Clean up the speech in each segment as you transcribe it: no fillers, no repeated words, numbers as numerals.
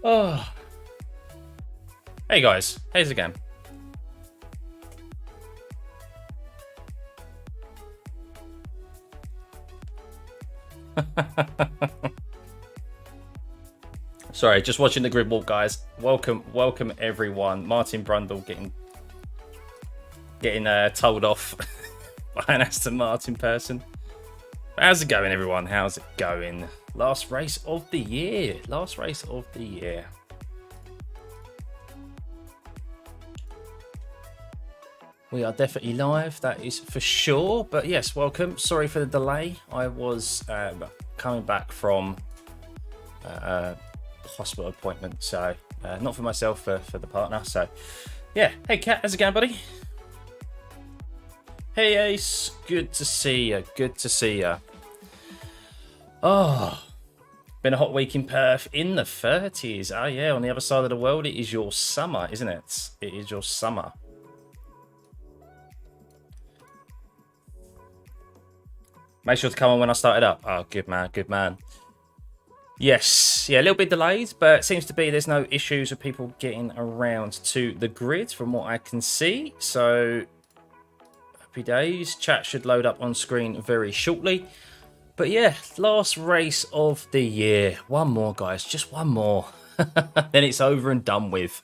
Oh. Hey guys, how's it going? Sorry, just watching the grid walk, guys. Welcome everyone. Martin Brundle getting told off by an Aston Martin person. How's it going, everyone? How's it going? Last race of the year. Last race of the year. We are definitely live, that is for sure. But yes, welcome. Sorry for the delay. I was coming back from a hospital appointment, so not for myself, for the partner. So yeah, hey Kat, how's it going, buddy? Hey Ace, good to see you. Good to see you. Oh, been a hot week in Perth, in the 30s. Oh yeah, on the other side of the world, it is your summer, isn't it? It is your summer. Make sure to come on when I start it up. Oh, good man, good man. Yes, yeah, a little bit delayed, but it seems to be there's no issues with people getting around to the grid from what I can see. So, happy days. Chat should load up on screen very shortly. But yeah, last race of the year. One more, guys, just one more. Then it's over and done with.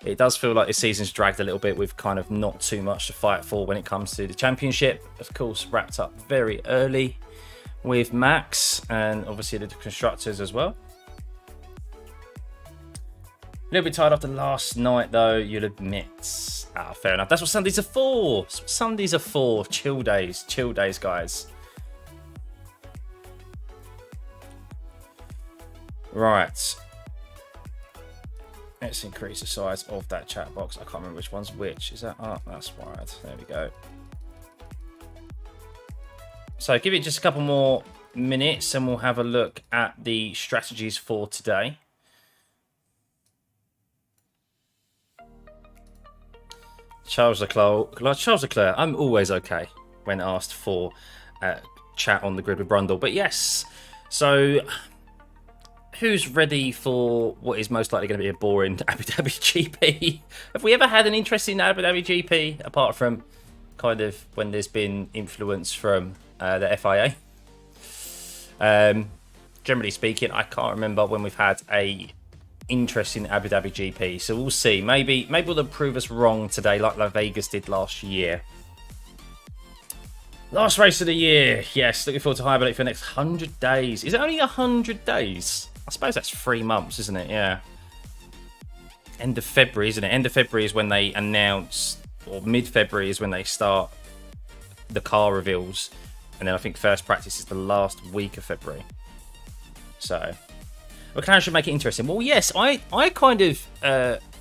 It does feel like this season's dragged a little bit with kind of not too much to fight for when it comes to the championship. Of course, wrapped up very early with Max and obviously the constructors as well. A little bit tired after last night, though, you'll admit. Ah, fair enough. That's what Sundays are for. That's what Sundays are for. Chill days, guys. Right. Let's increase the size of that chat box. I can't remember which one's which. Is that? Oh, that's right. There we go. So give it just a couple more minutes and we'll have a look at the strategies for today. Charles Leclerc, I'm always okay when asked for chat on the grid with Brundle. But yes, so who's ready for what is most likely going to be a boring Abu Dhabi GP? Have we ever had an interesting Abu Dhabi GP apart from kind of when there's been influence from the FIA? Generally speaking, I can't remember when we've had a interesting Abu Dhabi GP. So we'll see. Maybe they'll prove us wrong today, like Las Vegas did last year. Last race of the year. Yes, looking forward to hibernate for the next 100 days. Is it only 100 days? I suppose that's 3 months, isn't it? Yeah. End of February, isn't it? End of February is when they announce, or mid-February is when they start the car reveals. And then I think first practice is the last week of February. So, McLaren should make it interesting. Well, yes, I kind of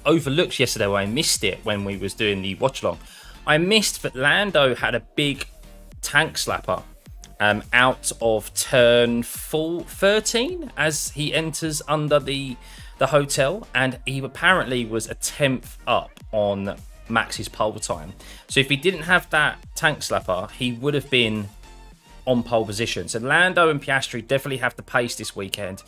overlooked yesterday when I missed it when we was doing the watch-along. I missed that Lando had a big tank slapper out of turn 13 as he enters under the hotel, and he apparently was a 10th up on Max's pole time. So if he didn't have that tank slapper, he would have been on pole position. So Lando and Piastri definitely have the pace this weekend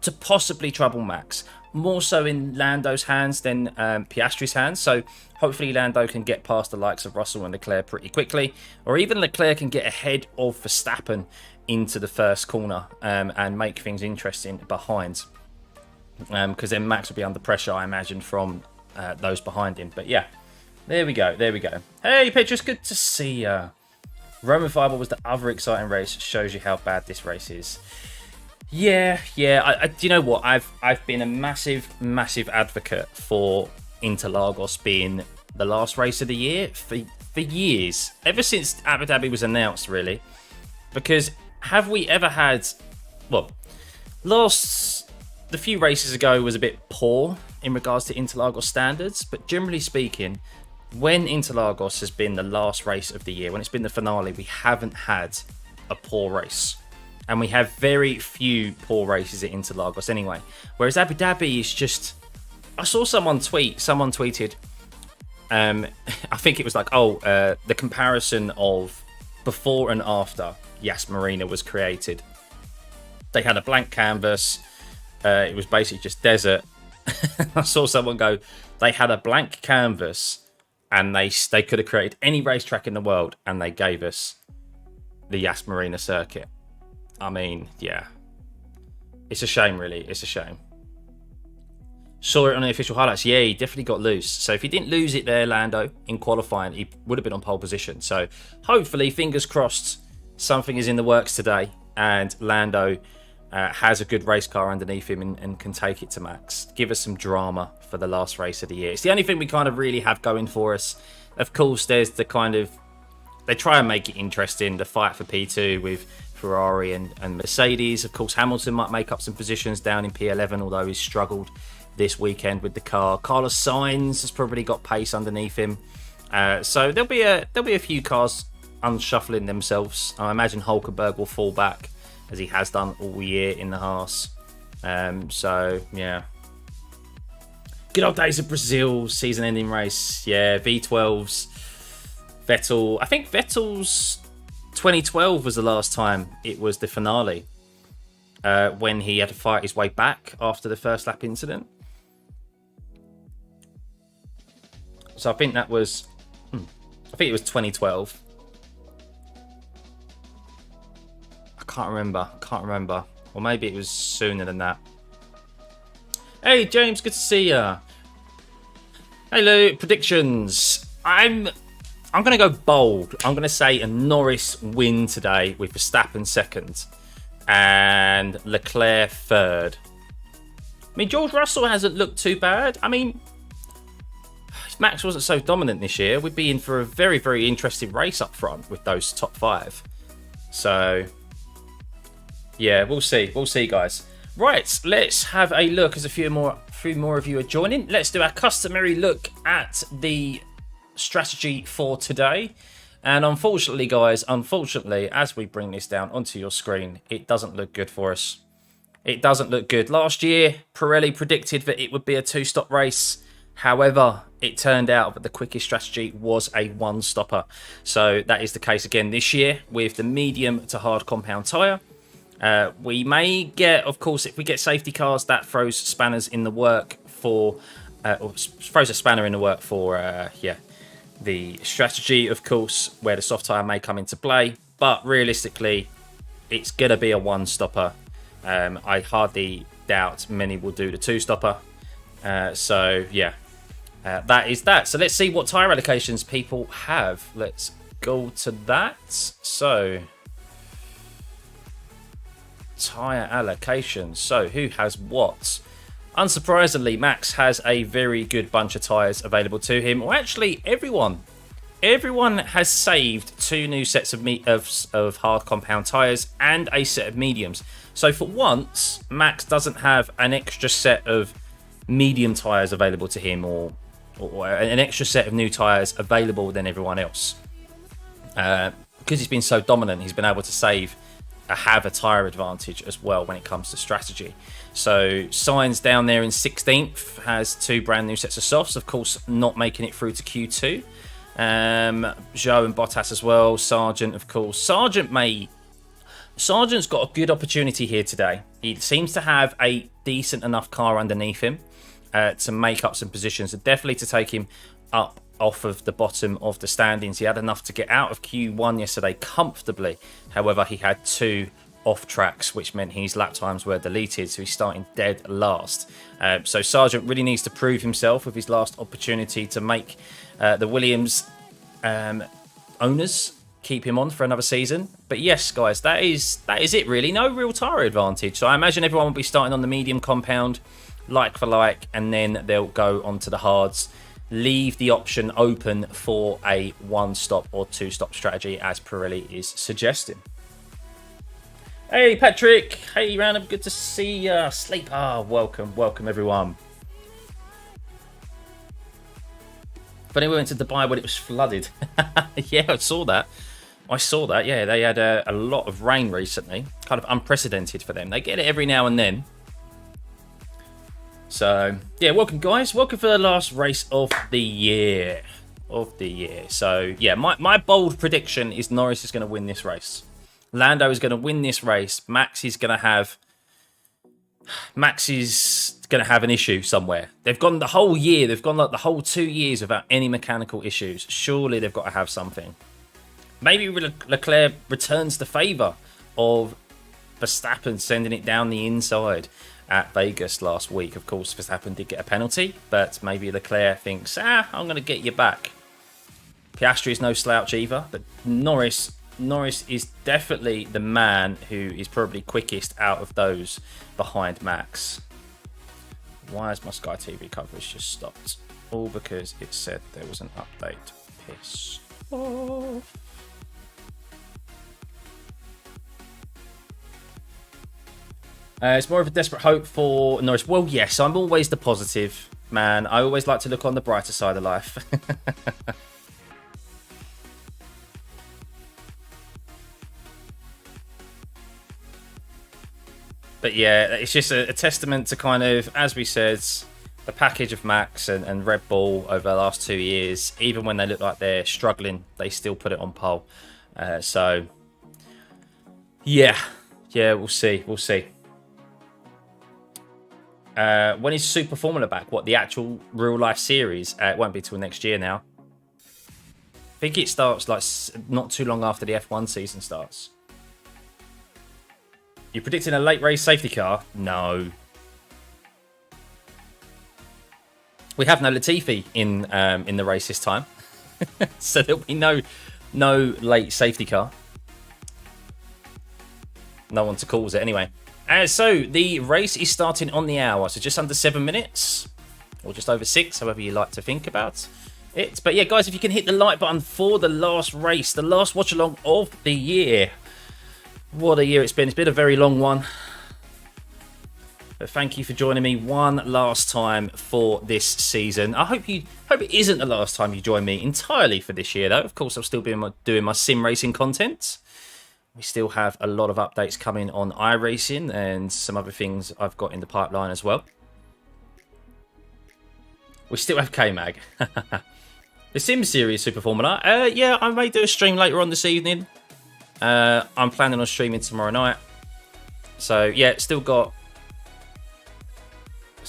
to possibly trouble Max. More so in Lando's hands than Piastri's hands. So hopefully Lando can get past the likes of Russell and Leclerc pretty quickly. Or even Leclerc can get ahead of Verstappen into the first corner and make things interesting behind. Because then Max will be under pressure, I imagine, from those behind him. But yeah, there we go. There we go. Hey, Petrus, good to see you. Roman Fiber was the other exciting race. Shows you how bad this race is. Yeah. Do you know what? I've been a massive advocate for Interlagos being the last race of the year for years. Ever since Abu Dhabi was announced, really. Because have we ever had... Well, the few races ago was a bit poor in regards to Interlagos standards. But generally speaking, when Interlagos has been the last race of the year, when it's been the finale, we haven't had a poor race. And we have very few poor races at Interlagos anyway. Whereas Abu Dhabi is just... I saw someone tweeted, I think it was like, the comparison of before and after Yas Marina was created. They had a blank canvas. It was basically just desert. I saw someone go, they had a blank canvas and they could have created any racetrack in the world and they gave us the Yas Marina circuit. I mean, yeah. It's a shame, really. It's a shame. Saw it on the official highlights. Yeah, he definitely got loose. So if he didn't lose it there, Lando, in qualifying, he would have been on pole position. So hopefully, fingers crossed, something is in the works today and Lando has a good race car underneath him and can take it to Max. Give us some drama for the last race of the year. It's the only thing we kind of really have going for us. Of course, there's the kind of... They try and make it interesting, the fight for P2 with Ferrari and Mercedes. Of course, Hamilton might make up some positions down in P11, although he's struggled this weekend with the car. Carlos Sainz has probably got pace underneath him. So there'll be a few cars unshuffling themselves. I imagine Hulkenberg will fall back, as he has done all year in the Haas. So, yeah. Good old days of Brazil, season-ending race. Yeah, V12s. Vettel. I think Vettel's 2012 was the last time it was the finale. When he had to fight his way back after the first lap incident. So I think that was... I think it was 2012. I can't remember. Or maybe it was sooner than that. Hey, James, good to see ya. Hello, predictions. I'm going to go bold. I'm going to say a Norris win today with Verstappen second and Leclerc third. I mean, George Russell hasn't looked too bad. I mean, if Max wasn't so dominant this year, we'd be in for a very, very interesting race up front with those top five. So, yeah, we'll see. We'll see, guys. Right, let's have a look as a few more of you are joining. Let's do our customary look at the strategy for today. And unfortunately, guys, as we bring this down onto your screen, it doesn't look good for us. It doesn't look good. Last year, Pirelli predicted that it would be a two-stop race. However, it turned out that the quickest strategy was a one-stopper. So that is the case again this year with the medium to hard compound tyre. We may get, of course, if we get safety cars, that throws spanners in the work for, or throws a spanner in the work for, the strategy, of course, where the soft tyre may come into play. But realistically, it's going to be a one-stopper. I hardly doubt many will do the two-stopper. So, yeah, that is that. So let's see what tyre allocations people have. Let's go to that. So, tyre allocations. So, who has what? Unsurprisingly, Max has a very good bunch of tyres available to him. Or actually, everyone has saved 2 new sets of hard compound tyres and a set of mediums. So for once, Max doesn't have an extra set of medium tyres available to him or an extra set of new tyres available than everyone else. Because he's been so dominant, he's been able to have a tyre advantage as well when it comes to strategy. So Sainz down there in 16th has 2 brand new sets of softs, of course not making it through to Q2. Zhou and Bottas as well. Sargent, of course. Sargent's got a good opportunity here today. He seems to have a decent enough car underneath him to make up some positions and definitely to take him up off of the bottom of the standings. He had enough to get out of Q1 yesterday comfortably. However, he had 2 off tracks, which meant his lap times were deleted, so he's starting dead last. So Sargent really needs to prove himself with his last opportunity to make the Williams owners keep him on for another season. But yes, guys, that is it really. No real tyre advantage. So I imagine everyone will be starting on the medium compound, like for like, and then they'll go onto the hards. Leave the option open for a one-stop or two-stop strategy, as Pirelli is suggesting. Hey, Patrick. Hey, Random. Good to see you. Sleep. Welcome, everyone. But we went to Dubai when it was flooded. Yeah, I saw that. Yeah, they had a lot of rain recently. Kind of unprecedented for them. They get it every now and then. So, yeah, welcome, guys. Welcome for the last race of the year. So, yeah, my bold prediction is Norris is going to win this race. Lando is going to win this race. Max is going going to have an issue somewhere. They've gone the whole year. They've gone like the whole 2 years without any mechanical issues. Surely they've got to have something. Maybe Leclerc returns the favour of Verstappen sending it down the inside at Vegas last week. Of course, Verstappen did get a penalty, but maybe Leclerc thinks, I'm going to get you back. Piastri is no slouch either, but Norris is definitely the man who is probably quickest out of those behind Max. Why has my Sky TV coverage just stopped? All because it said there was an update. Piss off. It's more of a desperate hope for Norris. Well, yes, I'm always the positive man. I always like to look on the brighter side of life. But yeah, it's just a testament to kind of, as we said, the package of Max and Red Bull over the last 2 years. Even when they look like they're struggling, they still put it on pole. So, yeah, we'll see. When is Super Formula back? What, the actual real life series? It won't be till next year now. I think it starts like not too long after the F1 season starts. You predicting a late race safety car? No. We have no Latifi in the race this time, so there'll be no late safety car. No one to cause it anyway. So the race is starting on the hour, so just under 7 minutes, or just over 6, however you like to think about it. But yeah, guys, if you can hit the like button for the last race, the last watch along of the year. What a year it's been. It's been a very long one. But thank you for joining me one last time for this season. I hope it isn't the last time you join me entirely for this year, though. Of course, I'll still be doing my sim racing content. We still have a lot of updates coming on iRacing and some other things I've got in the pipeline as well. We still have K-Mag. The Sim Series Super Formula. Yeah, I may do a stream later on this evening. I'm planning on streaming tomorrow night. So, yeah, still got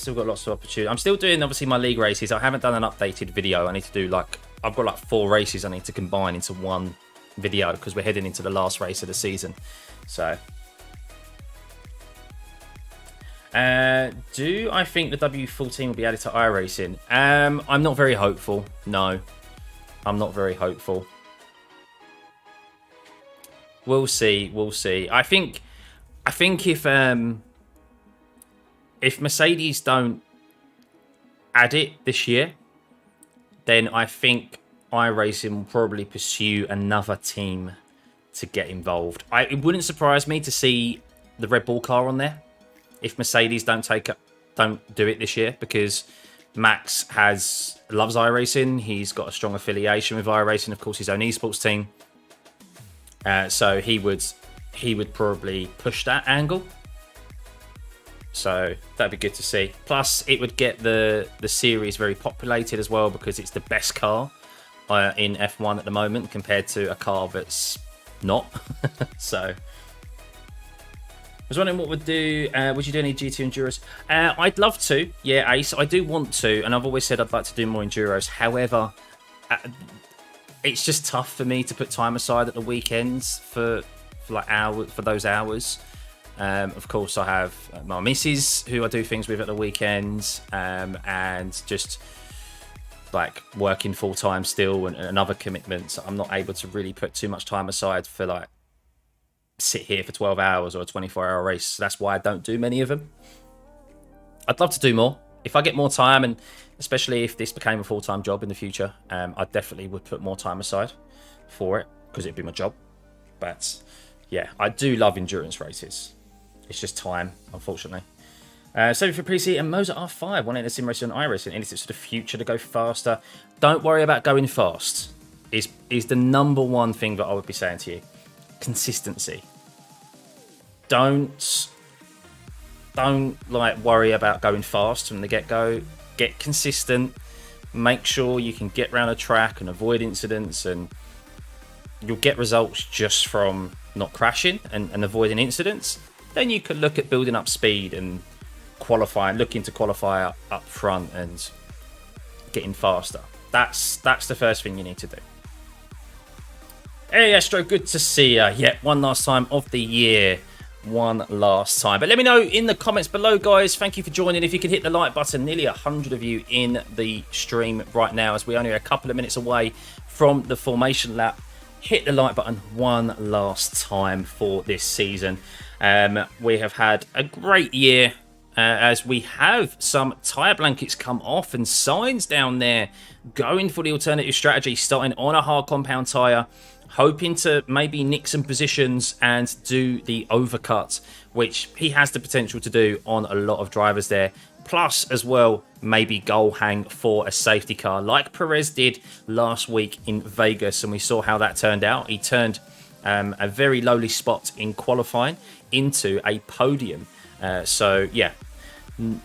lots of opportunity. I'm still doing, obviously, my league races. I haven't done an updated video. I need to do, I've got 4 races I need to combine into one video because we're heading into the last race of the season. So, do I think the W14 will be added to iRacing? I'm not very hopeful. No, I'm not very hopeful. We'll see. I think if Mercedes don't add it this year, then I think iRacing will probably pursue another team to get involved. It wouldn't surprise me to see the Red Bull car on there if Mercedes don't do it this year, because Max loves iRacing. He's got a strong affiliation with iRacing, of course, his own esports team. So he would probably push that angle. So that'd be good to see. Plus, it would get the series very populated as well, because it's the best car in F1 at the moment compared to a car that's not. So I was wondering what would you do any GT Enduros? I'd love to. Yeah, Ace, I do want to, and I've always said I'd like to do more Enduros. However, it's just tough for me to put time aside at the weekends for those hours. Of course, I have my missus who I do things with at the weekends, and just working full time still and other commitments. I'm not able to really put too much time aside for sit here for 12 hours or a 24-hour race. So that's why I don't do many of them. I'd love to do more if I get more time, and especially if this became a full-time job in the future. I definitely would put more time aside for it because it'd be my job. But yeah, I do love endurance races. It's just time, unfortunately. So for PC and Mozart R5 wanting a sim racing on iRacing. Any tips for the future to go faster? Don't worry about going fast. Is the number one thing that I would be saying to you. Consistency. Don't worry about going fast from the get-go. Get consistent. Make sure you can get around a track and avoid incidents, and you'll get results just from not crashing and avoiding incidents. Then you could look at building up speed and qualifying, looking to qualify up front and getting faster. That's the first thing you need to do. Hey Astro, good to see you. Yeah, one last time of the year. One last time. But let me know in the comments below, guys. Thank you for joining. If you could hit the like button, nearly 100 of you in the stream right now, as we only are a couple of minutes away from the formation lap. Hit the like button one last time for this season. We have had a great year, as we have some tyre blankets come off and signs down there going for the alternative strategy, starting on a hard compound tyre, hoping to maybe nick some positions and do the overcut, which he has the potential to do on a lot of drivers there. Plus, as well, maybe goal hang for a safety car, like Perez did last week in Vegas, and we saw how that turned out. He turned a very lowly spot in qualifying into a podium. So, yeah,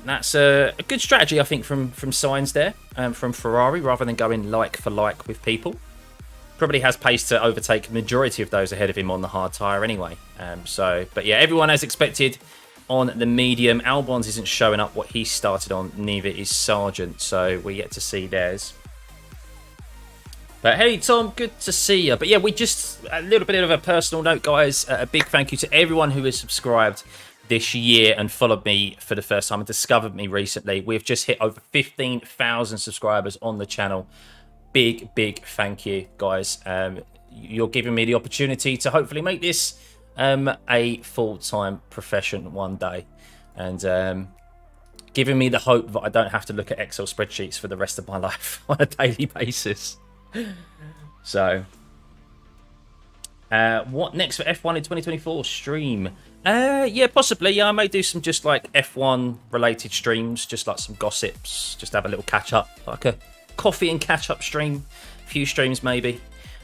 that's a good strategy, I think, from Sainz there, from Ferrari, rather than going like for like with people. Probably has pace to overtake majority of those ahead of him on the hard tyre anyway. But yeah, everyone as expected on the medium. Albon's isn't showing up what he started on, neither is Sargent, so we get to see theirs. But hey Tom, good to see you. But yeah, we just, a little bit of a personal note, guys. A big thank you to everyone who has subscribed this year and followed me for the first time and discovered me recently. We've just hit over 15,000 subscribers on the channel. Big thank you, guys. You're giving me the opportunity to hopefully make this a full-time profession one day, and giving me the hope that I don't have to look at Excel spreadsheets for the rest of my life on a daily basis. So what next for F1 in 2024 stream? Yeah, possibly. Yeah, I may do some just like F1 related streams, just like some gossips, just have a little catch up, like a coffee and catch up stream, a few streams maybe.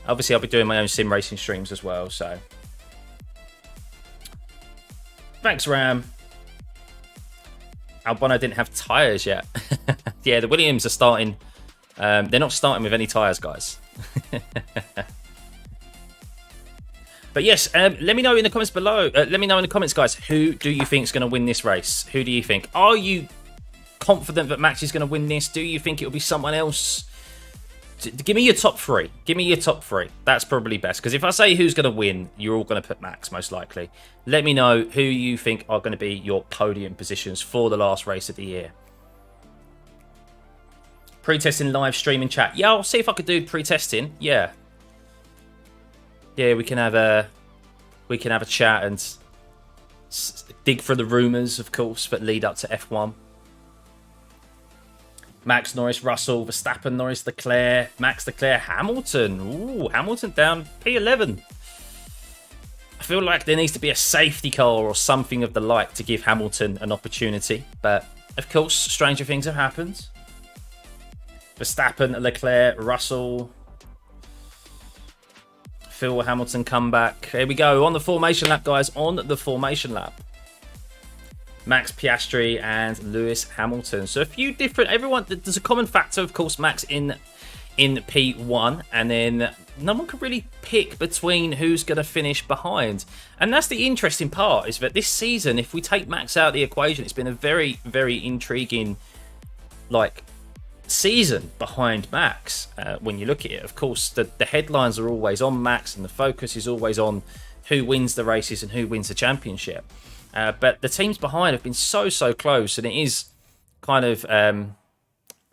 Obviously I'll be doing my own sim racing streams as well, so thanks Ram. Albon didn't have tyres yet. Yeah, the Williams are starting, they're not starting with any tyres, guys. But yes, let me know in the comments below, let me know in the comments, guys, who do you think is going to win this race? Who do you think? Are you confident that Max is going to win this? Do you think it'll be someone else? Give me your top three. Give me your top three. That's probably best, because if I say who's going to win, you're all going to put Max, most likely. Let me know who you think are going to be your podium positions for the last race of the year. Pre-testing live streaming chat. Yeah, I'll see if I could do pre-testing. Yeah, we can have a chat and dig for the rumours, of course, that lead up to F1. Max, Norris, Russell, Verstappen, Norris, Leclerc, Max, Leclerc, Hamilton. Ooh, Hamilton down P11. I feel like there needs to be a safety car or something of the like to give Hamilton an opportunity. But, of course, stranger things have happened. Verstappen, Leclerc, Russell. Phil Hamilton comeback. Here we go. On the formation lap, guys. On the formation lap. Max, Piastri, and Lewis Hamilton. So a few different, everyone, there's a common factor, of course, Max in P1, and then no one can really pick between who's going to finish behind. And that's the interesting part, is that this season, if we take Max out of the equation, it's been a very, very intriguing, like, season behind Max. When you look at it, of course, the headlines are always on Max, and the focus is always on who wins the races and who wins the championship. But the teams behind have been so close, and it is kind of,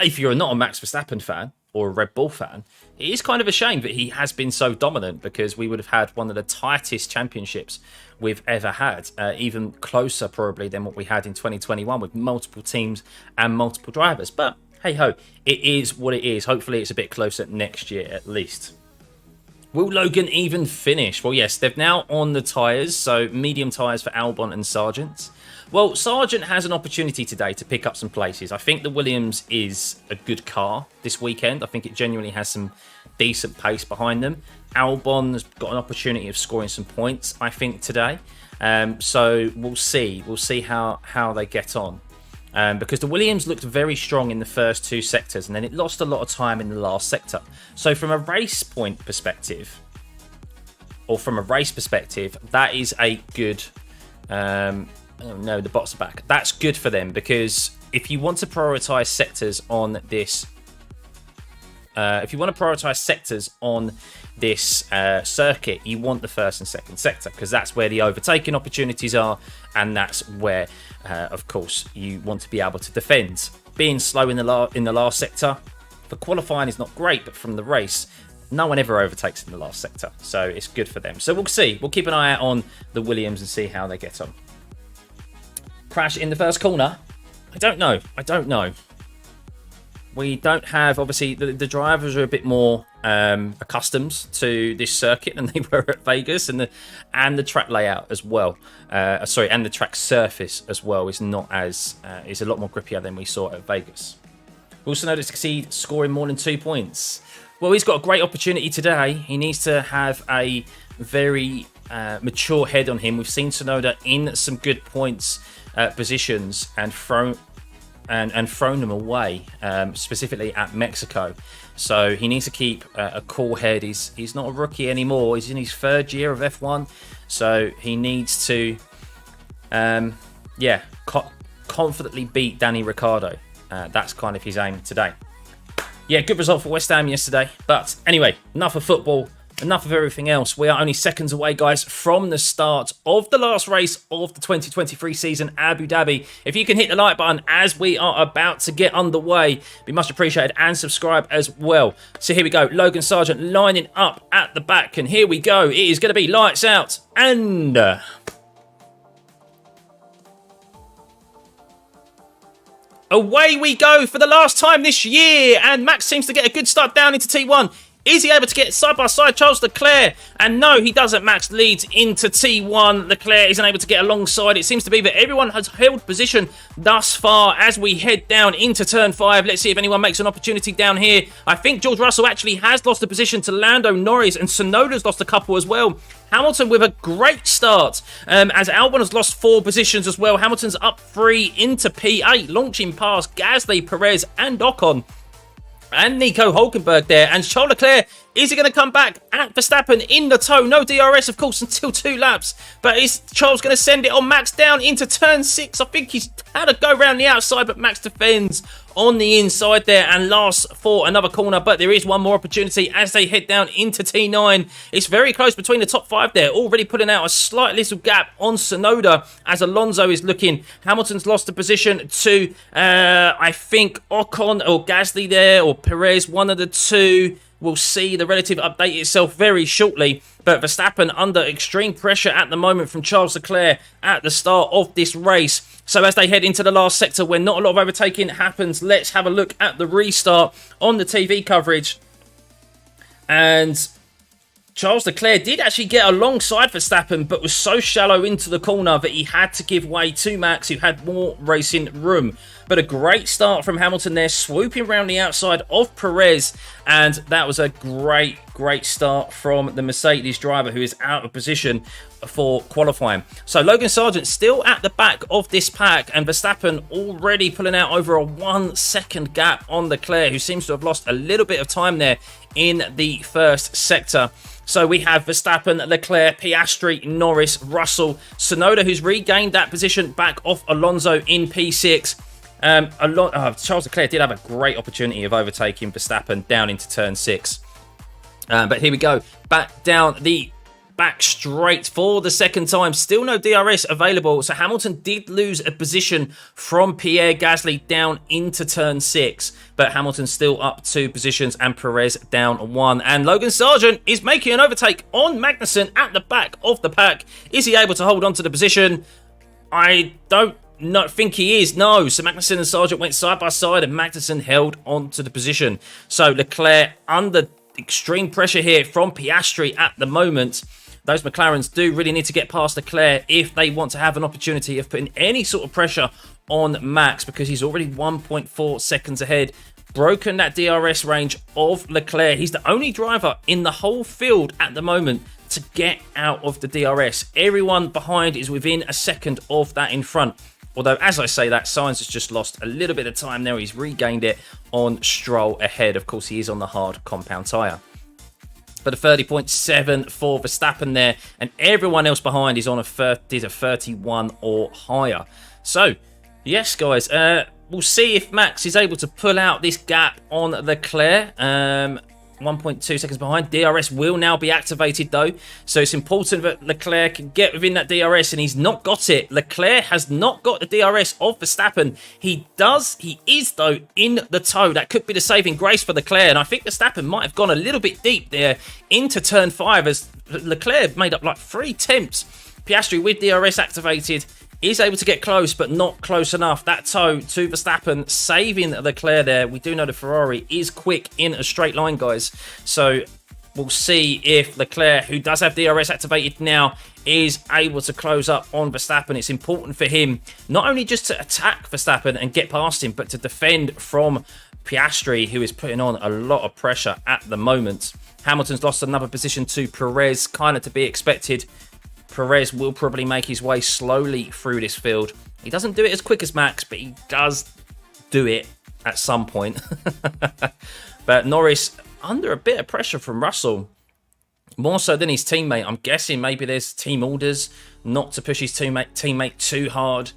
if you're not a Max Verstappen fan or a Red Bull fan, it is kind of a shame that he has been so dominant, because we would have had one of the tightest championships we've ever had, even closer probably than what we had in 2021 with multiple teams and multiple drivers. But hey ho, it is what it is. Hopefully it's a bit closer next year at least. Will Logan even finish? Well, yes, they're now on the tyres, so medium tyres for Albon and Sargent. Well, Sargent has an opportunity today to pick up some places. I think the Williams is a good car this weekend. I think it genuinely has some decent pace behind them. Albon's got an opportunity of scoring some points, I think, today. So we'll see. We'll see how they get on. Because the Williams looked very strong in the first two sectors, and then it lost a lot of time in the last sector. So from a race point perspective, or from a race perspective, that is a good Oh no, the bots are back. That's good for them, because if you want to prioritize sectors on this, circuit, you want the first and second sector, because that's where the overtaking opportunities are, and that's where, of course, you want to be able to defend. Being slow in the last sector for qualifying is not great, but from the race, no one ever overtakes in the last sector, so it's good for them. So we'll see. We'll keep an eye out on the Williams and see how they get on. Crash in the first corner? I don't know. We don't have, obviously, the drivers are a bit more accustomed to this circuit than they were at Vegas, and the track layout as well. And the track surface as well is not as is a lot more grippier than we saw at Vegas. We also know to succeed scoring more than 2 points. Well, he's got a great opportunity today. He needs to have a very mature head on him. We've seen Tsunoda in some good points positions and thrown them away, specifically at Mexico. So he needs to keep a cool head. He's not a rookie anymore. He's in his third year of F1, so he needs to, confidently beat Danny Ricciardo. That's kind of his aim today. Yeah, good result for West Ham yesterday. But anyway, enough of football. Enough of everything else. We are only seconds away, guys, from the start of the last race of the 2023 season, Abu Dhabi. If you can hit the like button as we are about to get underway, be much appreciated, and subscribe as well. So here we go. Logan Sargent lining up at the back, and here we go. It is going to be lights out and... away we go for the last time this year, and Max seems to get a good start down into T1. Is he able to get side by side Charles Leclerc? And no, he doesn't. Max leads into T1. Leclerc isn't able to get alongside. It seems to be that everyone has held position thus far as we head down into turn 5. Let's see if anyone makes an opportunity down here. I think George Russell actually has lost a position to Lando Norris, and Tsunoda's lost a couple as well. Hamilton with a great start, as Albon has lost 4 positions as well. Hamilton's up 3 into P8, launching past Gasly, Perez and Ocon. And Nico Hulkenberg there. And Charles Leclerc, is he going to come back at Verstappen in the tow? No DRS, of course, until 2 laps. But is Charles going to send it on Max down into turn 6? I think he's had to go around the outside, but Max defends on the inside there and lasts for another corner. But there is one more opportunity as they head down into T9. It's very close between the top 5 there. Already putting out a slight little gap on Tsunoda as Alonso is looking. Hamilton's lost a position to, I think, Ocon or Gasly there, or Perez, one of the two. We'll see the relative update itself very shortly. But Verstappen under extreme pressure at the moment from Charles Leclerc at the start of this race. So as they head into the last sector where not a lot of overtaking happens, let's have a look at the restart on the TV coverage. And Charles Leclerc did actually get alongside Verstappen, but was so shallow into the corner that he had to give way to Max, who had more racing room. But a great start from Hamilton there, swooping around the outside of Perez. And that was a great start from the Mercedes driver, who is out of position for qualifying. So Logan Sargent still at the back of this pack, and Verstappen already pulling out over a 1 second gap on Leclerc, who seems to have lost a little bit of time there in the first sector. So we have Verstappen, Leclerc, Piastri, Norris, Russell, Tsunoda, who's regained that position back off Alonso in P6. Charles Leclerc did have a great opportunity of overtaking Verstappen down into turn 6. But here we go. Back down the back straight for the second time. Still no DRS available. So Hamilton did lose a position from Pierre Gasly down into turn 6. But Hamilton's still up 2 positions and Perez down 1. And Logan Sargent is making an overtake on Magnussen at the back of the pack. Is he able to hold on to the position? I don't think he is. No. So Magnussen and Sargent went side by side and Magnussen held on to the position. So Leclerc under extreme pressure here from Piastri at the moment. Those McLarens do really need to get past Leclerc if they want to have an opportunity of putting any sort of pressure on Max, because he's already 1.4 seconds ahead. Broken that DRS range of Leclerc. He's the only driver in the whole field at the moment to get out of the DRS. Everyone behind is within a second of that in front. Although, as I say that, Sainz has just lost a little bit of time there. He's regained it on Stroll ahead. Of course, he is on the hard compound tyre. But a 30.7 for Verstappen there. And everyone else behind is on a 31 or higher. So, yes, guys. We'll see if Max is able to pull out this gap on Leclerc. 1.2 seconds behind. DRS will now be activated, though. So it's important that Leclerc can get within that DRS, and he's not got it. Leclerc has not got the DRS of Verstappen. He is, though, in the toe. That could be the saving grace for Leclerc, and I think Verstappen might have gone a little bit deep there into turn 5 as Leclerc made up like 3 attempts. Piastri with DRS activated is able to get close, but not close enough. That toe to Verstappen, saving Leclerc there. We do know the Ferrari is quick in a straight line, guys. So we'll see if Leclerc, who does have DRS activated now, is able to close up on Verstappen. It's important for him not only just to attack Verstappen and get past him, but to defend from Piastri, who is putting on a lot of pressure at the moment. Hamilton's lost another position to Perez, kind of to be expected. Perez will probably make his way slowly through this field. He doesn't do it as quick as Max, but he does do it at some point. But Norris under a bit of pressure from Russell, more so than his teammate. I'm guessing maybe there's team orders not to push his teammate too hard.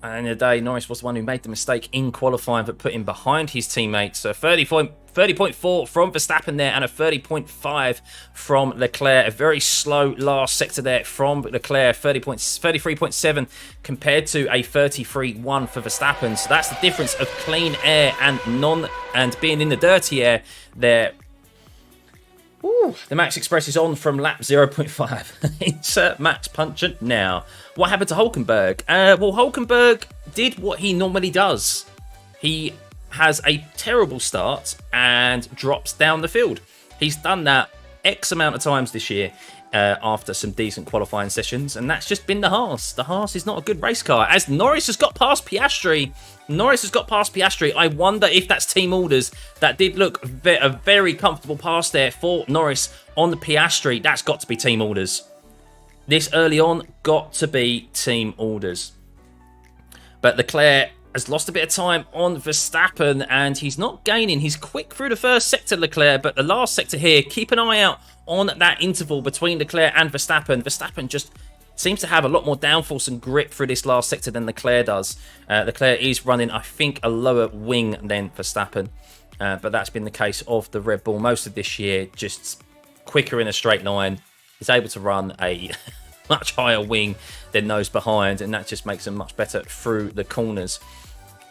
And the day, Norris was the one who made the mistake in qualifying, but put him behind his teammate. So 30.4 from Verstappen there, and a 30.5 from Leclerc. A very slow last sector there from Leclerc. 33.7 compared to a 33.1 for Verstappen. So that's the difference of clean air and being in the dirty air there. Ooh, the Max Express is on from lap 0.5. Insert Max Puncher now. What happened to Hulkenberg? Well, Hulkenberg did what he normally does. He has a terrible start and drops down the field. He's done that X amount of times this year after some decent qualifying sessions, and that's just been the Haas. The Haas is not a good race car. As Norris has got past Piastri, I wonder if that's team orders. That did look a very comfortable pass there for Norris on the Piastri. That's got to be team orders. This early on, got to be team orders. But Leclerc has lost a bit of time on Verstappen, and he's not gaining. He's quick through the first sector, Leclerc, but the last sector here, keep an eye out on that interval between Leclerc and Verstappen. Verstappen just seems to have a lot more downforce and grip through this last sector than Leclerc does. Leclerc is running, I think, a lower wing than Verstappen, but that's been the case of the Red Bull most of this year. Just quicker in a straight line. He's able to run a much higher wing than those behind, and that just makes him much better through the corners.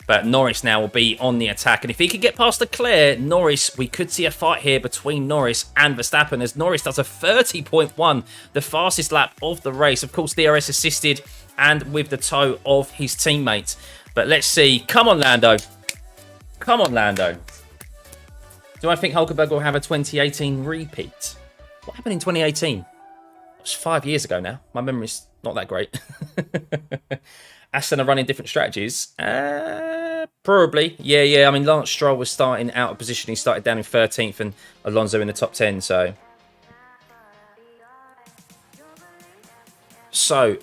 But Norris now will be on the attack. And if he could get past Leclerc, Norris, we could see a fight here between Norris and Verstappen, as Norris does a 30.1, the fastest lap of the race. Of course, DRS assisted and with the toe of his teammate. But let's see. Come on, Lando. Come on, Lando. Do I think Hulkenberg will have a 2018 repeat? What happened in 2018? It was 5 years ago now. My memory's not that great. Aston are running different strategies. Probably. Yeah. I mean, Lance Stroll was starting out of position. He started down in 13th and Alonso in the top 10. So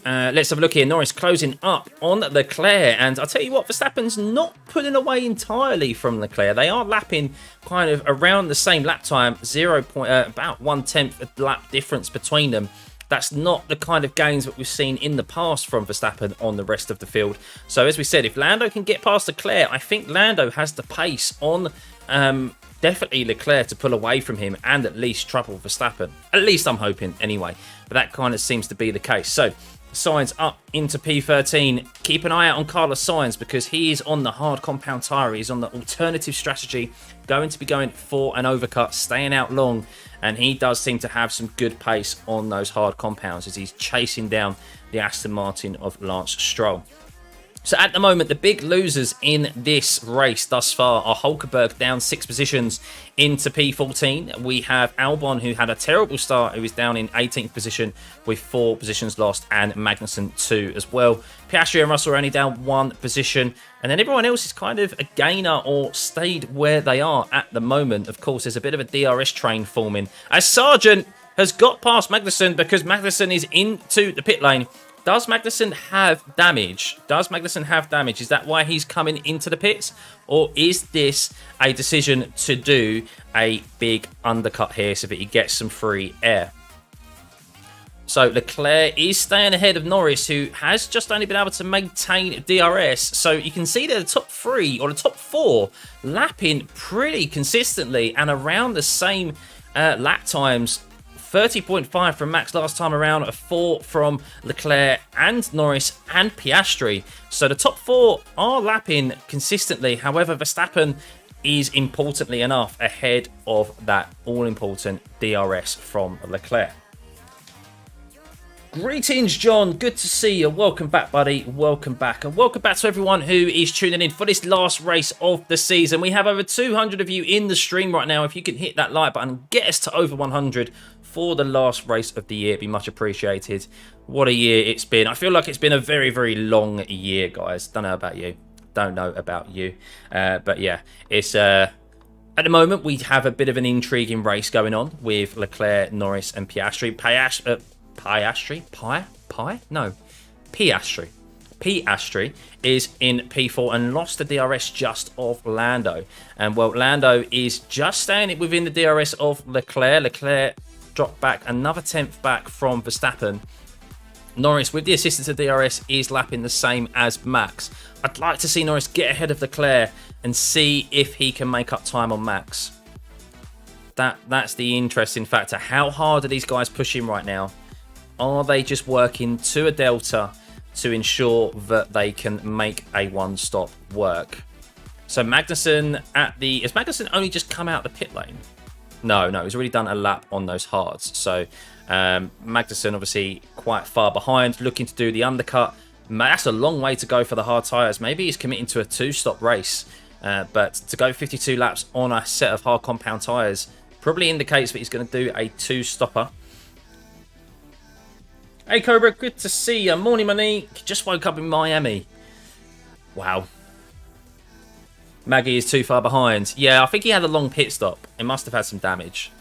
let's have a look here. Norris closing up on Leclerc. And I'll tell you what, Verstappen's not pulling away entirely from Leclerc. They are lapping kind of around the same lap time. About 1/10 lap difference between them. That's not the kind of gains that we've seen in the past from Verstappen on the rest of the field. So as we said, if Lando can get past Leclerc, I think Lando has the pace on definitely Leclerc to pull away from him and at least trouble Verstappen. At least I'm hoping anyway. But that kind of seems to be the case. So Sainz up into P13. Keep an eye out on Carlos Sainz because he is on the hard compound tyre. He's on the alternative strategy, going to be going for an overcut, staying out long, and he does seem to have some good pace on those hard compounds as he's chasing down the Aston Martin of Lance Stroll. So at the moment, the big losers in this race thus far are Hulkenberg down 6 positions into P14. We have Albon, who had a terrible start, who is down in 18th position with 4 positions lost, and Magnussen 2 as well. Piastri and Russell are only down 1 position, and then everyone else is kind of a gainer or stayed where they are at the moment. Of course, there's a bit of a DRS train forming as Sargent has got past Magnussen because Magnussen is into the pit lane. Does Magnussen have damage? Does Magnussen have damage? Is that why he's coming into the pits? Or is this a decision to do a big undercut here so that he gets some free air? So Leclerc is staying ahead of Norris, who has just only been able to maintain DRS. So you can see that the top 3 or the top 4 lapping pretty consistently and around the same lap times. 30.5 from Max last time around, 4 from Leclerc and Norris and Piastri. So the top 4 are lapping consistently. However, Verstappen is importantly enough ahead of that all-important DRS from Leclerc. Greetings, John. Good to see you. Welcome back, buddy. Welcome back. And welcome back to everyone who is tuning in for this last race of the season. We have over 200 of you in the stream right now. If you can hit that like button and get us to over 100 for the last race of the year, it'd be much appreciated. What a year it's been. I feel like it's been a very, very long year, guys. Don't know about you. Don't know about you. But yeah, it's... At the moment, we have a bit of an intriguing race going on with Leclerc, Norris and Piastri. Piastri is in P4 and lost the DRS just of Lando. And well, Lando is just staying within the DRS of Leclerc. Leclerc dropped back another 10th back from Verstappen. Norris, with the assistance of DRS, is lapping the same as Max. I'd like to see Norris get ahead of Leclerc and see if he can make up time on Max. That's the interesting factor. How hard are these guys pushing right now? Are they just working to a delta to ensure that they can make a one-stop work? So Magnussen has Magnussen only just come out the pit lane? No, he's already done a lap on those hards. So Magnussen obviously quite far behind, looking to do the undercut. That's a long way to go for the hard tyres. Maybe he's committing to a 2-stop race. But to go 52 laps on a set of hard compound tyres probably indicates that he's going to do a 2-stopper. Hey Cobra, good to see you. Morning, Monique. Just woke up in Miami. Wow. Maggie is too far behind. Yeah, I think he had a long pit stop. It must have had some damage.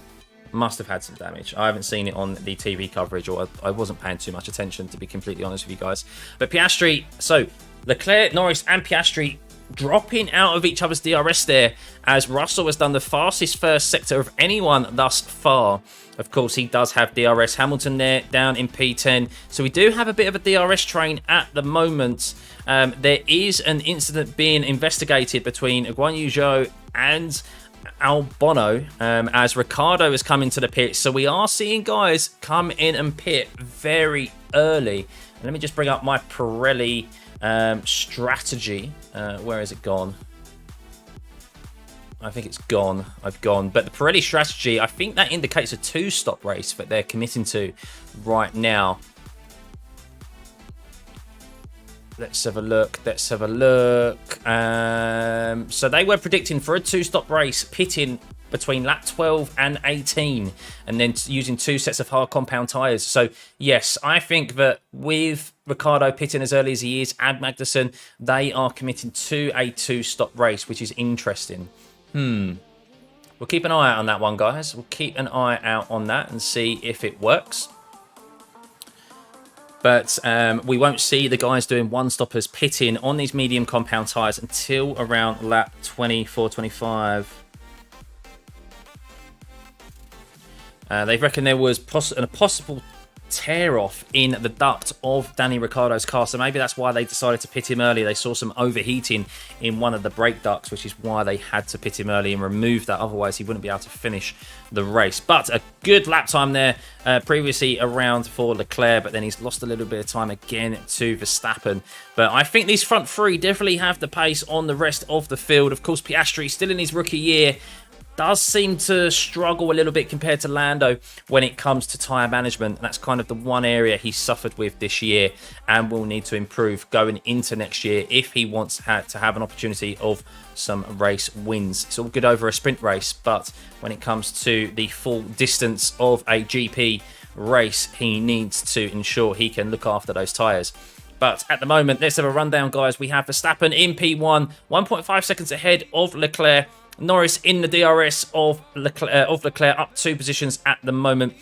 I haven't seen it on the TV coverage, or I wasn't paying too much attention, to be completely honest with you guys. But Piastri, so Leclerc, Norris and Piastri dropping out of each other's DRS there, as Russell has done the fastest first sector of anyone thus far. Of course, he does have DRS. Hamilton there, down in P10. So we do have a bit of a DRS train at the moment. There is an incident being investigated between Guan Yu Zhou and Albon, as Ricciardo has come into the pit. So we are seeing guys come in and pit very early. And let me just bring up my Pirelli strategy. Where has it gone? I think it's gone. I've gone. But the Pirelli strategy, I think that indicates a 2-stop race that they're committing to right now. Let's have a look. So they were predicting for a 2-stop race, pitting between lap 12 and 18, and then using 2 sets of hard compound tyres. So yes, I think that with Ricciardo pitting as early as he is and Magnussen, they are committing to a 2-stop race, which is interesting. We'll keep an eye out on that one, guys. We'll keep an eye out on that and see if it works. But we won't see the guys doing one-stoppers pitting on these medium compound tyres until around lap 24, 25. They reckon there was a possible tear-off in the duct of Danny Ricciardo's car, so maybe that's why they decided to pit him early. They saw some overheating in one of the brake ducts, which is why they had to pit him early and remove that. Otherwise, he wouldn't be able to finish the race. But a good lap time there, previously around for Leclerc, but then he's lost a little bit of time again to Verstappen. But I think these front 3 definitely have the pace on the rest of the field. Of course, Piastri still in his rookie year, does seem to struggle a little bit compared to Lando when it comes to tyre management. And that's kind of the one area he's suffered with this year and will need to improve going into next year if he wants to have an opportunity of some race wins. It's all good over a sprint race, but when it comes to the full distance of a GP race, he needs to ensure he can look after those tyres. But at the moment, let's have a rundown, guys. We have Verstappen in P1, 1.5 seconds ahead of Leclerc. Norris in the DRS of Leclerc up 2 positions at the moment.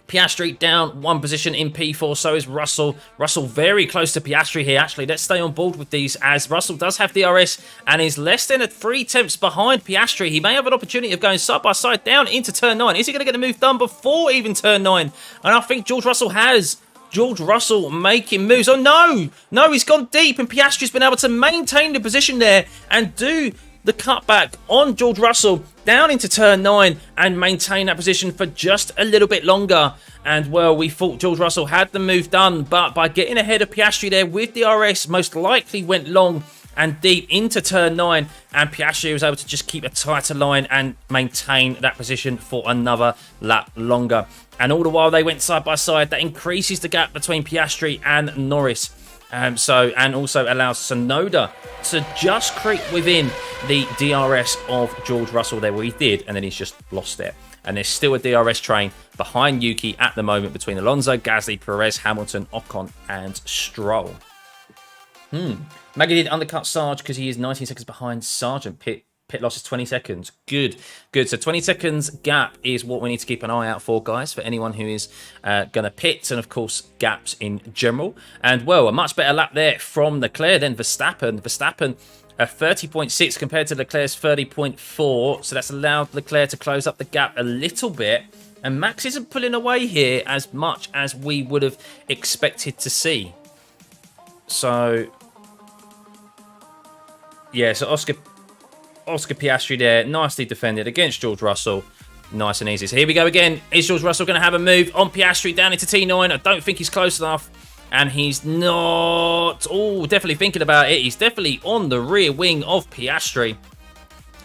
Piastri down one position in P4, so is Russell. Russell very close to Piastri here, actually. Let's stay on board with these, as Russell does have DRS and is less than 3 tenths behind Piastri. He may have an opportunity of going side by side down into turn 9. Is he going to get the move done before even turn 9? And I think George Russell has. George Russell making moves. Oh, no! No, he's gone deep, and Piastri's been able to maintain the position there and do the cutback on George Russell down into turn 9 and maintain that position for just a little bit longer. And, well, we thought George Russell had the move done, but by getting ahead of Piastri there with DRS, most likely went long and deep into turn 9, and Piastri was able to just keep a tighter line and maintain that position for another lap longer. And all the while they went side by side, that increases the gap between Piastri and Norris. And also allows Tsunoda to just creep within the DRS of George Russell there, where he did, and then he's just lost it. And there's still a DRS train behind Yuki at the moment between Alonso, Gasly, Perez, Hamilton, Ocon, and Stroll. Maggie did undercut Sarge because he is 19 seconds behind Sargent. Pit loss is 20 seconds. Good. So 20 seconds gap is what we need to keep an eye out for, guys, for anyone who is going to pit, and, of course, gaps in general. And, well, a much better lap there from Leclerc than Verstappen. Verstappen, 30.6 compared to Leclerc's 30.4. So that's allowed Leclerc to close up the gap a little bit. And Max isn't pulling away here as much as we would have expected to see. So, yeah, so Oscar Piastri there, nicely defended against George Russell. Nice and easy. So here we go again. Is George Russell going to have a move on Piastri down into T9? I don't think he's close enough. And he's not. Oh, definitely thinking about it. He's definitely on the rear wing of Piastri.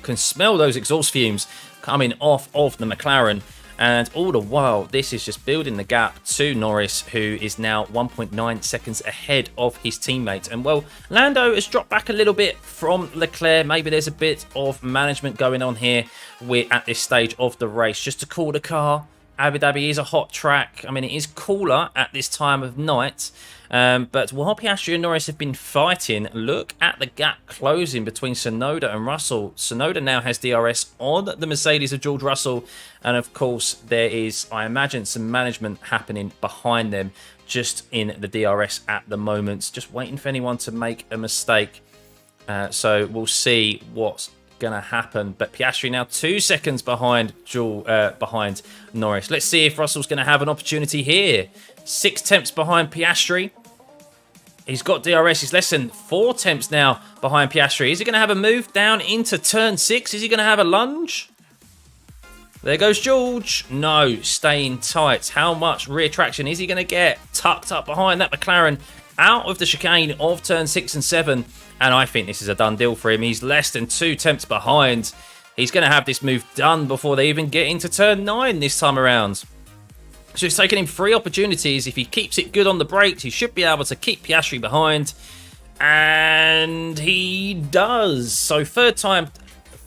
Can smell those exhaust fumes coming off of the McLaren. And all the while, this is just building the gap to Norris, who is now 1.9 seconds ahead of his teammate. And, well, Lando has dropped back a little bit from Leclerc. Maybe there's a bit of management going on here at this stage of the race, just to cool the car. Abu Dhabi is a hot track. I mean, it is cooler at this time of night. But while Piastri and Norris have been fighting, look at the gap closing between Tsunoda and Russell. Tsunoda now has DRS on the Mercedes of George Russell. And, of course, there is, I imagine, some management happening behind them just in the DRS at the moment. Just waiting for anyone to make a mistake. So we'll see what's going to happen. But Piastri now 2 seconds behind Norris. Let's see if Russell's going to have an opportunity here. 6 tenths behind Piastri. He's got DRS. He's less than 4 tenths now behind Piastri. Is he going to have a move down into turn 6? Is he going to have a lunge? There goes George. No, staying tight. How much rear traction is he going to get? Tucked up behind that McLaren out of the chicane of turn 6 and 7. And I think this is a done deal for him. He's less than 2 tenths behind. He's going to have this move done before they even get into turn 9 this time around. So it's taken him 3 opportunities. If he keeps it good on the brakes, he should be able to keep Piastri behind. And he does. So third time's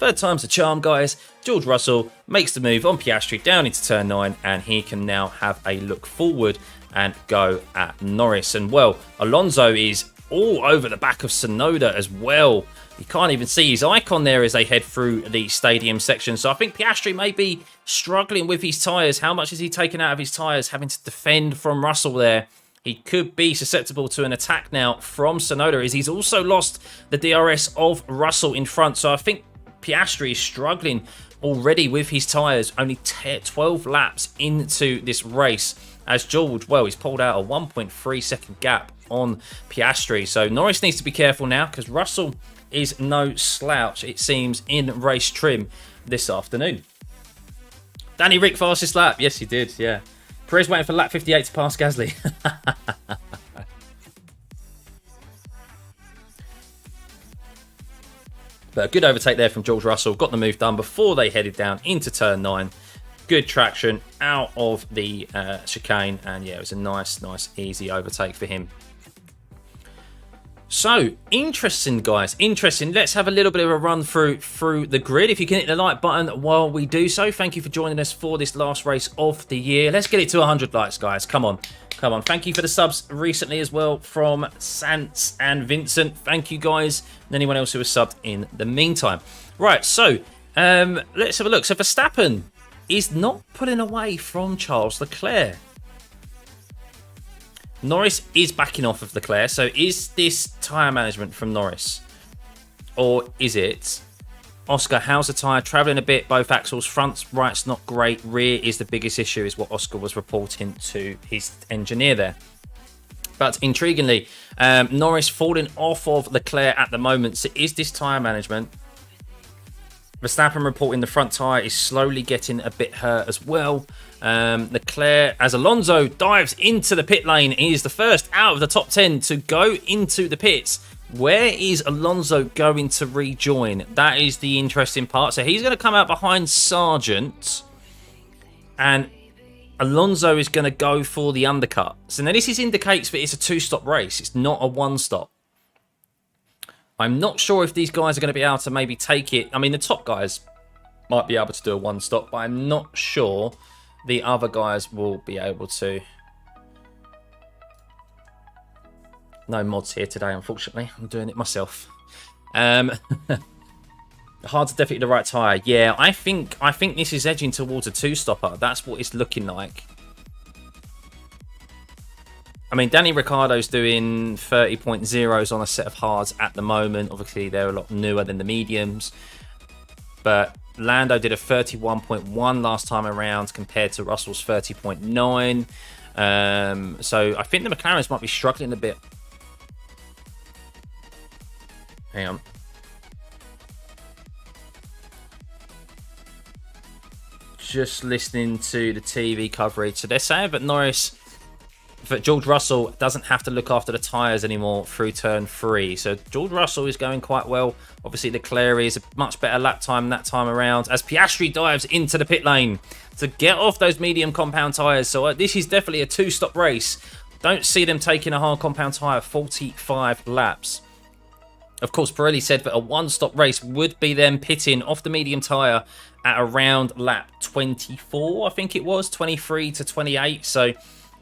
a charm, guys. George Russell makes the move on Piastri down into turn 9, and he can now have a look forward and go at Norris. And, well, Alonso is all over the back of Tsunoda as well. You can't even see his icon there as they head through the stadium section. So I think Piastri may be struggling with his tyres. How much is he taking out of his tyres, having to defend from Russell there? He could be susceptible to an attack now from Tsunoda, as he's also lost the DRS of Russell in front. So I think Piastri is struggling already with his tyres, only 12 laps into this race, as George, well, he's pulled out a 1.3 second gap on Piastri. So Norris needs to be careful now, because Russell is no slouch, it seems, in race trim this afternoon. Danny Rick fastest lap. Yes, he did, yeah. Perez waiting for lap 58 to pass Gasly. But a good overtake there from George Russell. Got the move done before they headed down into turn 9. Good traction out of the chicane. And yeah, it was a nice, easy overtake for him. So, interesting, guys. Interesting. Let's have a little bit of a run through the grid. If you can hit the like button while we do so. Thank you for joining us for this last race of the year. Let's get it to 100 likes, guys. Come on. Come on. Thank you for the subs recently as well from Sans and Vincent. Thank you, guys. And anyone else who has subbed in the meantime. Right, so let's have a look. So Verstappen is not pulling away from Charles Leclerc. Norris is backing off of Leclerc. So is this tyre management from Norris? Or is it... Oscar, how's the tyre? Travelling a bit, both axles. Front right's not great. Rear is the biggest issue, is what Oscar was reporting to his engineer there. But intriguingly, Norris falling off of Leclerc at the moment. So is this tyre management? Verstappen reporting the front tyre is slowly getting a bit hurt as well. Leclerc, as Alonso dives into the pit lane, he is the first out of the top 10 to go into the pits. Where is Alonso going to rejoin? That is the interesting part. So he's going to come out behind Sargent. And Alonso is going to go for the undercut. So now this indicates that it's a two-stop race. It's not a one-stop. I'm not sure if these guys are going to be able to maybe take it. I mean, the top guys might be able to do a one-stop, but I'm not sure the other guys will be able to. No mods here today, unfortunately. I'm doing it myself. Hard to definitely the right tyre. Yeah, I think this is edging towards a two-stopper. That's what it's looking like. I mean, Danny Ricciardo's doing 30.0s on a set of hards at the moment. Obviously, they're a lot newer than the mediums. But Lando did a 31.1 last time around compared to Russell's 30.9. So I think the McLarens might be struggling a bit. Hang on. Just listening to the TV coverage. So they're saying that George Russell doesn't have to look after the tyres anymore through turn 3. So George Russell is going quite well. Obviously, Leclerc is a much better lap time that time around as Piastri dives into the pit lane to get off those medium compound tyres. So this is definitely a two-stop race. Don't see them taking a hard compound tyre 45 laps. Of course, Pirelli said that a one-stop race would be them pitting off the medium tyre at around lap 24, I think it was, 23 to 28. So,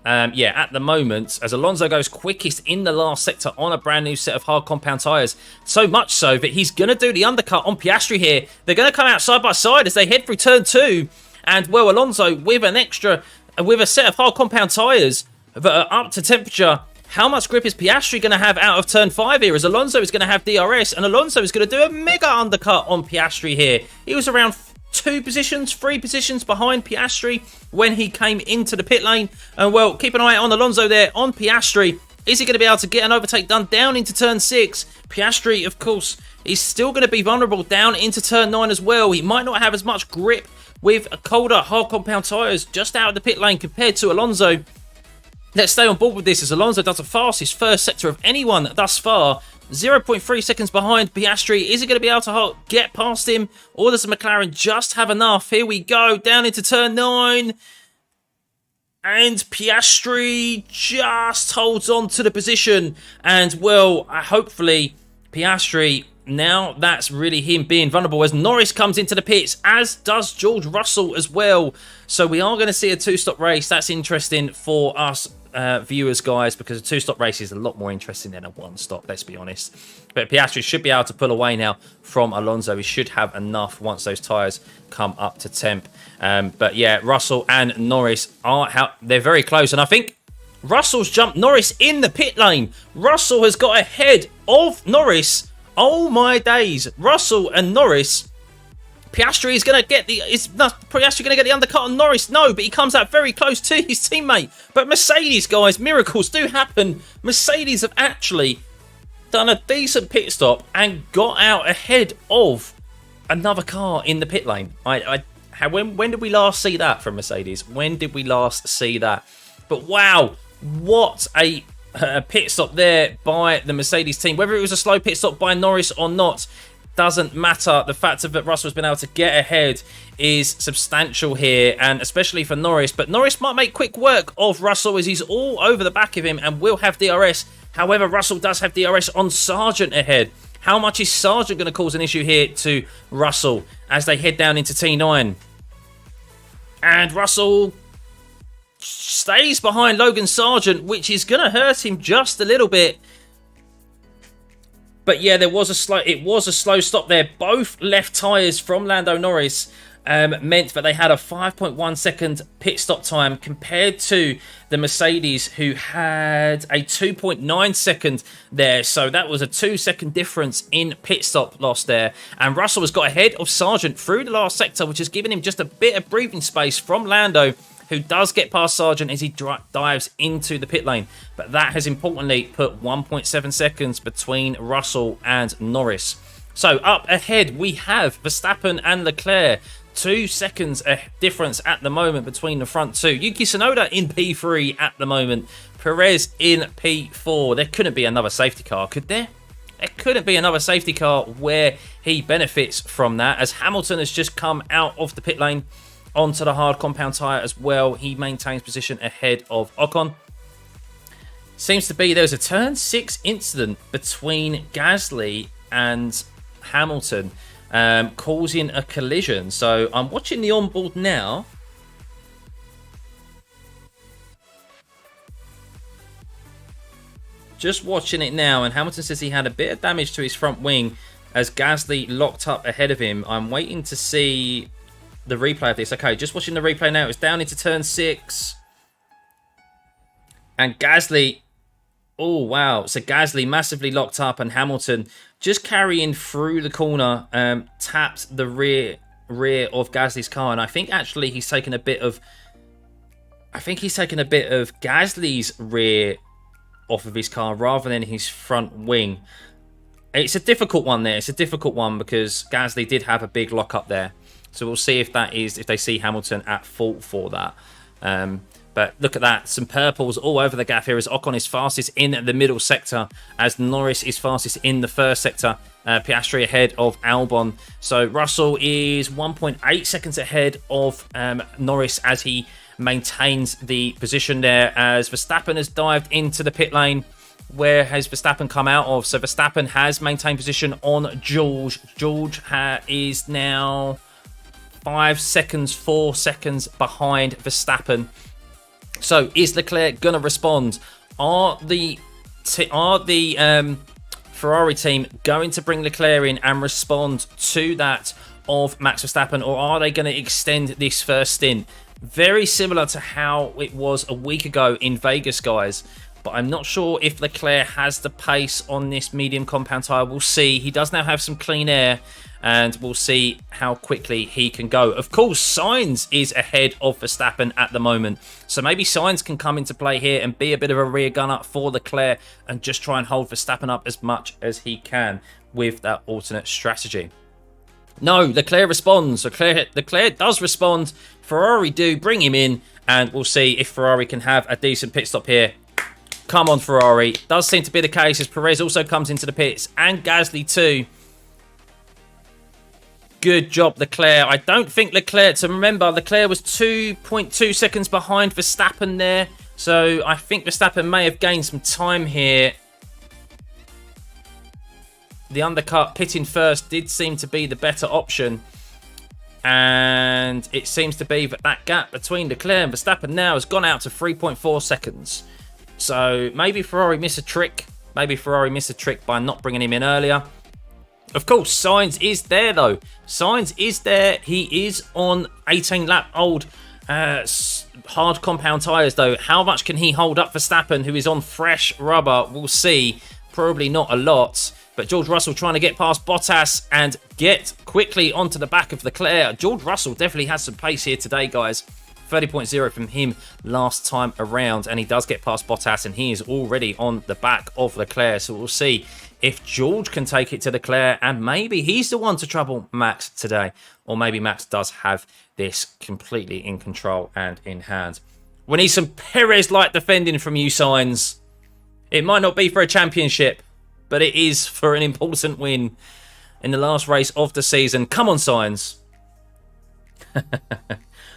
yeah, at the moment, as Alonso goes quickest in the last sector on a brand new set of hard compound tyres, so much so that he's going to do the undercut on Piastri here. They're going to come out side by side as they head through turn 2. And, well, Alonso with a set of hard compound tyres that are up to temperature. How much grip is Piastri going to have out of turn 5 here? As Alonso is going to have DRS, and Alonso is going to do a mega undercut on Piastri here. He was around 3 positions behind Piastri when he came into the pit lane. And, well, keep an eye on Alonso there on Piastri. Is he going to be able to get an overtake done down into turn 6? Piastri, of course, is still going to be vulnerable down into turn 9 as well. He might not have as much grip with colder hard compound tyres just out of the pit lane compared to Alonso. Let's stay on board with this as Alonso does the fastest first sector of anyone thus far. 0.3 seconds behind Piastri. Is he going to be able to get past him? Or does the McLaren just have enough? Here we go, down into turn 9. And Piastri just holds on to the position. And, well, hopefully Piastri, now that's really him being vulnerable as Norris comes into the pits, as does George Russell as well. So we are going to see a two-stop race. That's interesting for us viewers, guys, because a two-stop race is a lot more interesting than a one-stop, let's be honest. But Piastri should be able to pull away now from Alonso. He should have enough once those tyres come up to temp. But yeah, Russell and Norris they're very close. And I think Russell's jumped Norris in the pit lane. Russell has got ahead of Norris. Oh my days. Russell and Norris. Piastri is going to get Piastri going to get the undercut on Norris? No, but he comes out very close to his teammate. But Mercedes, guys, miracles do happen. Mercedes have actually done a decent pit stop and got out ahead of another car in the pit lane. When did we last see that from Mercedes? When did we last see that? But wow, what a pit stop there by the Mercedes team. Whether it was a slow pit stop by Norris or not, doesn't matter. The fact that Russell's been able to get ahead is substantial here, and especially for Norris. But Norris might make quick work of Russell as he's all over the back of him and will have DRS. However, Russell does have DRS on Sargent ahead. How much is Sargent going to cause an issue here to Russell as they head down into T9? And Russell stays behind Logan Sargent, which is going to hurt him just a little bit. But yeah, it was a slow stop there. Both left tyres from Lando Norris meant that they had a 5.1 second pit stop time compared to the Mercedes, who had a 2.9 second there. So that was a 2-second difference in pit stop loss there. And Russell has got ahead of Sargent through the last sector, which has given him just a bit of breathing space from Lando, who does get past Sargent as he dives into the pit lane. But that has importantly put 1.7 seconds between Russell and Norris. So up ahead, we have Verstappen and Leclerc. 2 seconds a difference at the moment between the front two. Yuki Tsunoda in P3 at the moment. Perez in P4. There couldn't be another safety car, could there? There couldn't be another safety car where he benefits from that, as Hamilton has just come out of the pit lane onto the hard compound tyre as well. He maintains position ahead of Ocon. Seems to be there's a turn 6 incident between Gasly and Hamilton, causing a collision. So I'm watching the onboard now. Just watching it now, and Hamilton says he had a bit of damage to his front wing as Gasly locked up ahead of him. I'm waiting to see the replay of this. Okay, just watching the replay now. It's down into turn 6. And Gasly... Oh, wow. So Gasly massively locked up, and Hamilton just carrying through the corner, tapped the rear of Gasly's car. And I think actually he's taken a bit of... Gasly's rear off of his car rather than his front wing. It's a difficult one there. It's a difficult one because Gasly did have a big lock up there. So we'll see if they see Hamilton at fault for that. But look at that. Some purples all over the gap here as Ocon is fastest in the middle sector, as Norris is fastest in the first sector. Piastri ahead of Albon. So Russell is 1.8 seconds ahead of Norris as he maintains the position there, as Verstappen has dived into the pit lane. Where has Verstappen come out of? So Verstappen has maintained position on George. George is now 4 seconds behind Verstappen. So is Leclerc gonna respond? Are the Ferrari team going to bring Leclerc in and respond to that of Max Verstappen, or are they going to extend this first stint? Very similar to how it was a week ago in Vegas, guys. But I'm not sure if Leclerc has the pace on this medium compound tyre. We'll see. He does now have some clean air, and we'll see how quickly he can go. Of course, Sainz is ahead of Verstappen at the moment. So maybe Sainz can come into play here and be a bit of a rear gunner for Leclerc and just try and hold Verstappen up as much as he can with that alternate strategy. No, Leclerc responds. Leclerc does respond. Ferrari do bring him in, and we'll see if Ferrari can have a decent pit stop here. Come on, Ferrari. Does seem to be the case as Perez also comes into the pits, and Gasly too. Good job, Leclerc. I don't think Leclerc, to remember, Leclerc was 2.2 seconds behind Verstappen there. So I think Verstappen may have gained some time here. The undercut, pitting first, did seem to be the better option. And it seems to be that that gap between Leclerc and Verstappen now has gone out to 3.4 seconds. So maybe Ferrari missed a trick. Maybe Ferrari missed a trick by not bringing him in earlier. Of course, Sainz is there, though. Sainz is there. He is on 18-lap old hard compound tyres, though. How much can he hold up Verstappen, who is on fresh rubber? We'll see. Probably not a lot. But George Russell trying to get past Bottas and get quickly onto the back of Leclerc. George Russell definitely has some pace here today, guys. 30.0 from him last time around. And he does get past Bottas, and he is already on the back of Leclerc. So we'll see if George can take it to Leclerc, and maybe he's the one to trouble Max today. Or maybe Max does have this completely in control and in hand. We need some Perez-like defending from you, Sainz. It might not be for a championship, but it is for an important win in the last race of the season. Come on, Sainz.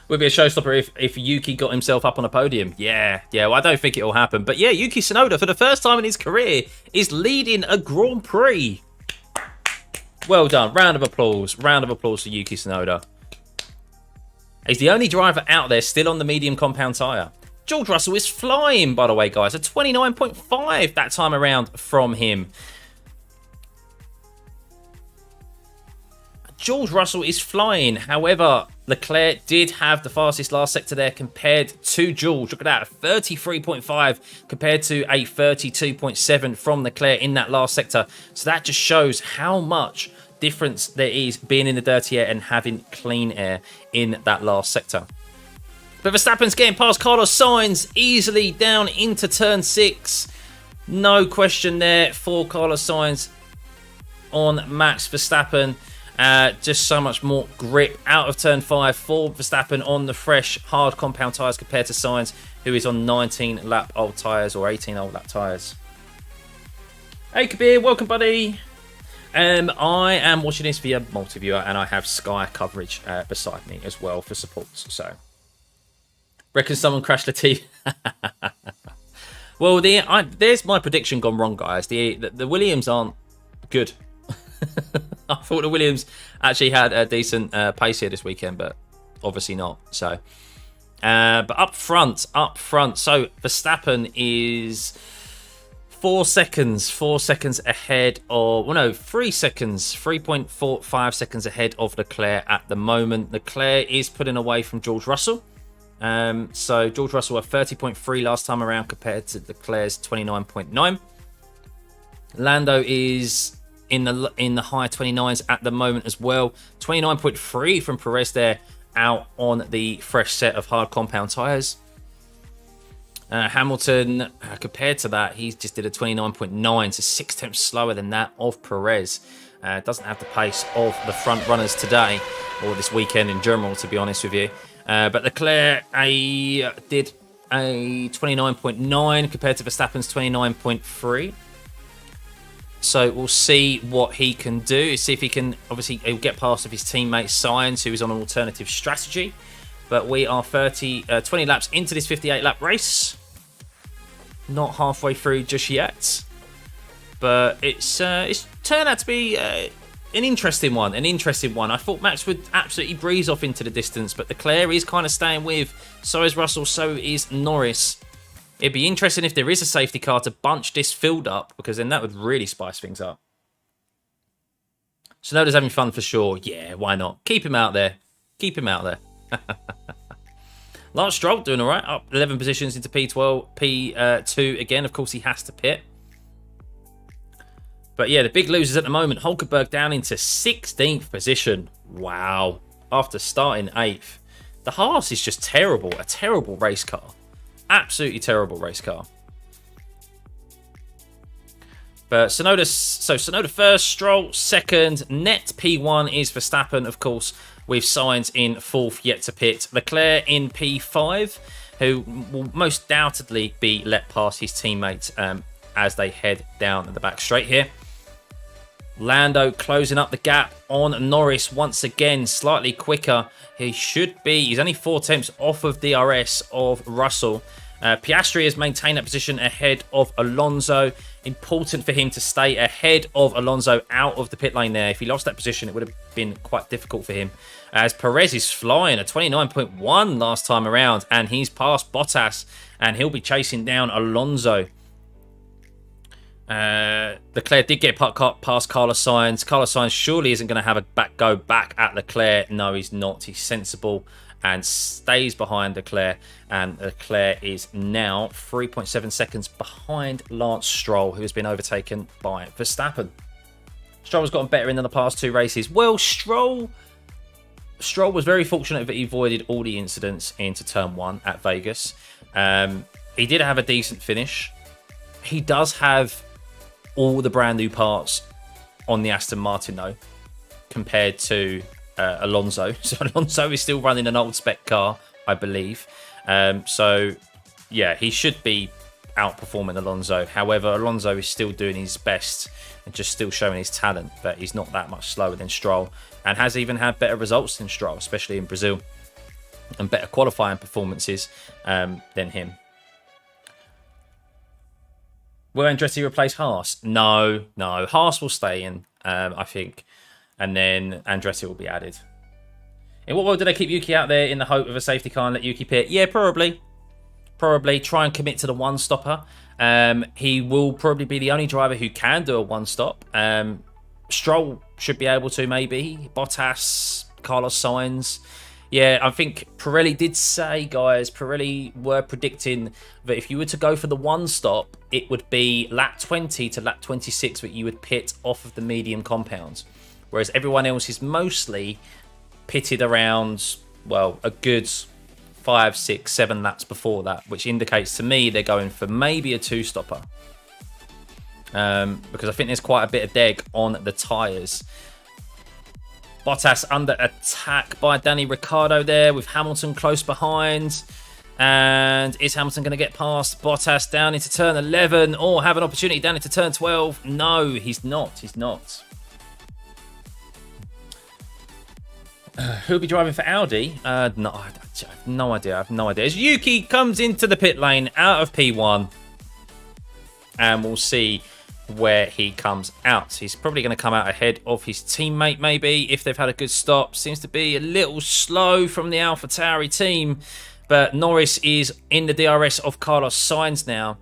Would be a showstopper if Yuki got himself up on a podium. Yeah, well, I don't think it'll happen. But yeah, Yuki Tsunoda, for the first time in his career, is leading a Grand Prix. Well done. Round of applause. Round of applause for Yuki Tsunoda. He's the only driver out there still on the medium compound tyre. George Russell is flying, by the way, guys. A 29.5 that time around from him. George Russell is flying. However, Leclerc did have the fastest last sector there compared to George. Look at that, 33.5 compared to a 32.7 from Leclerc in that last sector. So that just shows how much difference there is being in the dirty air and having clean air in that last sector. But Verstappen's getting past Carlos Sainz easily down into turn 6. No question there for Carlos Sainz on Max Verstappen. Just so much more grip out of turn 5 for Verstappen on the fresh, hard compound tyres compared to Sainz, who is on 19 lap old tyres or 18 old lap tyres. Hey Kabir, welcome buddy. I am watching this via multi-viewer and I have Sky coverage beside me as well for supports. So, reckon someone crashed the TV. Well, there's my prediction gone wrong, guys. The Williams aren't good. I thought the Williams actually had a decent pace here this weekend, but obviously not. So, but up front. So Verstappen is 4 seconds ahead of, well, no, 3 seconds, 3.45 seconds ahead of Leclerc at the moment. Leclerc is putting away from George Russell. So George Russell had 30.3 last time around compared to Leclerc's 29.9. Lando is in the high 29s at the moment as well. 29.3 from Perez there, out on the fresh set of hard compound tyres. Hamilton, compared to that, he just did a 29.9, so 6 tenths slower than that of Perez. Doesn't have the pace of the front runners today, or this weekend in general, to be honest with you. But Leclerc did a 29.9 compared to Verstappen's 29.3. So we'll see what he can do. See if he can, obviously, he'll get past of his teammate Sainz, who is on an alternative strategy. But we are 20 laps into this 58-lap race. Not halfway through just yet. But it's turned out to be an interesting one. I thought Max would absolutely breeze off into the distance, but Leclerc is kind of staying with. So is Russell, so is Norris. It'd be interesting if there is a safety car to bunch this field up, because then that would really spice things up. Tsunoda's having fun for sure. Yeah, why not? Keep him out there. Lance Stroll doing all right. Up 11 positions into P2 again. Of course, he has to pit. But yeah, the big losers at the moment. Hulkenberg down into 16th position. Wow. After starting 8th. The Haas is just terrible. A terrible race car. Absolutely terrible race car. But Tsunoda first, Stroll second, net P1 is Verstappen, of course, with Sainz in 4th, yet to pit. Leclerc in P5, who will most doubtedly be let past his teammates as they head down the back straight here. Lando closing up the gap on Norris once again, slightly quicker. He's only 4 tenths off of DRS of Russell. Piastri has maintained that position ahead of Alonso. Important for him to stay ahead of Alonso out of the pit lane there. If he lost that position, it would have been quite difficult for him. As Perez is flying a 29.1 last time around, and he's past Bottas, and he'll be chasing down Alonso. Leclerc did get past Carlos Sainz. Carlos Sainz surely isn't going to have a go back at Leclerc. No, he's not. He's sensible and stays behind Leclerc. And Leclerc is now 3.7 seconds behind Lance Stroll, who has been overtaken by Verstappen. Stroll has gotten better in the past 2 races. Well, Stroll was very fortunate that he avoided all the incidents into turn 1 at Vegas. He did have a decent finish. He does have all the brand new parts on the Aston Martin, though, compared to Alonso. So Alonso is still running an old spec car, I believe. So yeah, he should be outperforming Alonso. However, Alonso is still doing his best and just still showing his talent, but he's not that much slower than Stroll, and has even had better results than Stroll, especially in Brazil, and better qualifying performances than him. Will Andretti replace Haas? No. Haas will stay in, I think, and then Andretti will be added. In what world did they keep Yuki out there in the hope of a safety car and let Yuki pit? Yeah, probably. Try and commit to the one-stopper. He will probably be the only driver who can do a one-stop. Stroll should be able to, maybe. Bottas, Carlos Sainz. Yeah, I think Pirelli did say, guys, Pirelli were predicting that if you were to go for the one stop, it would be lap 20 to lap 26 that you would pit off of the medium compound. Whereas everyone else is mostly pitted around, well, a good 5, 6, 7 laps before that, which indicates to me they're going for maybe a two-stopper. Because I think there's quite a bit of deg on the tyres. Bottas under attack by Danny Ricciardo there, with Hamilton close behind. And is Hamilton going to get past Bottas down into turn 11 or have an opportunity down into turn 12? No, he's not. He's not. Who'll be driving for Audi? No, I have no idea. I have no idea. As Yuki comes into the pit lane out of P1. And we'll see where he comes out. He's probably going to come out ahead of his teammate, maybe, if they've had a good stop. Seems to be a little slow from the AlphaTauri team. But Norris is in the DRS of Carlos Sainz now.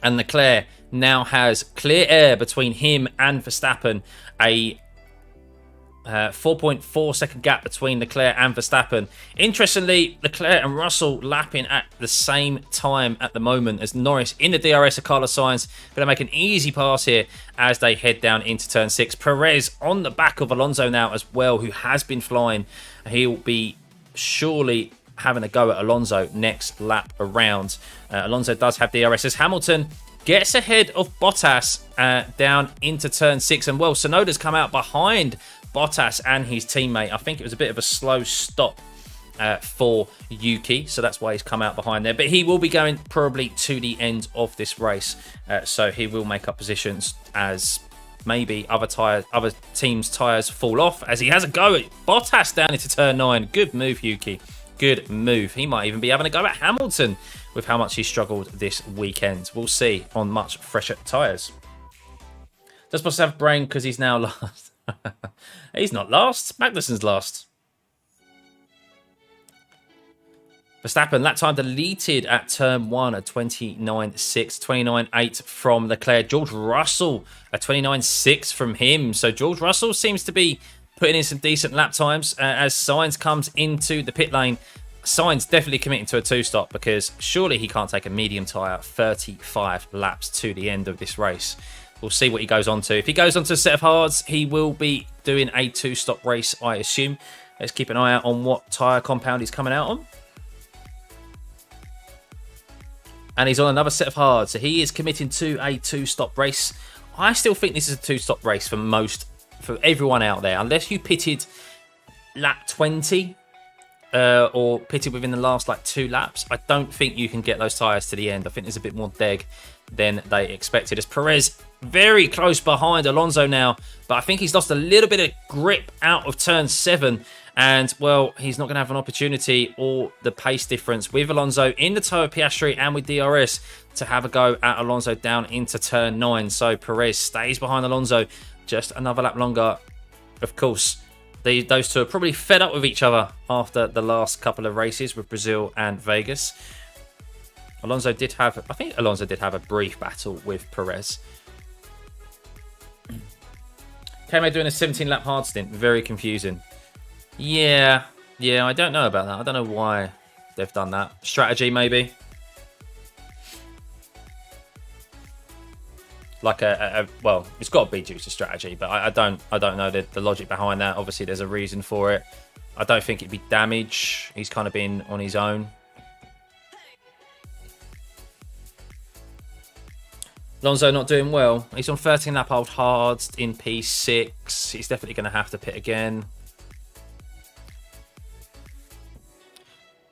And Leclerc now has clear air between him and Verstappen. A 4.4 second gap between Leclerc and Verstappen. Interestingly, Leclerc and Russell lapping at the same time at the moment, as Norris in the DRS of Carlos Sainz going to make an easy pass here as they head down into turn 6. Perez on the back of Alonso now as well, who has been flying. He'll be surely having a go at Alonso next lap around. Alonso does have DRS as Hamilton gets ahead of Bottas down into turn 6. And well, Tsunoda's come out behind Bottas and his teammate. I think it was a bit of a slow stop for Yuki, so that's why he's come out behind there. But he will be going probably to the end of this race, so he will make up positions as maybe other teams' tyres fall off, as he has a go at Bottas down into turn 9. Good move, Yuki. Good move. He might even be having a go at Hamilton with how much he struggled this weekend. We'll see on much fresher tyres. Does Bottas have brain because he's now last? He's not last. Magnussen's last. Verstappen, lap time deleted at turn 1 at 29.6, 29.8 from Leclerc. George Russell, a 29.6 from him. So George Russell seems to be putting in some decent lap times as Sainz comes into the pit lane. Sainz definitely committing to a two-stop because surely he can't take a medium tyre 35 laps to the end of this race. We'll see what he goes on to. If he goes on to a set of hards, he will be doing a two-stop race, I assume. Let's keep an eye out on what tyre compound he's coming out on. And he's on another set of hards, so he is committing to a two-stop race. I still think this is a two-stop race for everyone out there. Unless you pitted lap 20 or pitted within the last 2 laps, I don't think you can get those tyres to the end. I think there's a bit more deg than they expected. As Perez very close behind Alonso now, but I think he's lost a little bit of grip out of turn 7, and well, he's not going to have an opportunity or the pace difference with Alonso in the tow of Piastri and with DRS to have a go at Alonso down into turn 9. So Perez stays behind Alonso just another lap longer. Of course, those two are probably fed up with each other after the last couple of races with Brazil and Vegas. I think Alonso did have a brief battle with Perez. K-May doing a 17-lap hard stint. Very confusing. Yeah, I don't know about that. I don't know why they've done that. Strategy, maybe. Well, it's got to be due to strategy, but I don't know the logic behind that. Obviously, there's a reason for it. I don't think it'd be damage. He's kind of been on his own. Alonso not doing well. He's on 13 lap old hards in P6. He's definitely going to have to pit again.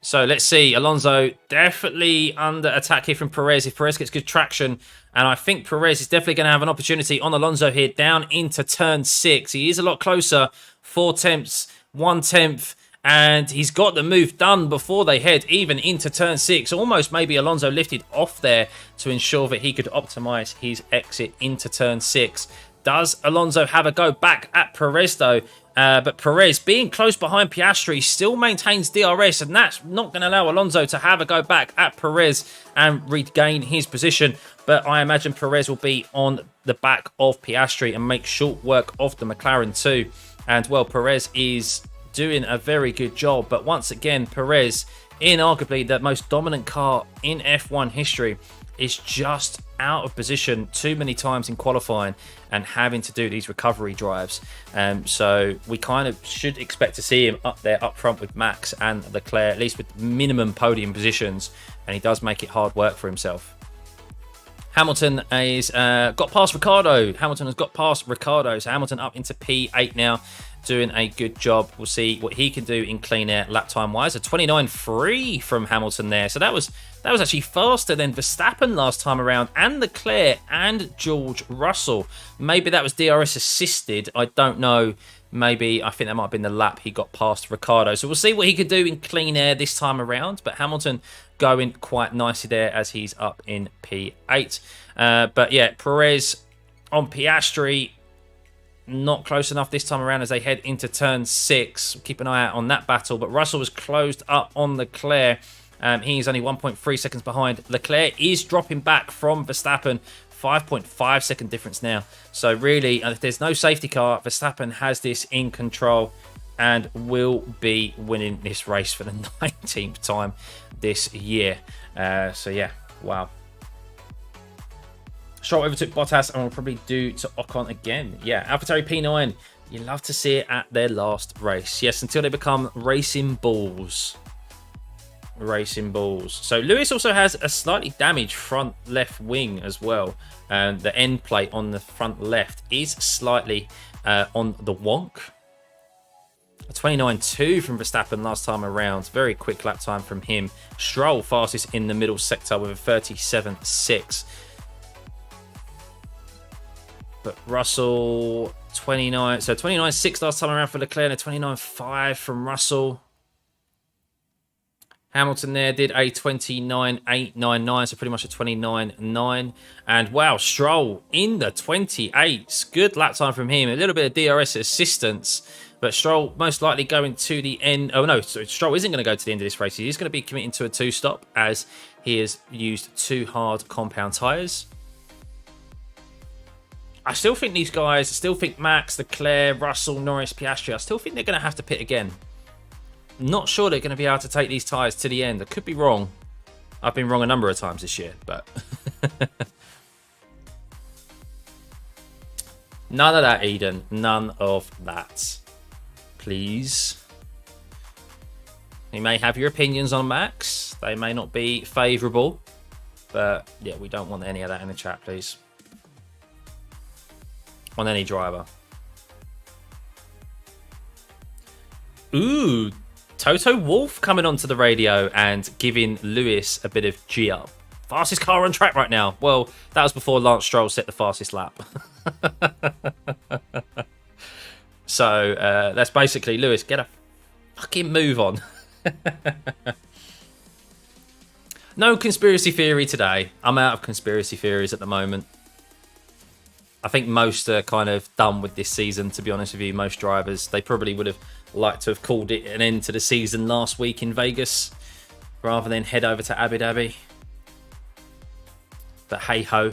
So let's see. Alonso definitely under attack here from Perez. If Perez gets good traction, and I think Perez is definitely going to have an opportunity on Alonso here down into turn 6. He is a lot closer. 4 tenths, 1 tenth. And he's got the move done before they head even into turn 6. Almost maybe Alonso lifted off there to ensure that he could optimise his exit into turn 6. Does Alonso have a go back at Perez though? But Perez, being close behind Piastri, still maintains DRS. And that's not going to allow Alonso to have a go back at Perez and regain his position. But I imagine Perez will be on the back of Piastri and make short work of the McLaren too. And well, Perez is doing a very good job. But once again, Perez, in arguably the most dominant car in F1 history, is just out of position too many times in qualifying and having to do these recovery drives. So we kind of should expect to see him up there, up front with Max and Leclerc, at least with minimum podium positions, and he does make it hard work for himself. Hamilton has got past Ricciardo. Hamilton has got past Ricciardo, so Hamilton up into P8 now, doing a good job. We'll see what he can do in clean air lap time wise. A 29.3 from Hamilton there, so that was actually faster than Verstappen last time around, and Leclerc and George Russell. Maybe that was DRS assisted, I don't know. Maybe, I think that might have been the lap he got past Ricciardo. So we'll see what he could do in clean air this time around. But Hamilton going quite nicely there as he's up in P8. But yeah, Perez on Piastri, not close enough this time around as they head into turn 6. Keep an eye out on that battle. But Russell was closed up on Leclerc. He's only 1.3 seconds behind. Leclerc is dropping back from Verstappen. 5.5 second difference now. So really, if there's no safety car, Verstappen has this in control and will be winning this race for the 19th time this year. So yeah, wow. Stroll overtook Bottas and will probably do to Ocon again. Yeah, AlphaTauri P9, you love to see it at their last race. Yes, until they become racing balls. Racing balls. So Lewis also has a slightly damaged front left wing as well. And the end plate on the front left is slightly on the wonk. A 29.2 from Verstappen last time around. Very quick lap time from him. Stroll fastest in the middle sector with a 37.6. But Russell 29. So 29.6 last time around for Leclerc and a 29.5 from Russell. Hamilton there did a 29.899, so pretty much a 29.9. And wow, Stroll in the 28s. Good lap time from him. A little bit of DRS assistance, but Stroll most likely going to the end. Oh no, so Stroll isn't going to go to the end of this race. He's going to be committing to a 2-stop as he has used 2 hard compound tyres. I still think these guys, I still think Max, Leclerc, Russell, Norris, Piastri, I still think they're going to have to pit again. Not sure they're going to be able to take these tyres to the end. I could be wrong. I've been wrong a number of times this year, but... None of that, Eden. None of that. Please. You may have your opinions on Max. They may not be favourable. But, yeah, we don't want any of that in the chat, please. On any driver. Ooh, Toto Wolff coming onto the radio and giving Lewis a bit of G up. Fastest car on track right now. Well, that was before Lance Stroll set the fastest lap. So that's basically Lewis, get a fucking move on. No conspiracy theory today. I'm out of conspiracy theories at the moment. I think most are kind of done with this season, to be honest with you. Most drivers, they probably would have liked to have called it an end to the season last week in Vegas rather than head over to Abu Dhabi. But hey ho.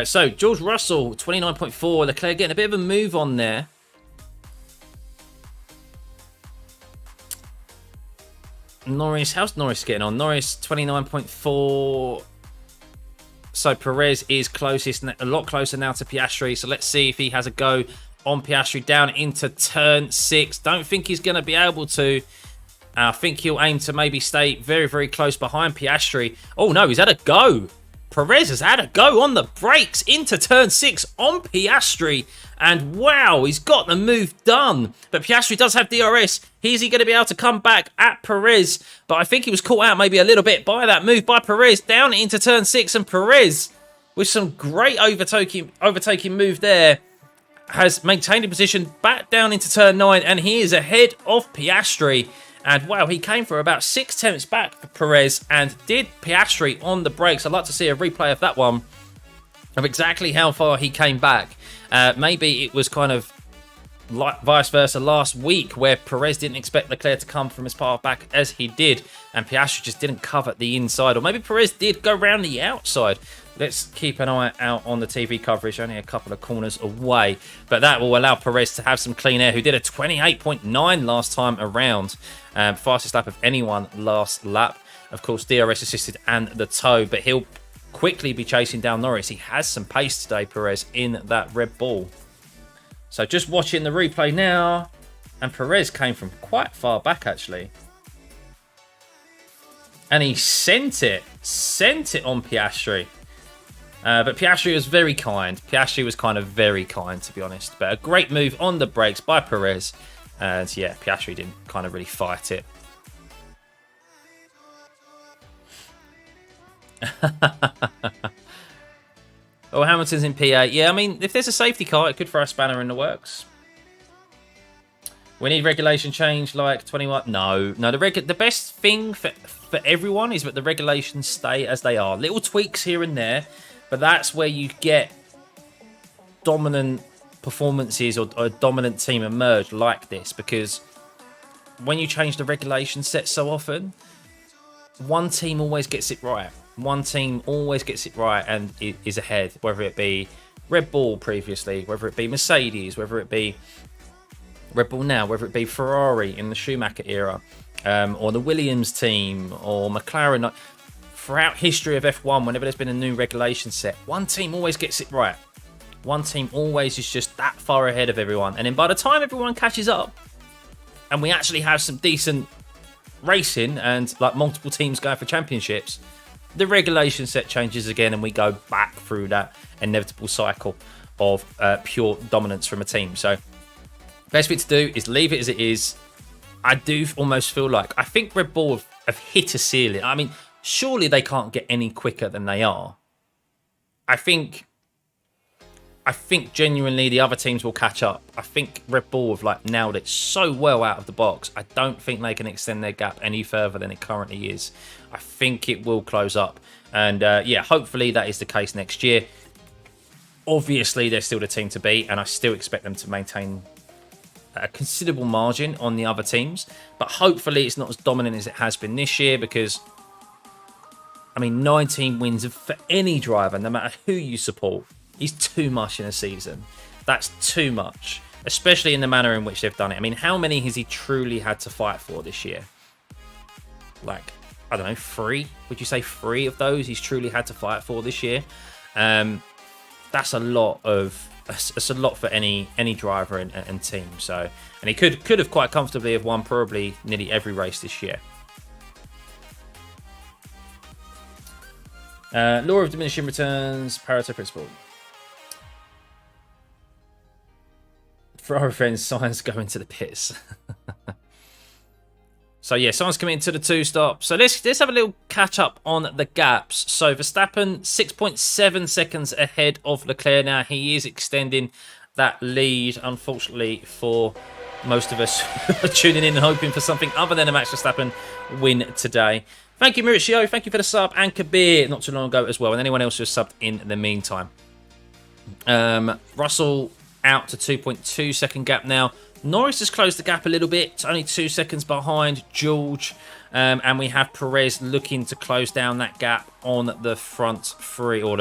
So George Russell, 29.4. Leclerc getting a bit of a move on there. Norris, how's Norris getting on? Norris, 29.4. So Perez is closest, a lot closer now to Piastri. So let's see if he has a go on Piastri down into turn 6. Don't think he's going to be able to. I think he'll aim to maybe stay very, very close behind Piastri. Oh no, he's had a go. Perez has had a go on the brakes into turn 6 on Piastri. And wow, he's got the move done. But Piastri does have DRS. Is he going to be able to come back at Perez? But I think he was caught out maybe a little bit by that move by Perez down into turn 6. And Perez, with some great overtaking move there, has maintained a position back down into turn 9. And he is ahead of Piastri. And wow, he came for about 6 tenths back for Perez and did Piastri on the brakes. I'd like to see a replay of that one, of exactly how far he came back. Maybe it was kind of vice versa last week, where Perez didn't expect Leclerc to come from as far back as he did, and Piastri just didn't cover the inside, or maybe Perez did go round the outside. Let's keep an eye out on the TV coverage, only a couple of corners away, but that will allow Perez to have some clean air, who did a 28.9 last time around, fastest lap of anyone last lap. Of course, DRS assisted and the toe, but he'll quickly be chasing down Norris. He has some pace today, Perez, in that Red Bull. So just watching the replay now, and Perez came from quite far back, actually. And he sent it on Piastri. But Piastri was very kind. Piastri was kind of very kind, to be honest. But a great move on the brakes by Perez. And yeah, Piastri didn't kind of really fight it. Oh, Hamilton's in P8. Yeah, I mean, if there's a safety car, it could throw a spanner in the works. We need regulation change like 21. No. The best thing for everyone is that the regulations stay as they are. Little tweaks here and there, but that's where you get dominant performances or a dominant team emerge like this, because when you change the regulation set so often, one team always gets it right. One team always gets it right and is ahead, whether it be Red Bull previously, whether it be Mercedes, whether it be Red Bull now, whether it be Ferrari in the Schumacher era, or the Williams team, or McLaren. Throughout history of F1, whenever there's been a new regulation set, one team always gets it right. One team always is just that far ahead of everyone. And then by the time everyone catches up, and we actually have some decent racing and like multiple teams going for championships, the regulation set changes again and we go back through that inevitable cycle of pure dominance from a team. So best bit to do is leave it as it is. I do almost feel like, I think Red Bull have hit a ceiling. I mean, surely they can't get any quicker than they are. I think genuinely the other teams will catch up. I think Red Bull have like nailed it so well out of the box. I don't think they can extend their gap any further than it currently is. I think it will close up. And yeah, hopefully that is the case next year. Obviously, they're still the team to beat, and I still expect them to maintain a considerable margin on the other teams. But hopefully it's not as dominant as it has been this year, because, I mean, 19 wins for any driver, no matter who you support, is too much in a season. That's too much, especially in the manner in which they've done it. I mean, how many has he truly had to fight for this year? Like, I don't know, 3? Would you say 3 of those he's truly had to fight for this year? That's a lot for any driver and team. So, and he could have quite comfortably have won probably nearly every race this year. Law of diminishing returns, Pareto principle. Ferrari friends, Sainz going to the pits. So yeah, Sainz coming into the 2-stop. So let's have a little catch up on the gaps. So Verstappen 6.7 seconds ahead of Leclerc now. He is extending that lead, unfortunately, for most of us tuning in and hoping for something other than a Max Verstappen win today. Thank you, Mauricio. Thank you for the sub. And Kabir, not too long ago as well. And anyone else who's subbed in the meantime. Russell out to 2.2 second gap now. Norris has closed the gap a little bit. It's only 2 seconds behind George. And we have Perez looking to close down that gap on the front three, or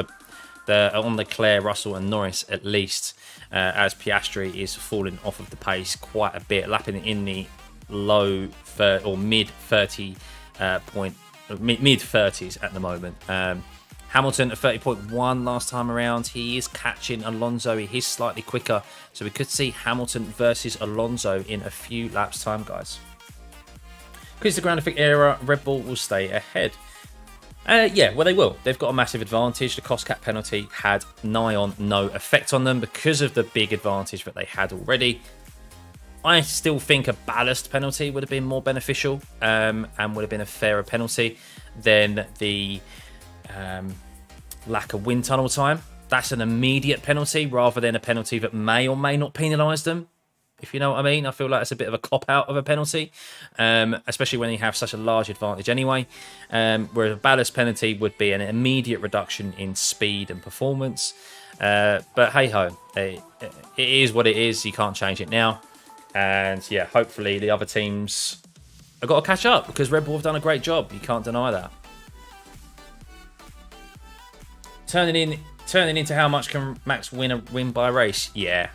on Leclerc, Russell and Norris at least, as Piastri is falling off of the pace quite a bit, lapping in the low or mid 30s at the moment. Hamilton at 30.1 last time around. He is catching Alonso. He is slightly quicker, so we could see Hamilton versus Alonso in a few laps time, guys. Because the ground effect era, Red Bull will stay ahead. Yeah, well, they will. They've got a massive advantage. The cost cap penalty had nigh on no effect on them because of the big advantage that they had already. I still think a ballast penalty would have been more beneficial, and would have been a fairer penalty than the lack of wind tunnel time. That's an immediate penalty rather than a penalty that may or may not penalise them, if you know what I mean. I feel like it's a bit of a cop-out of a penalty, especially when you have such a large advantage anyway. Whereas a ballast penalty would be an immediate reduction in speed and performance. But hey-ho, it is what it is. You can't change it now. And yeah, hopefully the other teams have got to catch up because Red Bull have done a great job. You can't deny that. Turning into how much can Max win by race? Yeah.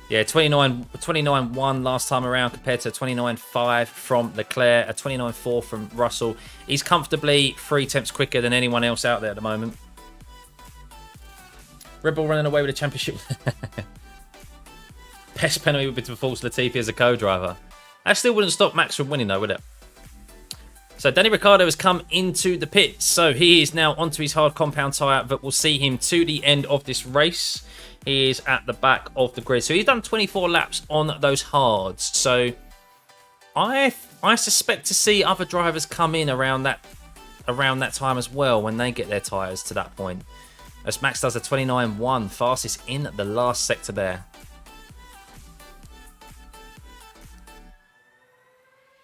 Yeah, 29-1 last time around compared to 29-5 from Leclerc, a 29-4 from Russell. He's comfortably 3 tenths quicker than anyone else out there at the moment. Red Bull running away with the championship. Best penalty would be to force Latifi as a co-driver. That still wouldn't stop Max from winning though, would it? So Danny Ricciardo has come into the pits. So he is now onto his hard compound tyre that will see him to the end of this race. He is at the back of the grid. So he's done 24 laps on those hards. So I suspect to see other drivers come in around that time as well when they get their tyres to that point. As Max does a 29-1, fastest in the last sector there.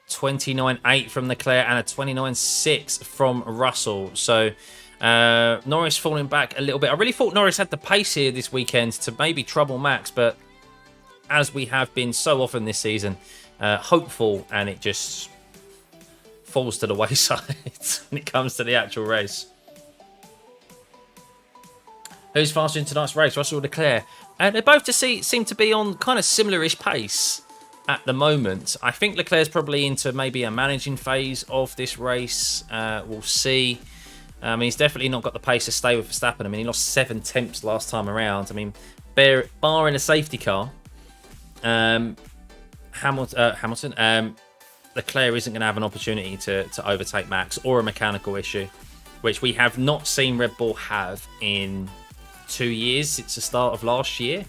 29.8 from Leclerc and a 29.6 from Russell. So Norris falling back a little bit. I really thought Norris had the pace here this weekend to maybe trouble Max, but as we have been so often this season, hopeful, and it just falls to the wayside when it comes to the actual race. Who's faster in tonight's race, Russell or Leclerc? They both just seem to be on kind of similar-ish pace at the moment. I think Leclerc's probably into maybe a managing phase of this race. We'll see. I mean, he's definitely not got the pace to stay with Verstappen. I mean, he lost 7 tenths last time around. I mean, barring a safety car, Hamilton, Leclerc isn't going to have an opportunity to overtake Max or a mechanical issue, which we have not seen Red Bull have in 2 years since the start of last year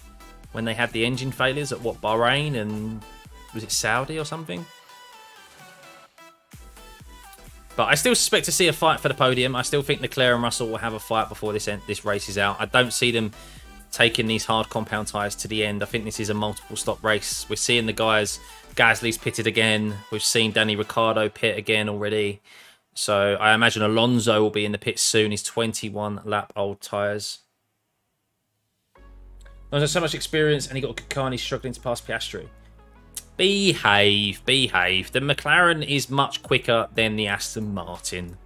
when they had the engine failures at Bahrain and was it Saudi or something? But I still suspect to see a fight for the podium. I still think Leclerc and Russell will have a fight before this race is out. I don't see them taking these hard compound tyres to the end. I think this is a multiple stop race. We're seeing the guys. Gasly's pitted again. We've seen Danny Ricciardo pit again already. So I imagine Alonso will be in the pit soon. His 21 lap old tyres. There's so much experience and he got Kakani struggling to pass Piastri. Behave. The McLaren is much quicker than the Aston Martin.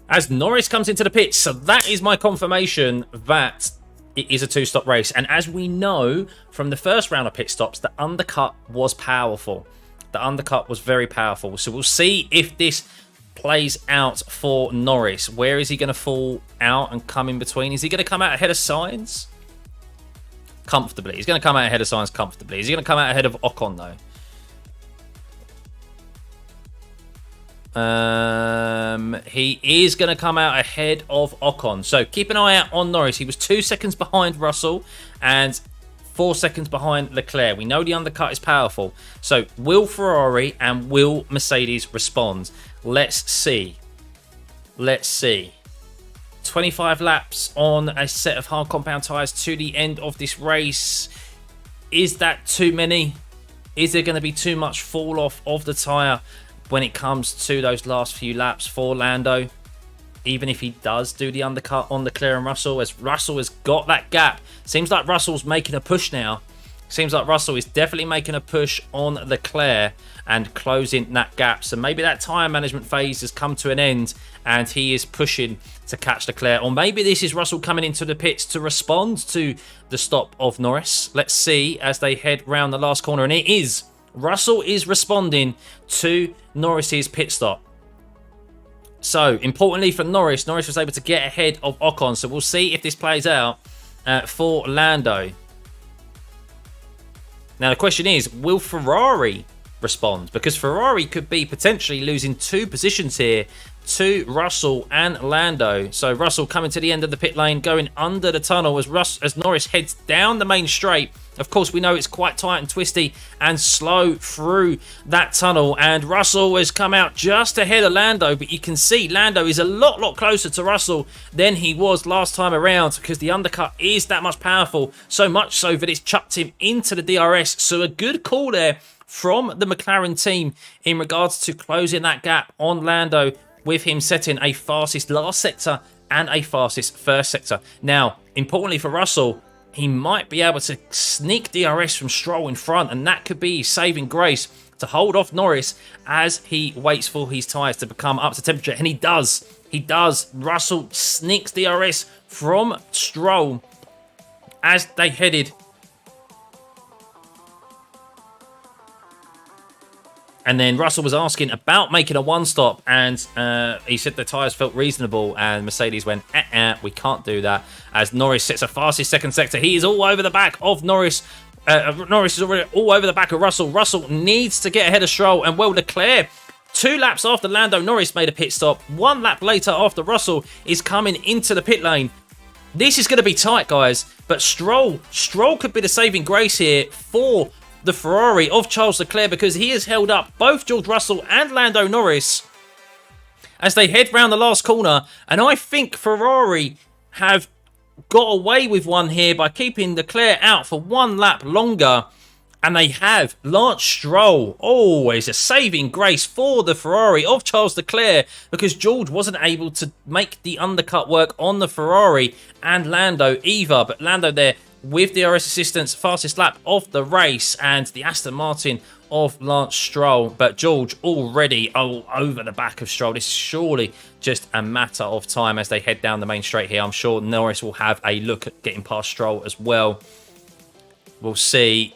As Norris comes into the pits, so that is my confirmation that it is a 2-stop race. And as we know from the first round of pit stops, the undercut was powerful. The undercut was very powerful. So we'll see if this plays out for Norris. Where is he going to fall out and come in between? Is he going to come out ahead of Sainz? Comfortably. He's going to come out ahead of Sainz comfortably. Is he going to come out ahead of Ocon, though? He is going to come out ahead of Ocon. So keep an eye out on Norris. He was 2 seconds behind Russell and 4 seconds behind Leclerc. We know the undercut is powerful. So will Ferrari and will Mercedes respond? Let's see. 25 laps on a set of hard compound tyres to the end of this race. Is that too many? Is there going to be too much fall off of the tyre when it comes to those last few laps for Lando? Even if he does do the undercut on Leclerc and Russell, as Russell has got that gap. Seems like Russell's making a push now. Seems like Russell is definitely making a push on Leclerc and closing that gap. So maybe that tyre management phase has come to an end and he is pushing to catch Leclerc. Or maybe this is Russell coming into the pits to respond to the stop of Norris. Let's see as they head round the last corner. And it is. Russell is responding to Norris's pit stop. So, importantly for Norris was able to get ahead of Ocon. So we'll see if this plays out for Lando. Now, the question is, will Ferrari respond? Because Ferrari could be potentially losing 2 positions here to Russell and Lando. So Russell coming to the end of the pit lane, going under the tunnel as Norris heads down the main straight. Of course, we know it's quite tight and twisty and slow through that tunnel. And Russell has come out just ahead of Lando. But you can see Lando is a lot closer to Russell than he was last time around because the undercut is that much powerful. So much so that it's chucked him into the DRS. So a good call there from the McLaren team in regards to closing that gap on Lando, with him setting a fastest last sector and a fastest first sector. Now, importantly for Russell, he might be able to sneak DRS from Stroll in front, and that could be his saving grace to hold off Norris as he waits for his tyres to become up to temperature. And he does. He does. Russell sneaks DRS from Stroll as they headed. And then Russell was asking about making a one-stop, and he said the tyres felt reasonable, and Mercedes went, we can't do that, as Norris sets a fastest second sector. He is all over the back of Norris. Norris is already all over the back of Russell. Russell needs to get ahead of Stroll, and well, Leclerc, 2 laps after Lando Norris made a pit stop, 1 lap later after Russell is coming into the pit lane. This is going to be tight, guys, but Stroll could be the saving grace here for the Ferrari of Charles Leclerc, because he has held up both George Russell and Lando Norris as they head round the last corner. And I think Ferrari have got away with one here by keeping Leclerc out for 1 lap longer. And they have. Lance Stroll, always a saving grace for the Ferrari of Charles Leclerc, because George wasn't able to make the undercut work on the Ferrari and Lando either. But Lando there with DRS assistance, fastest lap of the race, and the Aston Martin of Lance Stroll. But George already all over the back of Stroll. This is surely just a matter of time as they head down the main straight here. I'm sure Norris will have a look at getting past Stroll as well. We'll see.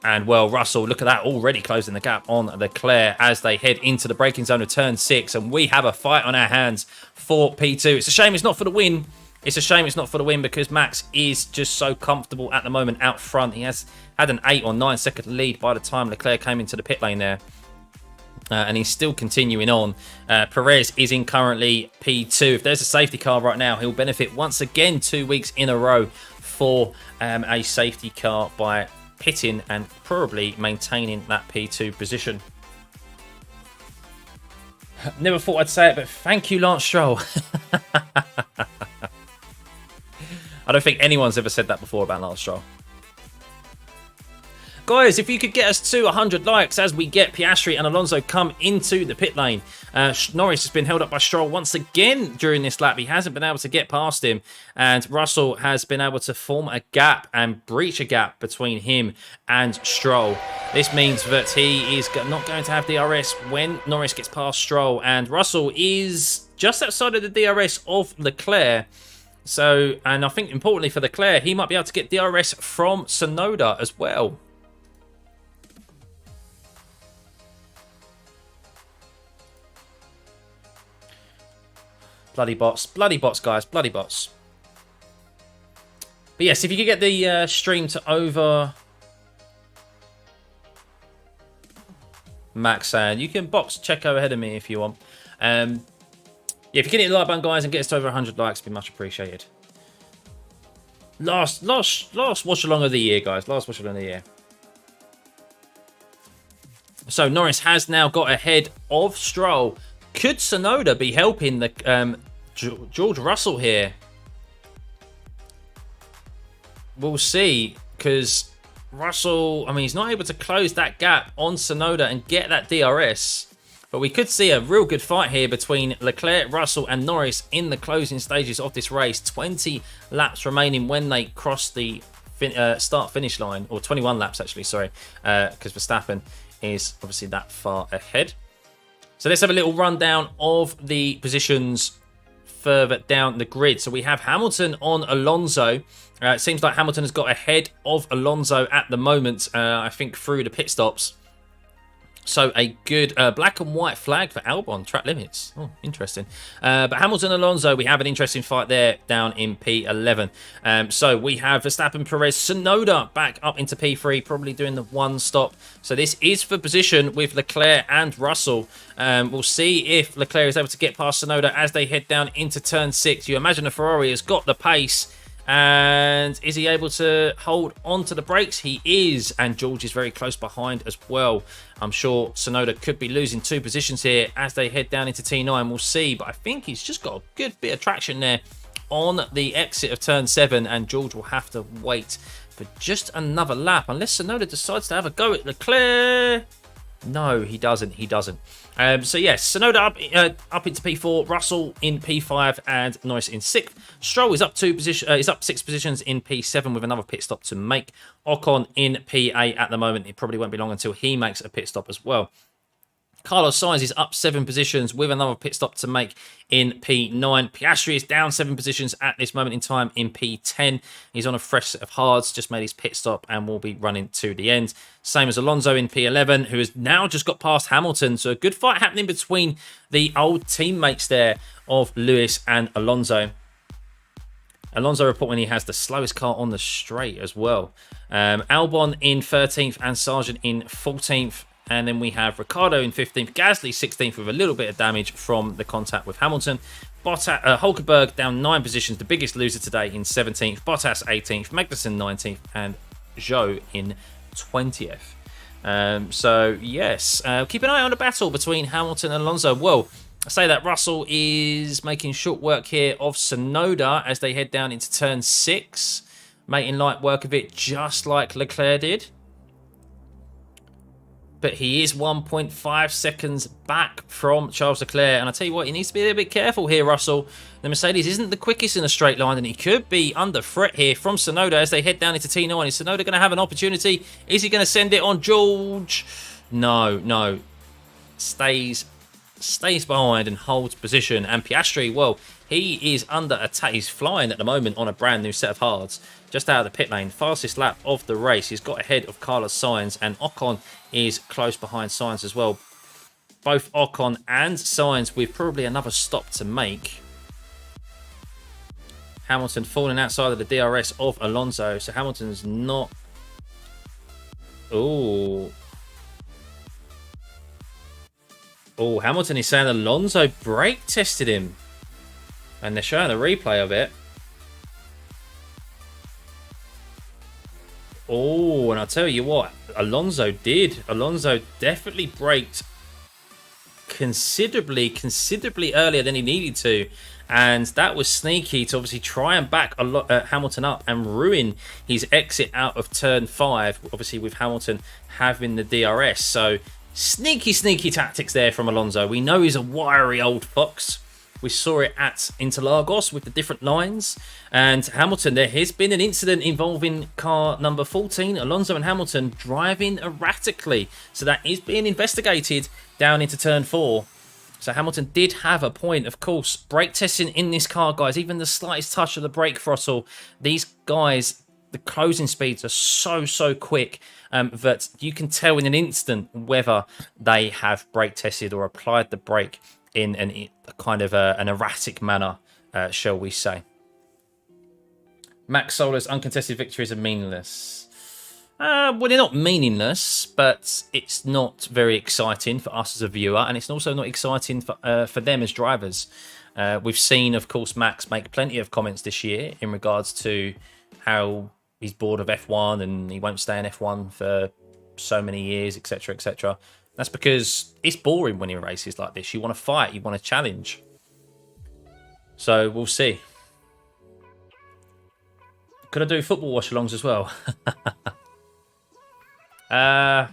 And, well, Russell, look at that, already closing the gap on Leclerc as they head into the braking zone of turn 6. And we have a fight on our hands for P2. It's a shame it's not for the win. It's a shame it's not for the win, because Max is just so comfortable at the moment out front. He has had an 8 or 9 second lead by the time Leclerc came into the pit lane there. And he's still continuing on. Perez is in currently P2. If there's a safety car right now, he'll benefit once again 2 weeks in a row for a safety car by pitting and probably maintaining that P2 position. Never thought I'd say it, but thank you, Lance Stroll. I don't think anyone's ever said that before about Lance Stroll. Guys, if you could get us to 100 likes as we get Piastri and Alonso come into the pit lane. Norris has been held up by Stroll once again during this lap. He hasn't been able to get past him. And Russell has been able to form a gap and breach a gap between him and Stroll. This means that he is not going to have DRS when Norris gets past Stroll. And Russell is just outside of the DRS of Leclerc. So, and I think importantly for Leclerc, he might be able to get DRS from Tsunoda as well. Bloody bots, guys, bloody bots. But yes, if you could get the stream to over... Max saying, you can box Checo ahead of me if you want. Yeah, if you can hit the like button, guys, and get us to over 100 likes, it'd be much appreciated. Last watch along of the year, guys. Last watch along of the year. So Norris has now got ahead of Stroll. Could Tsunoda be helping the George Russell here? We'll see, because Russell, I mean, he's not able to close that gap on Tsunoda and get that DRS. But we could see a real good fight here between Leclerc, Russell and Norris in the closing stages of this race. 20 laps remaining when they cross the start-finish line. Or 21 laps, actually, sorry. Because Verstappen is obviously that far ahead. So let's have a little rundown of the positions further down the grid. So we have Hamilton on Alonso. It seems like Hamilton has got ahead of Alonso at the moment, I think, through the pit stops. So a good black and white flag for Albon, track limits. Oh, interesting. But Hamilton Alonso, we have an interesting fight there down in P11. So we have Verstappen, Perez, Tsunoda back up into P3, probably doing the one stop. So this is for position with Leclerc and Russell. We'll see if Leclerc is able to get past Tsunoda as they head down into turn 6. You imagine the Ferrari has got the pace. And is he able to hold on to the brakes? He is, and George is very close behind as well. I'm sure Tsunoda could be losing 2 positions here as they head down into T9. We'll see, but I think he's just got a good bit of traction there on the exit of turn 7, and George will have to wait for just another lap unless Tsunoda decides to have a go at Leclerc. No, he doesn't. He doesn't. So yes, Tsunoda up into P4, Russell in P5, and Norris in 6th. Stroll is up 6 positions in P7 with another pit stop to make. Ocon in P8 at the moment. It probably won't be long until he makes a pit stop as well. Carlos Sainz is up 7 positions with another pit stop to make in P9. Piastri is down 7 positions at this moment in time in P10. He's on a fresh set of hards, just made his pit stop and will be running to the end. Same as Alonso in P11, who has now just got past Hamilton. So a good fight happening between the old teammates there of Lewis and Alonso. Alonso reporting he has the slowest car on the straight as well. Albon in 13th and Sargent in 14th. And then we have Ricciardo in 15th, Gasly 16th with a little bit of damage from the contact with Hamilton. Hulkenberg down 9 positions, the biggest loser today in 17th. Bottas 18th, Magnussen 19th, and Zhou in 20th. So, yes, keep an eye on the battle between Hamilton and Alonso. Well, I say that Russell is making short work here of Tsunoda as they head down into turn 6, making light work of it just like Leclerc did. But he is 1.5 seconds back from Charles Leclerc. And I tell you what, he needs to be a little bit careful here, Russell. The Mercedes isn't the quickest in a straight line, and he could be under threat here from Tsunoda as they head down into T9. Is Tsunoda going to have an opportunity? Is he going to send it on George? No. Stays behind and holds position. And Piastri, well, he is under attack. He's flying at the moment on a brand new set of hards. Just out of the pit lane, fastest lap of the race. He's got ahead of Carlos Sainz, and Ocon is close behind Sainz as well. Both Ocon and Sainz with probably another stop to make. Hamilton falling outside of the DRS of Alonso, so Hamilton's not... Oh, Hamilton is saying Alonso brake tested him. And they're showing a replay of it. Oh, and I'll tell you what, Alonso did. Alonso definitely braked considerably earlier than he needed to. And that was sneaky to obviously try and back Hamilton up and ruin his exit out of turn 5. Obviously with Hamilton having the DRS. So sneaky tactics there from Alonso. We know he's a wiry old fox. We saw it at Interlagos with the different lines. And Hamilton, there has been an incident involving car number 14, Alonso and Hamilton, driving erratically. So that is being investigated down into turn 4. So Hamilton did have a point. Of course, brake testing in this car, guys, even the slightest touch of the brake throttle, these guys, the closing speeds are so quick that you can tell in an instant whether they have brake tested or applied the brake in a kind of an erratic manner, shall we say. Max Solar's uncontested victories are meaningless. Well, they're not meaningless, but it's not very exciting for us as a viewer, and it's also not exciting for them as drivers. We've seen, of course, Max make plenty of comments this year in regards to how he's bored of F1 and he won't stay in F1 for so many years, etc., etc. That's because it's boring when he races like this. You want to fight, you want to challenge. So we'll see. Could I do football watch-alongs as well? I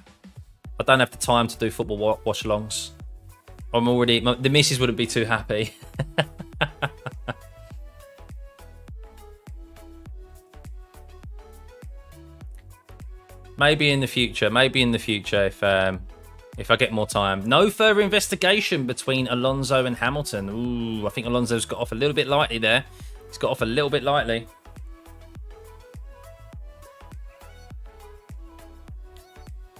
don't have the time to do football watch-alongs. The missus wouldn't be too happy. Maybe in the future if I get more time. No further investigation between Alonso and Hamilton. Ooh, I think Alonso's got off a little bit lightly there. He's got off a little bit lightly.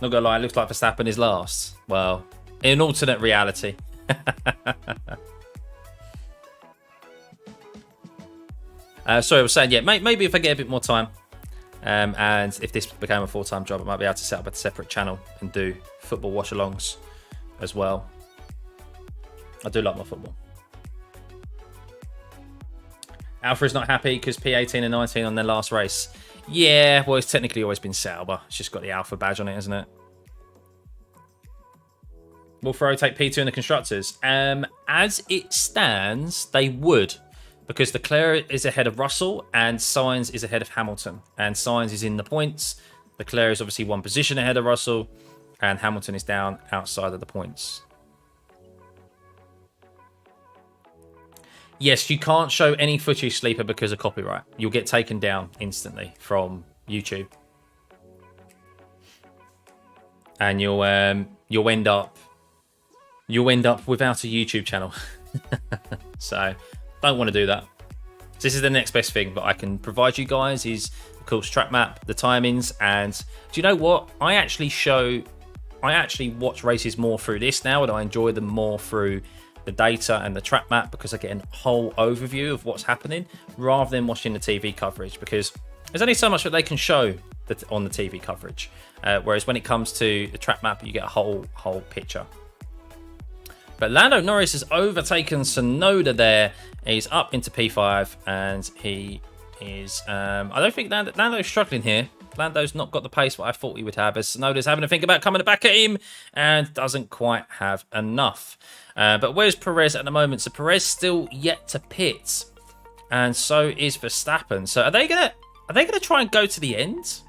Not gonna lie, it looks like Verstappen is last. Well, in an alternate reality. Sorry, I was saying, yeah, maybe if I get a bit more time, and if this became a full-time job, I might be able to set up a separate channel and do football watch-alongs as well. I do like my football. Alpha is not happy because P18 and 19 on their last race. Yeah, well, it's technically always been Sauber. It's just got the Alpha badge on it, isn't it? Will Ferrari take P2 in the Constructors? As it stands, they would. Because Leclerc is ahead of Russell and Sainz is ahead of Hamilton. And Sainz is in the points. Leclerc is obviously one position ahead of Russell. and Hamilton is down outside of the points. Yes, you can't show any footage, Sleeper, because of copyright. You'll get taken down instantly from YouTube, and you'll end up without a YouTube channel. So don't want to do that. So this is the next best thing that I can provide you guys is, of course, track map, the timings, and do you know what? I actually watch races more through this now, and I enjoy them more through the data and the track map because I get a whole overview of what's happening rather than watching the TV coverage, because there's only so much that they can show on the TV coverage, whereas when it comes to the track map, you get a whole picture. But Lando Norris has overtaken Tsunoda there. He's up into P5, and he is... I don't think Lando's struggling here. Lando's not got the pace what I thought he would have, as Tsunoda's having to think about coming back at him and doesn't quite have enough. But where's Perez at the moment? So Perez still yet to pit, and so is Verstappen. So are they gonna try and go to the end?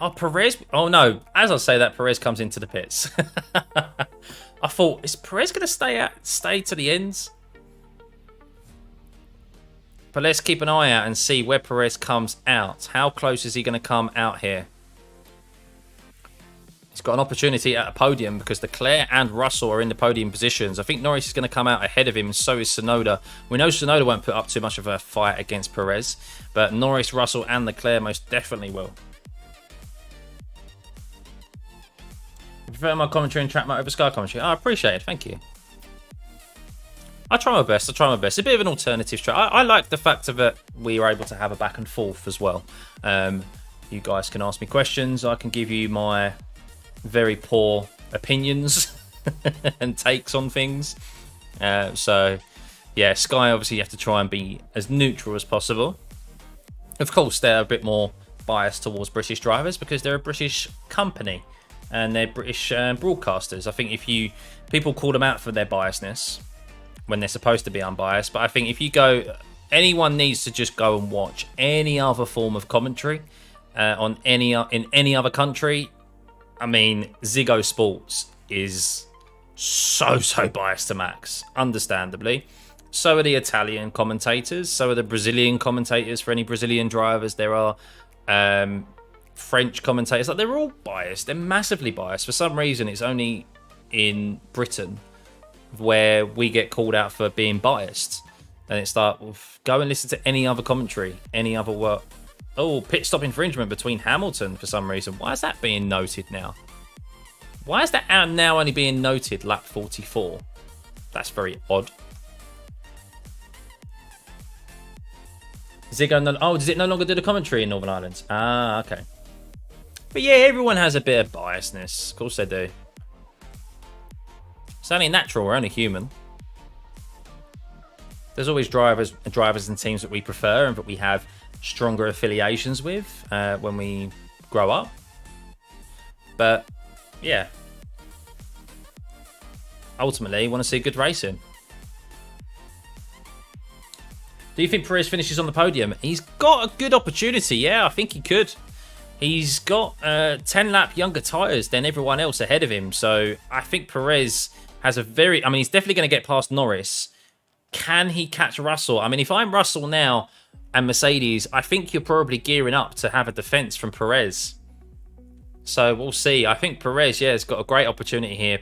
Oh, Perez! Oh no! As I say that, Perez comes into the pits. I thought, is Perez gonna stay to the end? But let's keep an eye out and see where Perez comes out. How close is he going to come out here? He's got an opportunity at a podium because Leclerc and Russell are in the podium positions. I think Norris is going to come out ahead of him, and so is Tsunoda. We know Tsunoda won't put up too much of a fight against Perez, but Norris, Russell and Leclerc most definitely will. I prefer my commentary and track map over Sky commentary. Oh, I appreciate it. Thank you. I try my best. It's a bit of an alternative track. I like the fact that we are able to have a back and forth as well. You guys can ask me questions. I can give you my very poor opinions and takes on things. So, yeah, Sky, obviously, you have to try and be as neutral as possible. Of course, they're a bit more biased towards British drivers because they're a British company and they're British broadcasters. I think people call them out for their biasness when they're supposed to be unbiased, but I think if you go, anyone needs to just go and watch any other form of commentary in any other country. I mean, Ziggo Sports is so biased to max, understandably. So are the Italian commentators, so are the Brazilian commentators for any Brazilian drivers. There are French commentators, like they're all biased, they're massively biased. For some reason, it's only in Britain where we get called out for being biased, and it's like, well, go and listen to any other commentary, any other work. Oh, pit stop infringement between Hamilton for some reason. Why is that being noted now? Why is that now only being noted lap 44? That's very odd. Ziggo, oh, does it no longer do the commentary in Northern Ireland? Ah, okay. But yeah, everyone has a bit of biasness. Of course they do. It's only natural, we're only human. There's always drivers and teams that we prefer and that we have stronger affiliations with when we grow up. But yeah, ultimately, you want to see good racing. Do you think Perez finishes on the podium? He's got a good opportunity. Yeah, I think he could. He's got 10 lap younger tyres than everyone else ahead of him. So I think Perez has a very... I mean, he's definitely going to get past Norris. Can he catch Russell? I mean, if I'm Russell now and Mercedes, I think you're probably gearing up to have a defence from Perez. So we'll see. I think Perez, yeah, has got a great opportunity here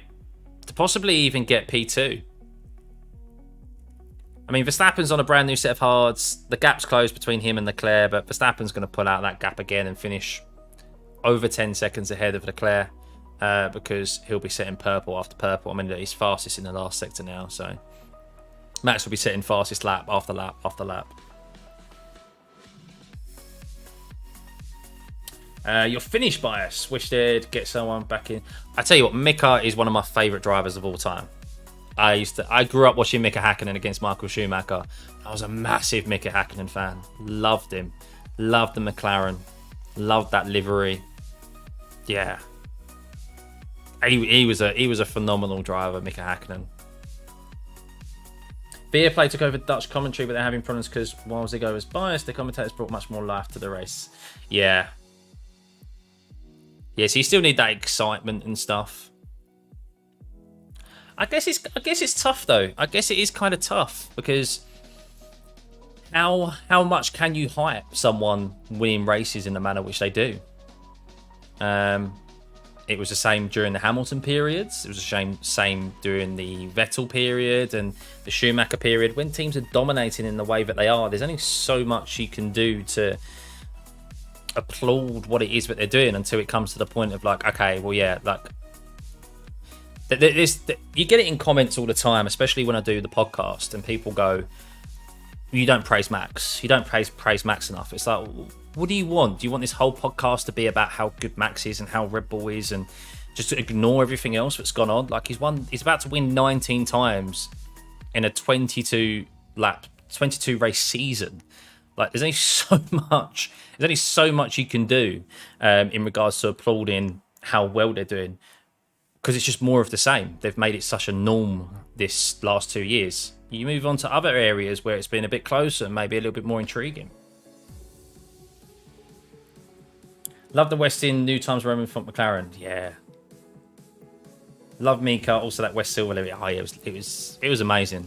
to possibly even get P2. I mean, Verstappen's on a brand new set of hards. The gap's closed between him and Leclerc, but Verstappen's going to pull out that gap again and finish over 10 seconds ahead of Leclerc because he'll be setting purple after purple. I mean, he's fastest in the last sector now, so Max will be setting fastest lap after lap after lap. Your finish bias. Wish they'd get someone back in. I tell you what, Mika is one of my favourite drivers of all time. I grew up watching Mika Hakkinen against Michael Schumacher. I was a massive Mika Hakkinen fan. Loved him. Loved the McLaren. Loved that livery. Yeah. He was a phenomenal driver, Mika Hakkinen. Viaplay took over Dutch commentary, but they're having problems because while Ziggo was biased, the commentators brought much more life to the race. Yeah. Yeah, so you still need that excitement and stuff. I guess it's tough though. I guess it is kind of tough because how much can you hype someone winning races in the manner which they do? It was the same during the Hamilton periods. It was the same during the Vettel period and the Schumacher period. When teams are dominating in the way that they are, there's only so much you can do to applaud what it is that they're doing until it comes to the point of like, okay, well, yeah, like you get it in comments all the time, especially when I do the podcast, and people go, "You don't praise Max. You don't praise Max enough." It's like, what do you want? Do you want this whole podcast to be about how good Max is and how Red Bull is, and just to ignore everything else that's gone on? Like he's about to win 19 times in a 22 race season. Like there's only so much you can do in regards to applauding how well they're doing, because it's just more of the same. They've made it such a norm this last 2 years. You move on to other areas where it's been a bit closer and maybe a little bit more intriguing. Love the Westin new times Roman from McLaren. Yeah. Love Mika. Also that West Silver. Oh, yeah, it was amazing.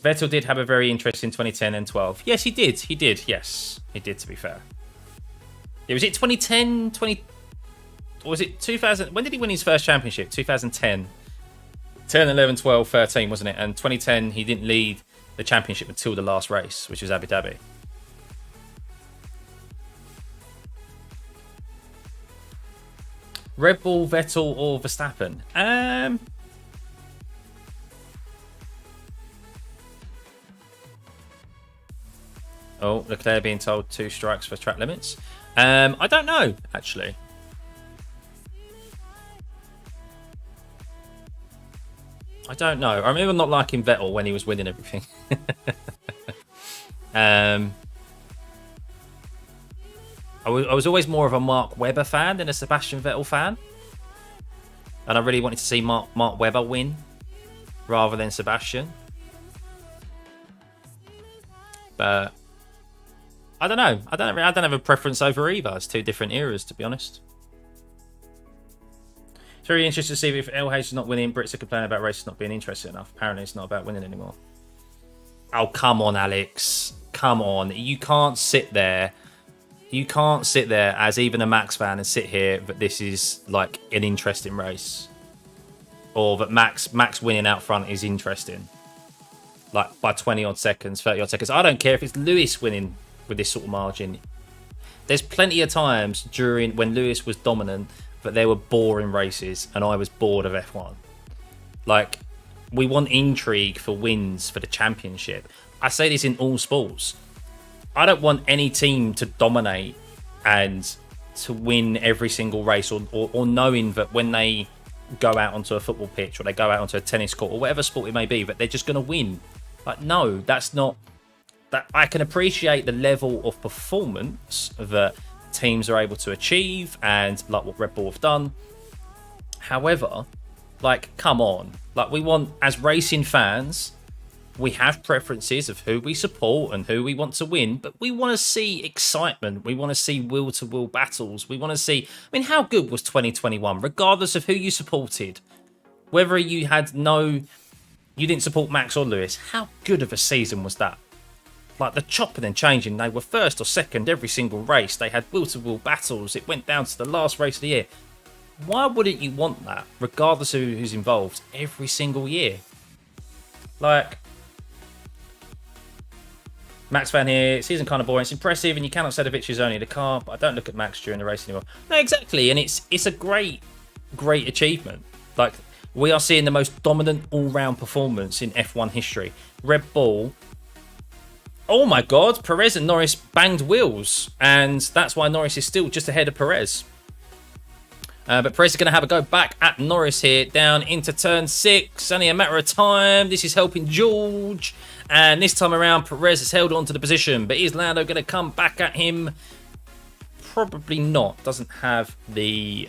Vettel did have a very interesting 2010 and 12. Yes, he did. He did. Yes, he did. To be fair. Yeah, was it 2010? Or was it 2000? When did he win his first championship? 2010. 10, 11, 12, 13, wasn't it? And 2010, he didn't lead the championship until the last race, which was Abu Dhabi. Red Bull, Vettel, or Verstappen? Oh, Leclerc being told 2 strikes for track limits. I don't know, actually. I don't know. I remember not liking Vettel when he was winning everything. I was always more of a Mark Webber fan than a Sebastian Vettel fan. And I really wanted to see Mark Webber win rather than Sebastian. But I don't know. I don't have a preference over either. It's 2 different eras, to be honest. It's very interesting to see if LH is not winning, Brits are complaining about races not being interesting enough. Apparently it's not about winning anymore. Oh, come on, Alex. Come on. You can't sit there. You can't sit there as even a Max fan and sit here that this is like an interesting race. Or that Max winning out front is interesting. Like by 20 odd seconds, 30 odd seconds. I don't care if it's Lewis winning with this sort of margin. There's plenty of times during when Lewis was dominant but there were boring races and I was bored of F1. Like, we want intrigue for wins for the championship. I say this in all sports. I don't want any team to dominate and to win every single race, or knowing that when they go out onto a football pitch or they go out onto a tennis court or whatever sport it may be, that they're just going to win. Like, no, that's not... That I can appreciate the level of performance that teams are able to achieve and like what Red Bull have done. However, like, come on. Like, we want, as racing fans, we have preferences of who we support and who we want to win, but we want to see excitement. We want to see will-to-will battles. We want to see... I mean, how good was 2021, regardless of who you supported? Whether you had you didn't support Max or Lewis, how good of a season was that? Like, the chopping and changing, they were first or second every single race. They had will-to-will battles. It went down to the last race of the year. Why wouldn't you want that, regardless of who's involved, every single year? Like... Max fan here, season kind of boring. It's impressive, and you cannot say the victory is only the car, but I don't look at Max during the race anymore. No, exactly, and it's a great achievement. Like, we are seeing the most dominant all-round performance in F1 history. Red Bull, oh my God, Perez and Norris banged wheels, and that's why Norris is still just ahead of Perez. But Perez is going to have a go back at Norris here, down into turn 6. Only a matter of time. This is helping George. And this time around, Perez has held on to the position. But is Lando going to come back at him? Probably not. Doesn't have the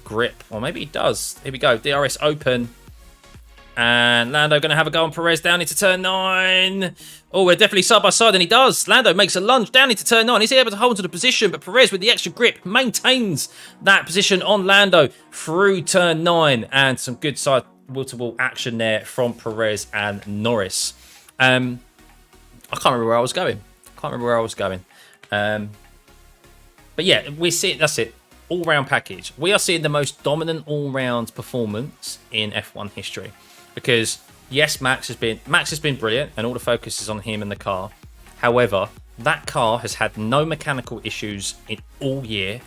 grip. Or maybe he does. Here we go. DRS open. And Lando going to have a go on Perez down into turn 9. Oh, we're definitely side by side, and he does. Lando makes a lunge down into turn 9. He's able to hold to the position, but Perez with the extra grip maintains that position on Lando through turn 9. And some good side wheel-to-wheel action there from Perez and Norris. I can't remember where I was going. But yeah, we see it. That's it. All-round package. We are seeing the most dominant all-round performance in F1 history. Because yes, Max has been brilliant, and all the focus is on him and the car. However, that car has had no mechanical issues in all year.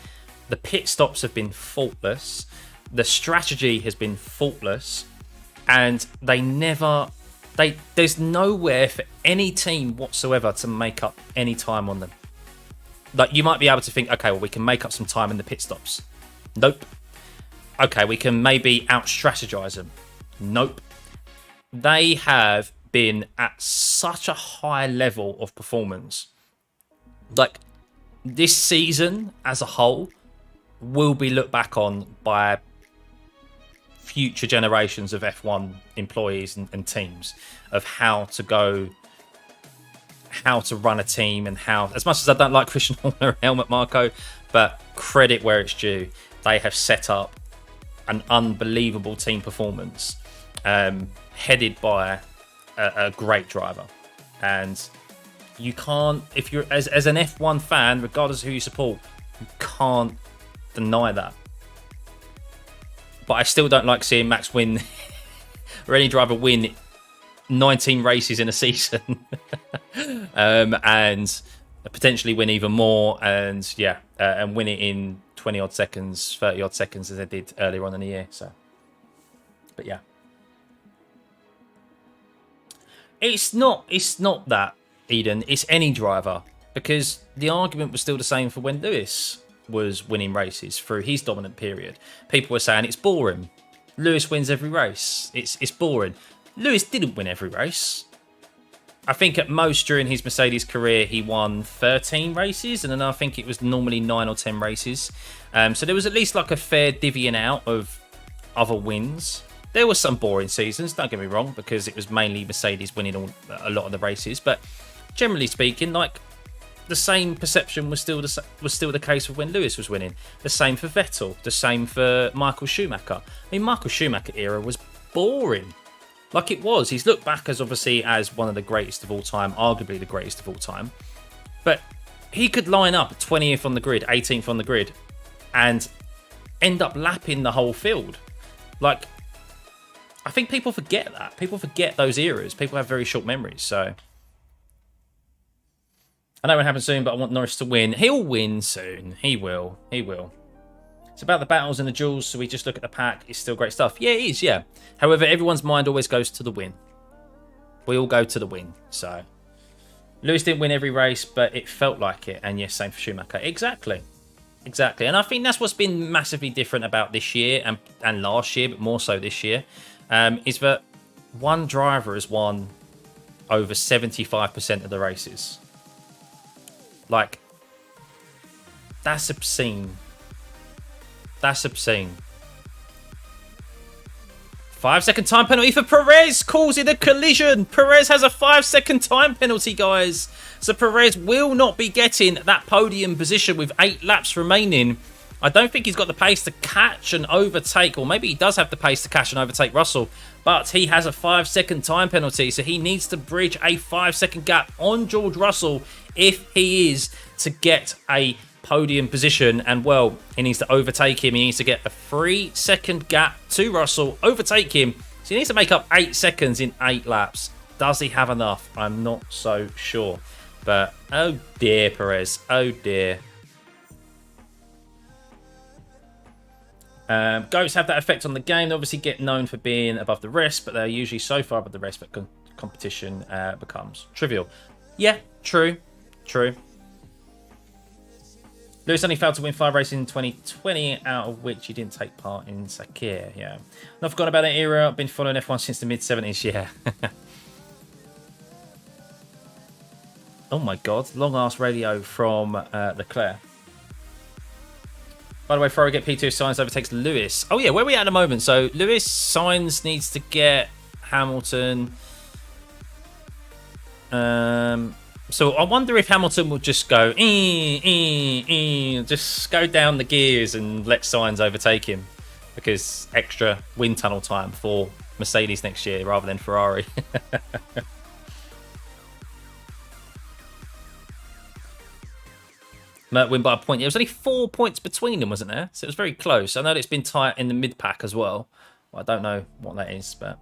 The pit stops have been faultless. The strategy has been faultless, and there's nowhere for any team whatsoever to make up any time on them. Like, you might be able to think, okay, well, we can make up some time in the pit stops. Nope. Okay, we can maybe out-strategize them. Nope. They have been at such a high level of performance. Like, this season as a whole will be looked back on by future generations of F1 employees and teams of how to run a team, and how, as much as I don't like Christian Horner and Helmut Marko, but credit where it's due, they have set up an unbelievable team performance, headed by a great driver. And you can't, if you're as an F1 fan, regardless of who you support, you can't deny that. But I still don't like seeing Max win or any driver win 19 races in a season. And potentially win even more, and and win it in 20 odd seconds, 30 odd seconds, as they did earlier on in the year. So, but yeah, it's not that, Eden, it's any driver, because the argument was still the same for when Lewis was winning races through his dominant period. People were saying it's boring. Lewis wins every race. It's boring. Lewis didn't win every race. I think at most during his Mercedes career, he won 13 races, and then I think it was normally 9 or 10 races. So there was at least like a fair divvying out of other wins. There were some boring seasons, don't get me wrong, because it was mainly Mercedes winning a lot of the races. But generally speaking, like, the same perception was still the case of when Lewis was winning. The same for Vettel. The same for Michael Schumacher. I mean, Michael Schumacher era was boring. Like, it was. He's looked back as obviously as one of the greatest of all time, arguably the greatest of all time. But he could line up 20th on the grid, 18th on the grid, and end up lapping the whole field. Like, I think people forget that. People forget those eras. People have very short memories. So I know it won't happen soon, but I want Norris to win. He'll win soon. He will. He will. It's about the battles and the duels, so we just look at the pack. It's still great stuff. Yeah, it is, yeah. However, everyone's mind always goes to the win. We all go to the win. So Lewis didn't win every race, but it felt like it. And yes, same for Schumacher. Exactly. Exactly. And I think that's what's been massively different about this year and last year, but more so this year, is that one driver has won over 75% of the races. Like, that's obscene. That's obscene. 5-second time penalty for Perez, causing a collision. Perez has a 5-second time penalty, guys. So Perez will not be getting that podium position with 8 laps remaining. I don't think he's got the pace to catch and overtake, or maybe he does have the pace to catch and overtake Russell, but he has a 5-second time penalty, so he needs to bridge a 5-second gap on George Russell if he is to get a podium position. And well, he needs to overtake him. He needs to get a 3-second gap to Russell, overtake him, so he needs to make up 8 seconds in 8 laps. Does he have enough? I'm not so sure, but oh dear, Perez, oh dear. Goats have that effect on the game. They obviously get known for being above the rest, but they're usually so far above the rest that competition becomes trivial. Yeah, true. Lewis only failed to win 5 races in 2020, out of which he didn't take part in Sakir. Yeah, not forgotten about that era. I've been following F1 since the mid-70s. Yeah. Oh my god, long ass radio from Leclerc. By the way, Farragher P2 Sainz overtakes Lewis. Oh yeah, where are we at the moment? So Lewis, Sainz needs to get Hamilton. So I wonder if Hamilton will just go, just go down the gears and let Sainz overtake him, because extra wind tunnel time for Mercedes next year rather than Ferrari. Mert win by a point. There was only 4 points between them, wasn't there? So it was very close. I know it's been tight in the mid-pack as well. I don't know what that is, but...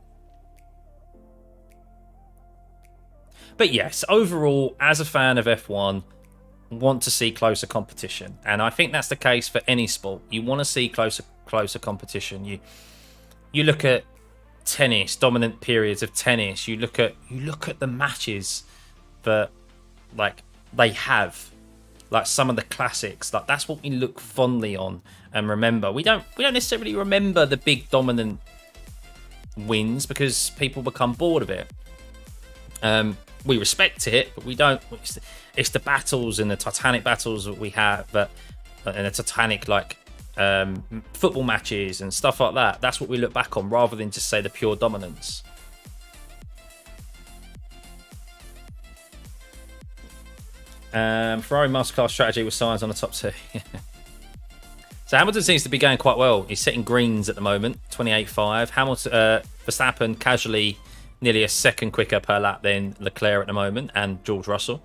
But yes, overall, as a fan of F1, want to see closer competition. And I think that's the case for any sport. You want to see closer competition. You look at tennis, dominant periods of tennis. You look at the matches that like they have. Like some of the classics, like that's what we look fondly on and remember. We don't necessarily remember the big dominant wins because people become bored of it. We respect it, but we don't. It's the battles and the titanic battles that we have, and the titanic like football matches and stuff like that. That's what we look back on rather than just say the pure dominance. Ferrari masterclass strategy with Sainz on the top two. So Hamilton seems to be going quite well. He's setting greens at the moment, 28.5. Hamilton, Verstappen casually nearly a second quicker per lap than Leclerc at the moment, and George Russell.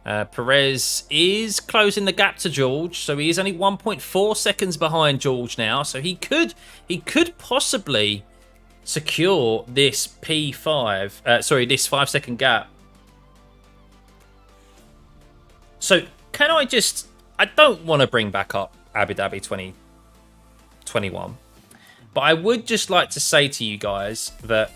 Perez is closing the gap to George, so he is only 1.4 seconds behind George now. So he could possibly secure this P5. This 5 second gap. So, can I just... I don't want to bring back up Abu Dhabi 2021. But I would just like to say to you guys that...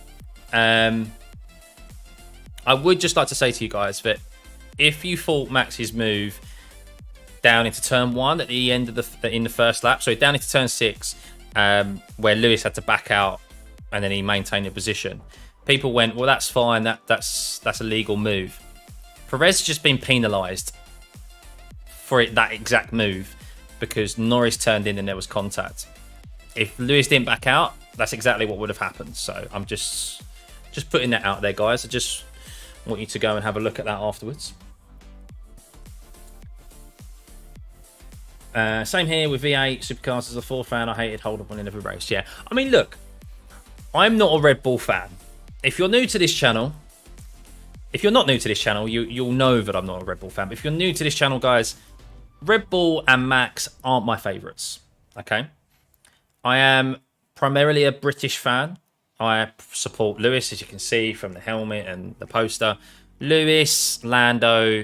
if you thought Max's move down into turn 1 at the end of in the first lap, so down into turn 6, where Lewis had to back out and then he maintained the position, people went, well, that's fine, that's a legal move. Perez has just been penalised for that exact move because Norris turned in and there was contact. If Lewis didn't back out, that's exactly what would have happened. So I'm just putting that out there, guys. I just want you to go and have a look at that afterwards. Same here with V8 Supercars. As a Ford fan, I hated hold up on in every race. Yeah, I mean, look, I'm not a Red Bull fan. If you're new to this channel, if you're not new to this channel, you'll know that I'm not a Red Bull fan. But if you're new to this channel, guys, Red Bull and Max aren't my favourites. Okay, I am primarily a British fan. I support Lewis, as you can see from the helmet and the poster. Lewis, Lando,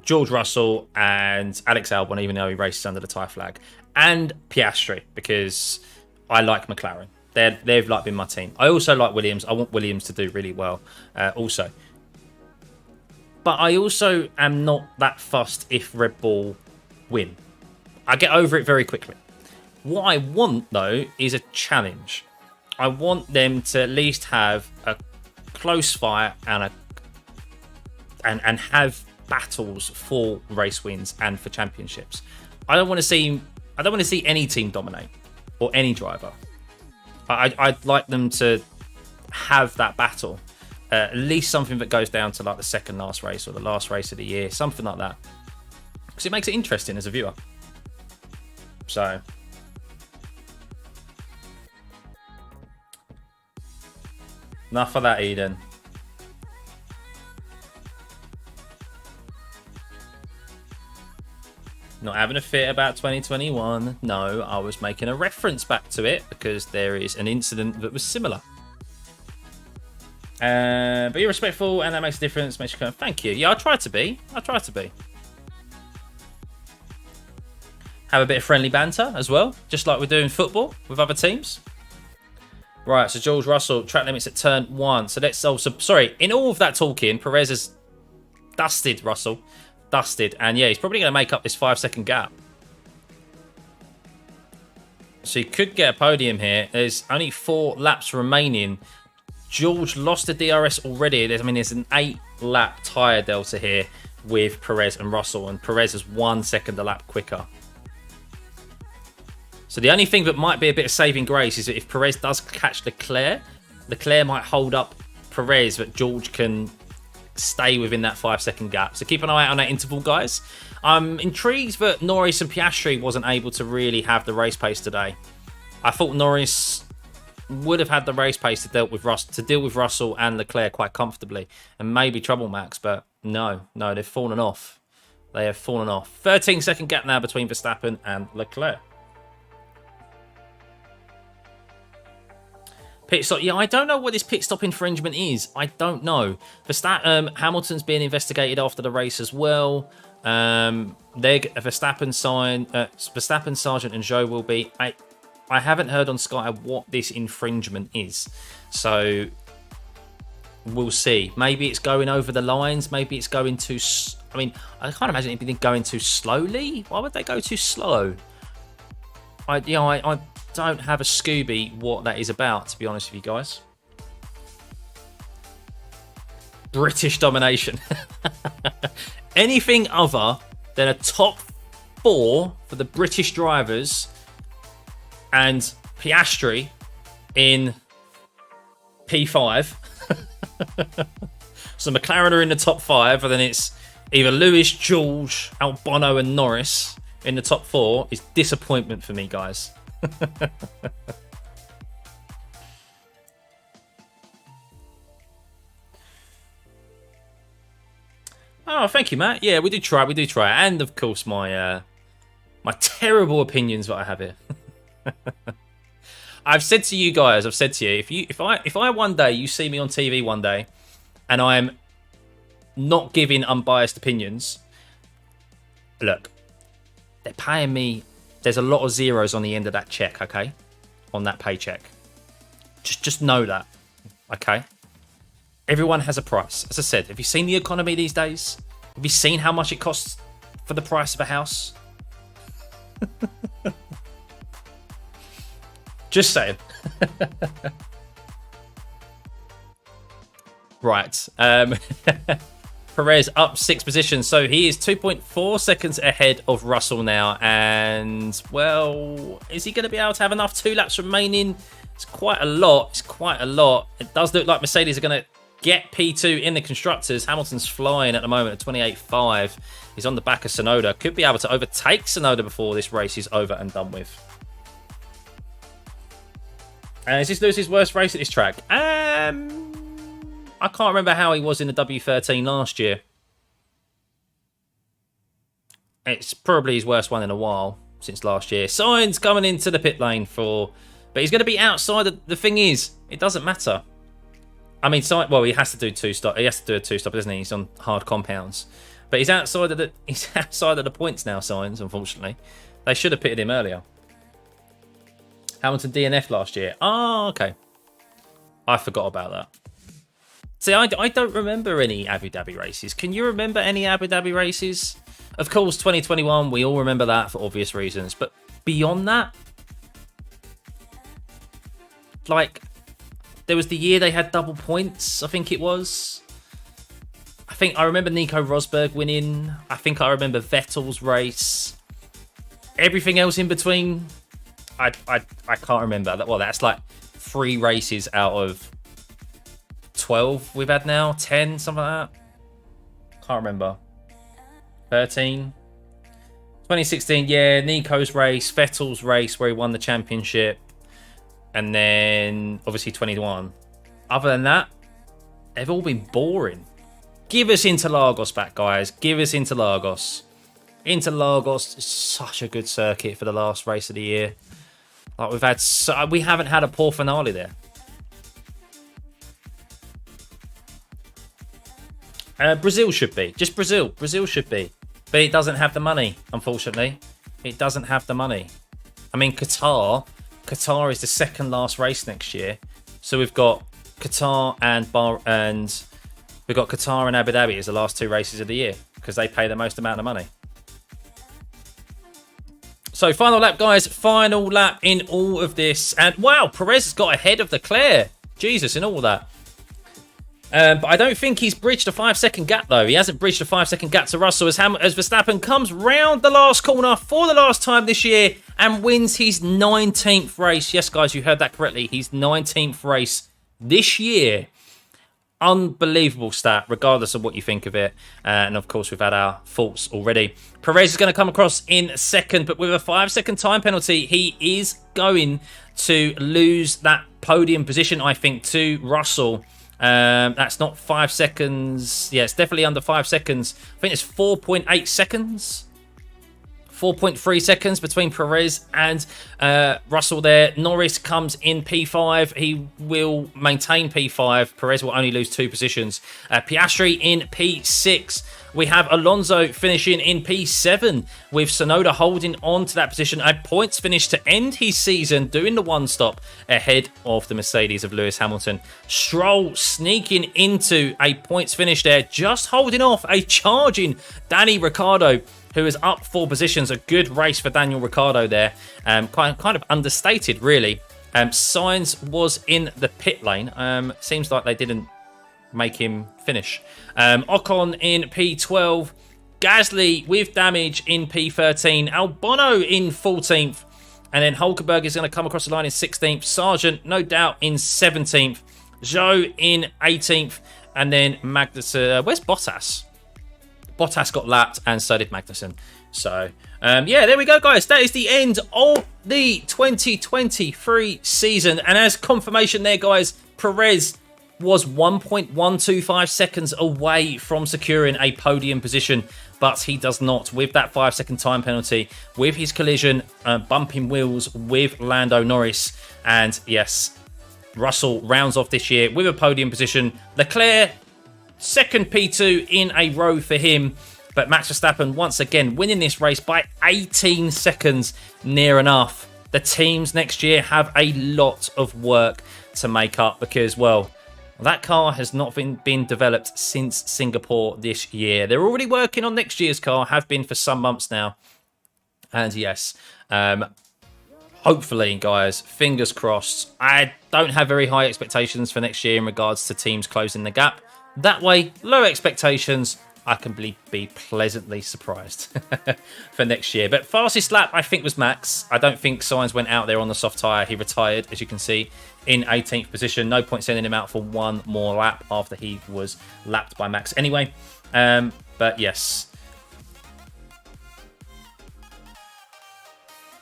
George Russell, and Alex Albon, even though he races under the Thai flag, and Piastri, because I like McLaren. They've like been my team. I also like Williams. I want Williams to do really well, also. But I also am not that fussed if Red Bull win. I get over it very quickly. What I want, though, is a challenge. I want them to at least have a close fight and have battles for race wins and for championships. I don't want to see any team dominate or any driver. I'd like them to have that battle. At least something that goes down to like the second last race or the last race of the year, something like that. Because it makes it interesting as a viewer. So... enough of that, Eden. Not having a fit about 2021. No, I was making a reference back to it because there is an incident that was similar. But you're respectful and that makes a difference. Makes you go, thank you. Yeah, I try to be. Have a bit of friendly banter as well, just like we do in football with other teams. Right, so George Russell, track limits at turn 1. So let's also, sorry, in all of that talking, Perez has dusted Russell. And yeah, he's probably going to make up this 5 second gap. So he could get a podium here. There's only 4 laps remaining. George lost the DRS already. There's an 8 lap tyre delta here with Perez and Russell. And Perez is 1 second a lap quicker. So the only thing that might be a bit of saving grace is that if Perez does catch Leclerc, Leclerc might hold up Perez, but George can stay within that 5-second gap. So keep an eye out on that interval, guys. I'm intrigued that Norris and Piastri wasn't able to really have the race pace today. I thought Norris would have had the race pace to deal with Russell and Leclerc quite comfortably, and maybe trouble Max, but no, they've fallen off. They have fallen off. 13-second gap now between Verstappen and Leclerc. Pit stop. Yeah, I don't know what this pit stop infringement is. I don't know. Hamilton's being investigated after the race as well. Verstappen, Sargent and Zhou will be. I haven't heard on Sky what this infringement is. So we'll see. Maybe it's going over the lines. Maybe it's going too... I mean, I can't imagine anything going too slowly. Why would they go too slow? I don't have a Scooby what that is about, to be honest with you guys. British domination. Anything other than a top 4 for the British drivers and Piastri in P5. So McLaren are in the top 5, and then it's either Lewis, George, Albon and Norris in the top 4. Is disappointment for me, guys. Oh, thank you, Matt. Yeah, we do try. And of course, my terrible opinions that I have here. I've said to you guys, if I one day, you see me on TV one day, and I'm not giving unbiased opinions, look, they're paying me. There's a lot of zeros on the end of that check, okay? On that paycheck. Just know that, okay? Everyone has a price. As I said, have you seen the economy these days? Have you seen how much it costs for the price of a house? Just saying. Right. Perez up 6 positions, so he is 2.4 seconds ahead of Russell now. And, well, is he going to be able to have enough 2 laps remaining? It's quite a lot. It does look like Mercedes are going to get P2 in the Constructors. Hamilton's flying at the moment at 28.5. He's on the back of Tsunoda. Could be able to overtake Tsunoda before this race is over and done with. Is this Lewis's worst race at this track? I can't remember how he was in the W13 last year. It's probably his worst one in a while since last year. Sainz coming into the pit lane but he's going to be outside. The thing is, it doesn't matter. I mean, well, he has to do 2-stop. He has to do a 2-stop, doesn't he? He's on hard compounds, but he's outside of the points now. Sainz, unfortunately, they should have pitted him earlier. Hamilton DNF last year. Oh, okay. I forgot about that. See, I don't remember any Abu Dhabi races. Can you remember any Abu Dhabi races? Of course, 2021, we all remember that for obvious reasons. But beyond that, like, there was the year they had double points, I think it was. I remember Nico Rosberg winning. I think I remember Vettel's race. Everything else in between, I can't remember. Well, that's like 3 races out of 12 we've had now, 10, something like that. Can't remember. 13. 2016, yeah, Nico's race, Vettel's race where he won the championship, and then obviously 21. Other than that, they've all been boring. Give us Interlagos back, guys. Give us Interlagos. Interlagos is such a good circuit for the last race of the year. Like we haven't had a poor finale there. Brazil should be. Just Brazil. Brazil should be. But it doesn't have the money, unfortunately. It doesn't have the money. I mean, Qatar is the second last race next year. So we've got Qatar and we've got Qatar and Abu Dhabi as the last 2 races of the year because they pay the most amount of money. So final lap, guys. Final lap in all of this. And wow, Perez has got ahead of Leclerc. Jesus, in all that. But I don't think he's bridged a 5-second gap, though. He hasn't bridged a 5-second gap to Russell as Verstappen comes round the last corner for the last time this year and wins his 19th race. Yes, guys, you heard that correctly. His 19th race this year. Unbelievable stat, regardless of what you think of it. And of course, we've had our thoughts already. Perez is going to come across in second, but with a 5-second time penalty, he is going to lose that podium position, I think, to Russell. That's not 5 seconds. Yeah, it's definitely under 5 seconds. I think it's 4.8 seconds. 4.3 seconds between Perez and Russell there. Norris comes in P5. He will maintain P5. Perez will only lose 2 positions. Piastri in P6. We have Alonso finishing in P7 with Tsunoda holding on to that position. A points finish to end his season, doing the one-stop ahead of the Mercedes of Lewis Hamilton. Stroll sneaking into a points finish there, just holding off a charging Danny Ricciardo, who is up 4 positions. A good race for Daniel Ricciardo there. Kind of understated, really. Sainz was in the pit lane. Seems like they didn't make him finish. Ocon in P12. Gasly with damage in P13. Albon in 14th. And then Hulkenberg is going to come across the line in 16th. Sargent, no doubt, in 17th. Zhou in 18th. And then Magnussen. Where's Bottas? Bottas got lapped, and so did Magnussen. So, yeah, there we go, guys. That is the end of the 2023 season. And as confirmation there, guys, Perez was 1.125 seconds away from securing a podium position, but he does not with that 5-second time penalty, with his collision, bumping wheels with Lando Norris. And yes, Russell rounds off this year with a podium position. Leclerc, second P2 in a row for him. But Max Verstappen, once again, winning this race by 18 seconds, near enough. The teams next year have a lot of work to make up because, well, that car has not been developed since Singapore this year. They're already working on next year's car, have been for some months now. And yes, hopefully, guys, fingers crossed. I don't have very high expectations for next year in regards to teams closing the gap. That way, low expectations, I can be pleasantly surprised for next year. But fastest lap, I think, was Max. I don't think Sainz went out there on the soft tyre. He retired, as you can see, in 18th position. No point sending him out for one more lap after he was lapped by Max anyway. But yes.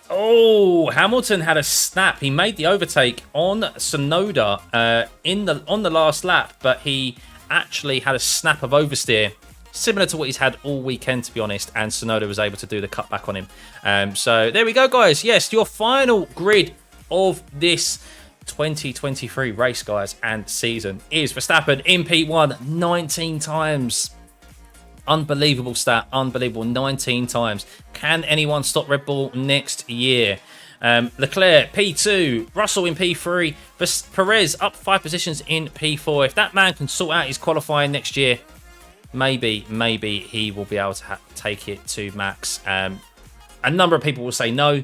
Oh, Hamilton had a snap. He made the overtake on Tsunoda on the last lap, but he actually had a snap of oversteer, similar to what he's had all weekend, to be honest, and Tsunoda was able to do the cutback on him. So there we go, guys. Yes, your final grid of this 2023 race, guys, and season is Verstappen in P1 19 times. Unbelievable stat, unbelievable, 19 times. Can anyone stop Red Bull next year? Leclerc, P2, Russell in P3, Perez up 5 positions in P4. If that man can sort out his qualifying next year, maybe he will be able to take it to Max. A number of people will say no,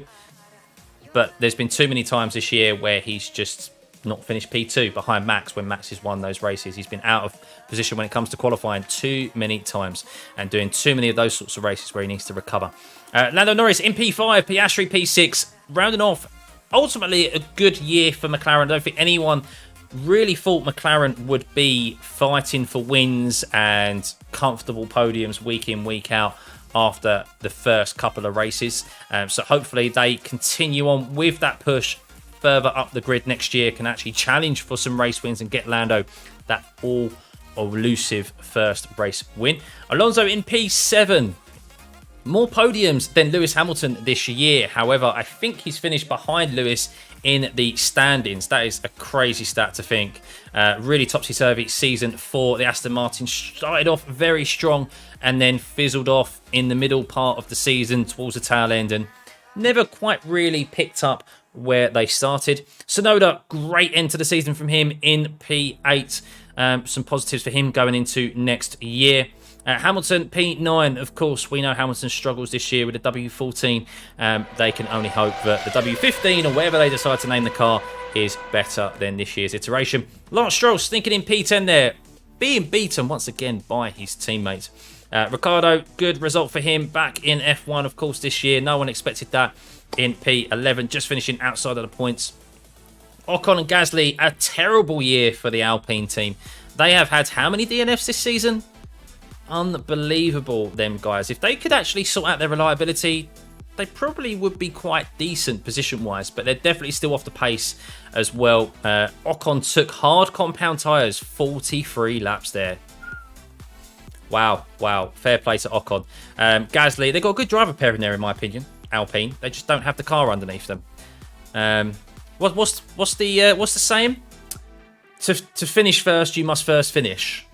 but there's been too many times this year where he's just not finished P2 behind Max when Max has won those races. He's been out of position when it comes to qualifying too many times and doing too many of those sorts of races where he needs to recover. Lando Norris in P5, Piastri P6, rounding off ultimately a good year for McLaren. I don't think anyone really thought McLaren would be fighting for wins and comfortable podiums week in, week out after the first couple of races. So hopefully they continue on with that push further up the grid next year, can actually challenge for some race wins and get Lando that all-elusive first race win. Alonso in P7. More podiums than Lewis Hamilton this year. However, I think he's finished behind Lewis in the standings. That is a crazy stat to think. Really topsy-turvy season for the Aston Martin. Started off very strong and then fizzled off in the middle part of the season towards the tail end and never quite really picked up where they started. Tsunoda, great end to the season from him in P8. Some positives for him going into next year. Hamilton, P9. Of course, we know Hamilton struggles this year with the W14. They can only hope that the W15 or whatever they decide to name the car is better than this year's iteration. Lance Stroll sneaking in P10 there, being beaten once again by his teammates. Ricciardo, good result for him back in F1, of course, this year. No one expected that in P11, just finishing outside of the points. Ocon and Gasly, a terrible year for the Alpine team. They have had how many DNFs this season? Unbelievable, them guys. If they could actually sort out their reliability, they probably would be quite decent position-wise, but they're definitely still off the pace as well. Ocon took hard compound tyres, 43 laps there. Wow, wow. Fair play to Ocon. Gasly, they've got a good driver pair in there, in my opinion. Alpine. They just don't have the car underneath them. What's the saying? To finish first, you must first finish.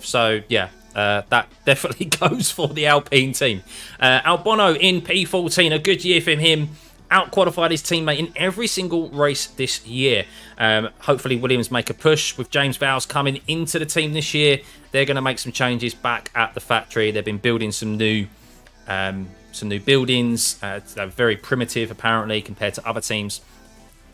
So, yeah. That definitely goes for the Alpine team. Albon in P14, a good year for him. Out-qualified his teammate in every single race this year. Hopefully Williams make a push with James Vowles coming into the team this year. They're going to make some changes back at the factory. They've been building some new buildings. They're very primitive, apparently, compared to other teams.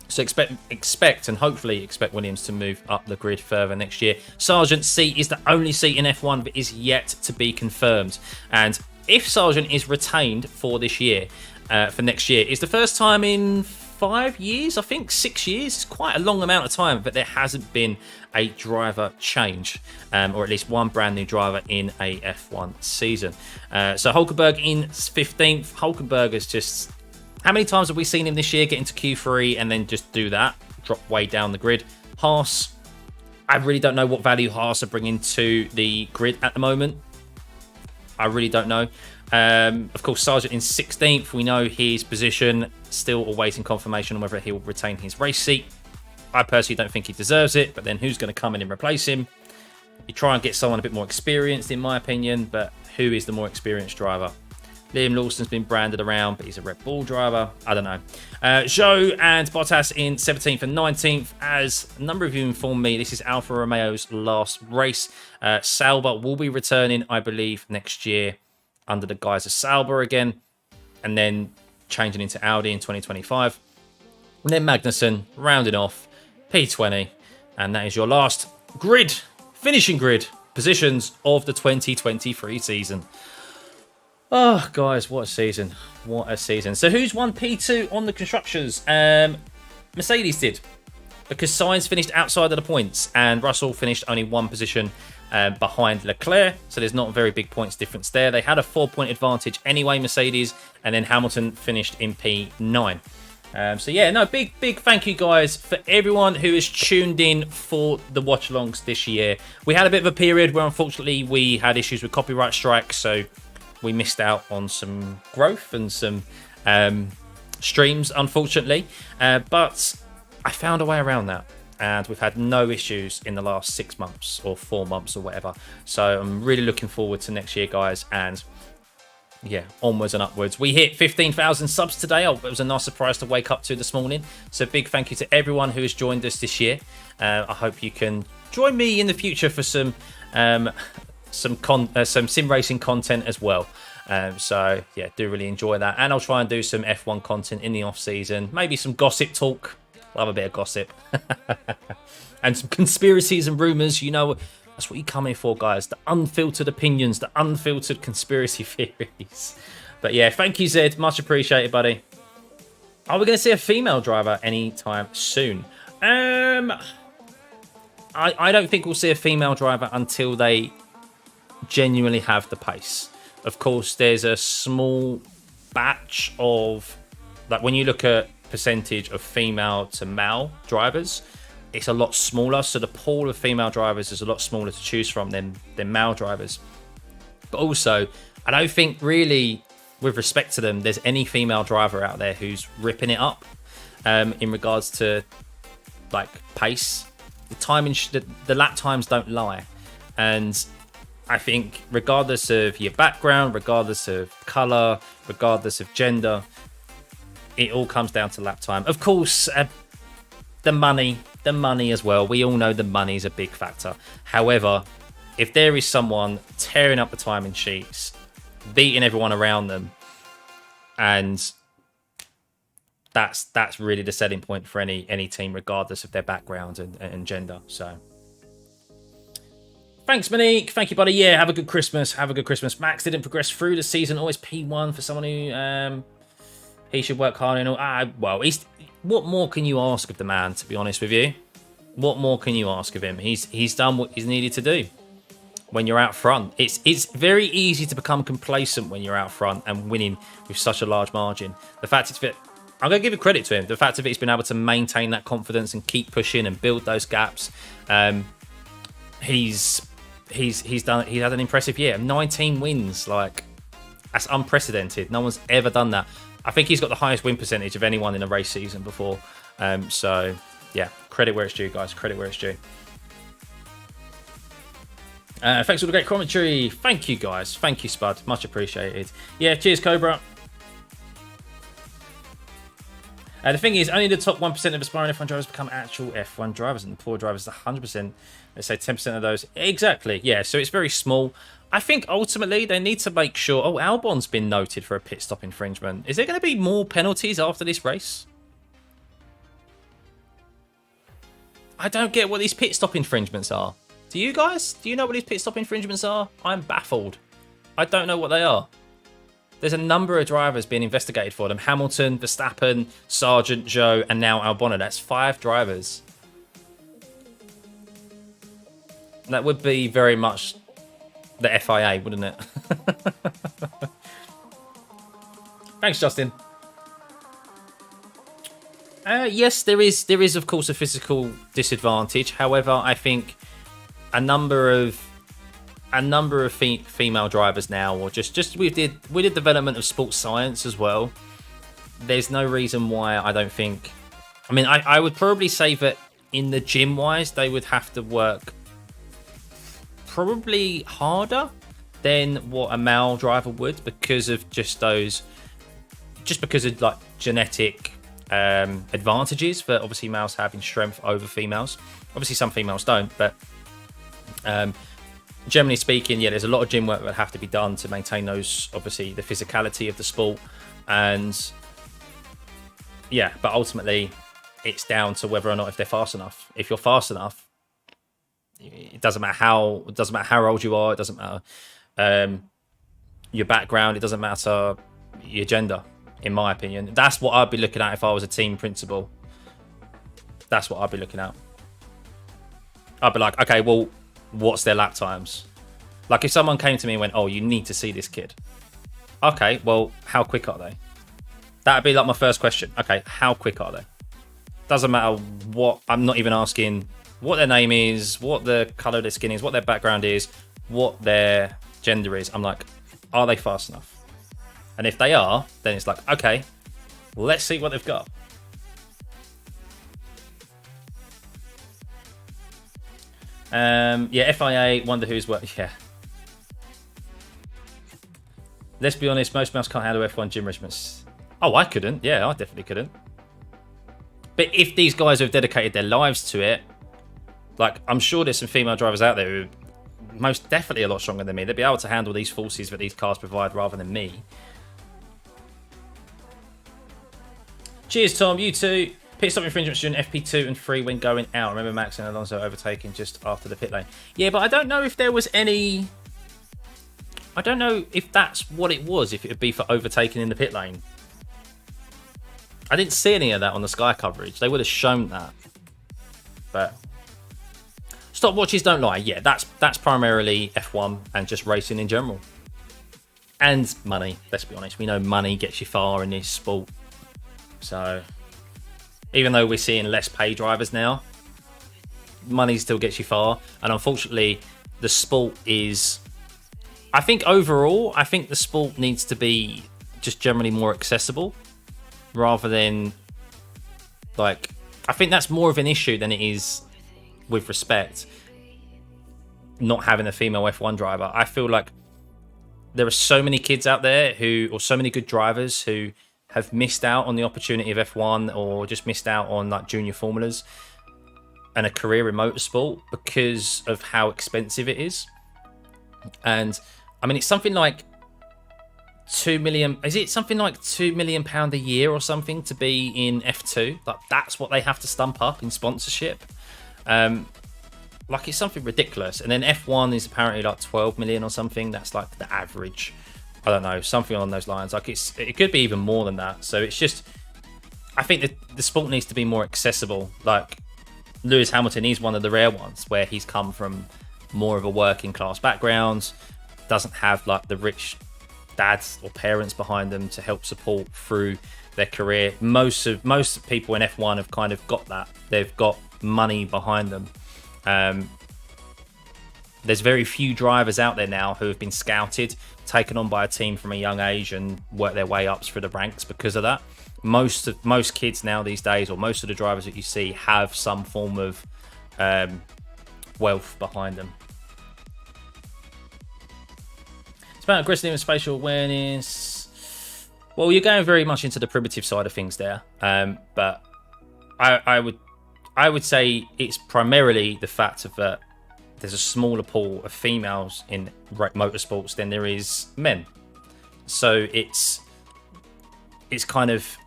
So expect and hopefully expect Williams to move up the grid further next year. Sargent's seat is the only seat in F1 that is yet to be confirmed. And if Sargent is retained for this year, for next year, it's the first time in 5 years, I think 6 years. It's quite a long amount of time, but there hasn't been a driver change, or at least one brand new driver in a F1 season. So Hulkenberg in 15th. Hulkenberg is just... How many times have we seen him this year get into Q3 and then just do that? Drop way down the grid. Haas, I really don't know what value Haas are bringing to the grid at the moment. I really don't know. Of course, Sargent in 16th. We know his position. Still awaiting confirmation on whether he'll retain his race seat. I personally don't think he deserves it, but then who's going to come in and replace him? You try and get someone a bit more experienced, in my opinion, but who is the more experienced driver? Liam Lawson's been branded around, but he's a Red Bull driver. I don't know. Zhou and Bottas in 17th and 19th. As a number of you informed me, this is Alfa Romeo's last race. Sauber will be returning, I believe, next year under the guise of Sauber again, and then changing into Audi in 2025. And then Magnussen rounding off P20. And that is your last grid, finishing grid, positions of the 2023 season. Oh, guys, what a season. What a season. So who's won P2 on the constructors? Mercedes did, because Sainz finished outside of the points and Russell finished only one position behind Leclerc. So there's not a very big points difference there. They had a 4-point advantage anyway, Mercedes, and then Hamilton finished in P9. So yeah, no, big thank you guys for everyone who has tuned in for the watch-alongs this year. We had a bit of a period where unfortunately we had issues with copyright strikes, so we missed out on some growth and some streams, unfortunately. But I found a way around that. And we've had no issues in the last 6 months or 4 months or whatever. So I'm really looking forward to next year, guys. And yeah, onwards and upwards. We hit 15,000 subs today. Oh, it was a nice surprise to wake up to this morning. So big thank you to everyone who has joined us this year. I hope you can join me in the future for some sim racing content as well. So yeah, do really enjoy that, and I'll try and do some F1 content in the off season, maybe some gossip talk. Love a bit of gossip. And some conspiracies and rumors. You know, that's what you come here for, guys. The unfiltered opinions, the unfiltered conspiracy theories. But yeah, thank you, Zed, much appreciated, buddy. Are we going to see a female driver anytime soon? I don't think we'll see a female driver until they genuinely have the pace. Of course, there's a small batch of, like, when you look at percentage of female to male drivers, it's a lot smaller. So the pool of female drivers is a lot smaller to choose from than male drivers. But also, I don't think really, with respect to them, there's any female driver out there who's ripping it up in regards to like pace. The timing, the lap times don't lie, and I think regardless of your background, regardless of colour, regardless of gender, it all comes down to lap time. Of course, the money as well. We all know the money is a big factor. However, if there is someone tearing up the timing sheets, beating everyone around them, and that's really the selling point for any team, regardless of their background and gender. So Thanks, Monique. Thank you, buddy. Yeah, have a good Christmas. Have a good Christmas. Max didn't progress through the season. Always P1 for someone who he should work hard. Well, what more can you ask of the man? To be honest with you, what more can you ask of him? He's done what he's needed to do. When you're out front, it's very easy to become complacent when you're out front and winning with such a large margin. The fact it's that I'm going to give it credit to him. The fact of it, he's been able to maintain that confidence and keep pushing and build those gaps. He's had an impressive year. 19 wins, like that's unprecedented. No one's ever done that. I think he's got the highest win percentage of anyone in a race season before. So yeah, credit where it's due, guys. Credit where it's due. Thanks for the great commentary. Thank you, guys. Thank you, Spud. Much appreciated. Yeah, cheers, Cobra. The thing is, only the top 1% of aspiring F1 drivers become actual F1 drivers, and the poor drivers, 100%. Let's say 10% of those. Exactly, yeah. So it's very small. I think ultimately they need to make sure. Oh, Albon's been noted for a pit stop infringement. Is there going to be more penalties after this race? I don't get what these pit stop infringements are. Do you guys? Do you know what these pit stop infringements are? I'm baffled. I don't know what they are. There's a number of drivers being investigated for them. Hamilton, Verstappen, Sargent, Joe, and now Albon. That's 5 drivers. That would be very much the FIA, wouldn't it? Thanks, Justin. Yes, there is of course a physical disadvantage. However, I think a number of female drivers now, or just with the development of sports science as well, there's no reason why I don't think. I mean, I would probably say that in the gym wise, they would have to work probably harder than what a male driver would because of because of like genetic advantages that obviously males have in strength over females. Obviously, some females don't, but generally speaking, yeah, there's a lot of gym work that would have to be done to maintain those, obviously, the physicality of the sport. And yeah, but ultimately, it's down to whether or not if they're fast enough. If you're fast enough, it doesn't matter how old you are. It doesn't matter your background. It doesn't matter your gender. In my opinion, that's what I'd be looking at if I was a team principal. That's what I'd be looking at. I'd be like, okay, well, what's their lap times? Like if someone came to me and went, oh, you need to see this kid. Okay, well, how quick are they? That'd be like my first question. Okay, how quick are they? Doesn't matter what. I'm not even asking what their name is, what the colour of their skin is, what their background is, what their gender is. I'm like, are they fast enough? And if they are, then it's like, okay, let's see what they've got. Yeah, FIA, wonder who's what. Yeah. Let's be honest, most males can't handle F1 gym regimens. Oh, I couldn't. Yeah, I definitely couldn't. But if these guys have dedicated their lives to it, like, I'm sure there's some female drivers out there who are most definitely a lot stronger than me. They'd be able to handle these forces that these cars provide rather than me. Cheers, Tom. You too. Pit stop infringements during FP2 and 3 when going out. Remember Max and Alonso overtaking just after the pit lane. Yeah, but I don't know if there was any. I don't know if that's what it was, if it would be for overtaking in the pit lane. I didn't see any of that on the Sky coverage. They would have shown that. But stopwatches don't lie. Yeah, that's primarily F1 and just racing in general. And money, let's be honest. We know money gets you far in this sport. So, even though we're seeing less pay drivers now, money still gets you far. And unfortunately, the sport is... I think overall, the sport needs to be just generally more accessible. Rather than... like, I think that's more of an issue than it is with respect. Not having a female F1 driver. I feel like there are so many kids out there who... or so many good drivers who... have missed out on the opportunity of F1 or just missed out on like junior formulas and a career in motorsport because of how expensive it is. And I mean, it's something like 2 million. Is it something like £2 million a year or something to be in F2? Like that's what they have to stump up in sponsorship, Like, it's something ridiculous. And then F1 is apparently like 12 million or something. That's like the average. I don't know, something along those lines. Like, it could be even more than that. So it's just, I think that the sport needs to be more accessible. Like, Lewis Hamilton, he's one of the rare ones where he's come from more of a working class background, doesn't have like the rich dads or parents behind them to help support through their career. Most people in F1 have kind of got that. They've got money behind them. There's very few drivers out there now who have been scouted, taken on by a team from a young age and worked their way up through the ranks because of that. Most kids now these days, or most of the drivers that you see, have some form of wealth behind them. It's about aggressive and spatial awareness. Well, you're going very much into the primitive side of things there, but I would say it's primarily the fact of that there's a smaller pool of females in motorsports than there is men. So it's kind of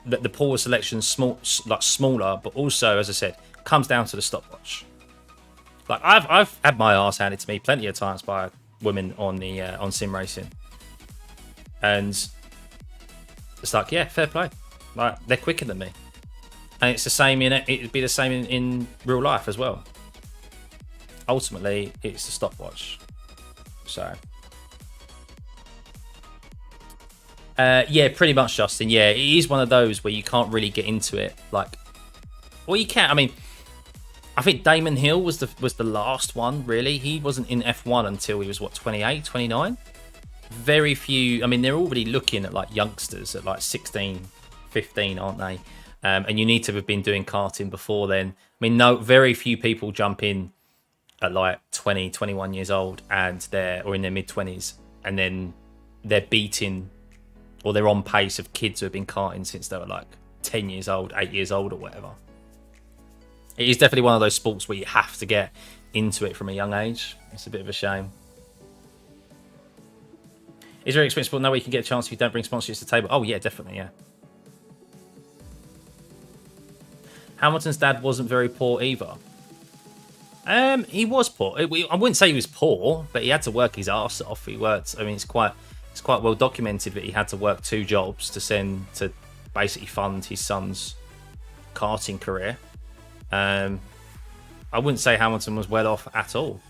that the pool of selection smaller, but also, as I said, comes down to the stopwatch. Like, I've had my arse handed to me plenty of times by women on sim racing, and it's like, yeah, fair play. Like, they're quicker than me, and it's the same it'd be the same in real life as well. Ultimately, it's the stopwatch. So, yeah, pretty much, Justin. Yeah, it is one of those where you can't really get into it. Like, well, you can. I mean, I think Damon Hill was the last one, really. He wasn't in F1 until he was, what, 28, 29? Very few. I mean, they're already looking at, like, youngsters at, like, 16, 15, aren't they? And you need to have been doing karting before then. I mean, very few people jump in at like 20, 21 years old and or in their mid-20s, and then they're beating, or they're on pace of kids who have been karting since they were like 10 years old, 8 years old or whatever. It is definitely one of those sports where you have to get into it from a young age. It's a bit of a shame. Is there an expensive sport? No way you can get a chance if you don't bring sponsorships to the table. Oh yeah, definitely, yeah. Hamilton's dad wasn't very poor either. He was poor. I wouldn't say he was poor, but he had to work his arse off. He worked. I mean, it's quite well documented that he had to work 2 jobs to basically fund his son's karting career. I wouldn't say Hamilton was well off at all.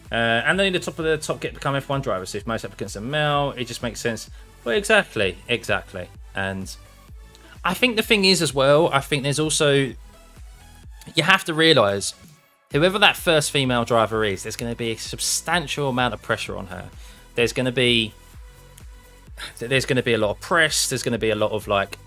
And then the top of the top get become F1 drivers. So if most applicants are male, it just makes sense. Well, exactly. And I think the thing is as well, I think there's also, you have to realise, whoever that first female driver is, there's going to be a substantial amount of pressure on her. There's going to be a lot of press. There's going to be a lot of like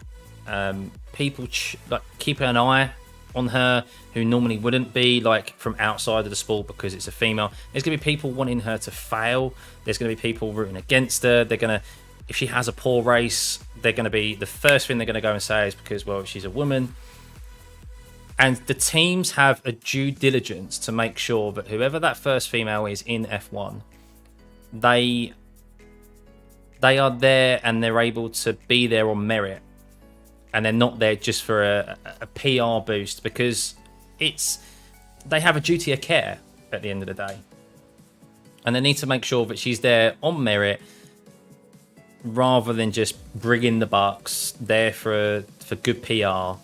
people like keeping an eye on her who normally wouldn't be, like, from outside of the sport because it's a female. There's going to be people wanting her to fail. There's going to be people rooting against her. They're going to, if she has a poor race, they're going to be, the first thing they're going to go and say is because, well, she's a woman. And the teams have a due diligence to make sure that whoever that first female is in F1, they are there and they're able to be there on merit. And they're not there just for a PR boost, because they have a duty of care at the end of the day. And they need to make sure that she's there on merit rather than just bringing the bucks, there for good PR.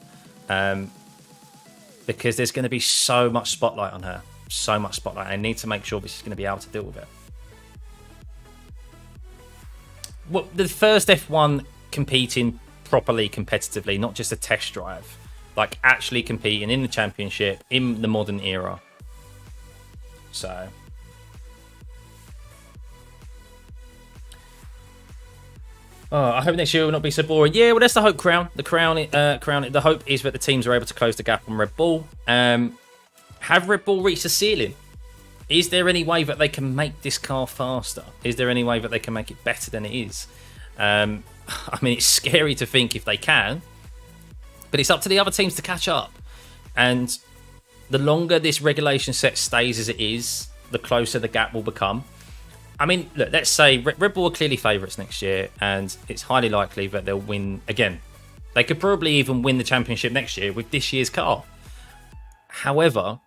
Because there's going to be so much spotlight on her. So much spotlight. I need to make sure that she's going to be able to deal with it. Well, the first F1 competing properly competitively, not just a test drive. Like, actually competing in the championship in the modern era. So... Oh, I hope next year will not be so boring. Yeah, well, that's the hope, Crown. The hope is that the teams are able to close the gap on Red Bull. Have Red Bull reached the ceiling? Is there any way that they can make this car faster? Is there any way that they can make it better than it is? I mean, it's scary to think if they can, but it's up to the other teams to catch up. And the longer this regulation set stays as it is, the closer the gap will become. I mean, look, let's say Red Bull are clearly favourites next year, and it's highly likely that they'll win again. They could probably even win the championship next year with this year's car. However,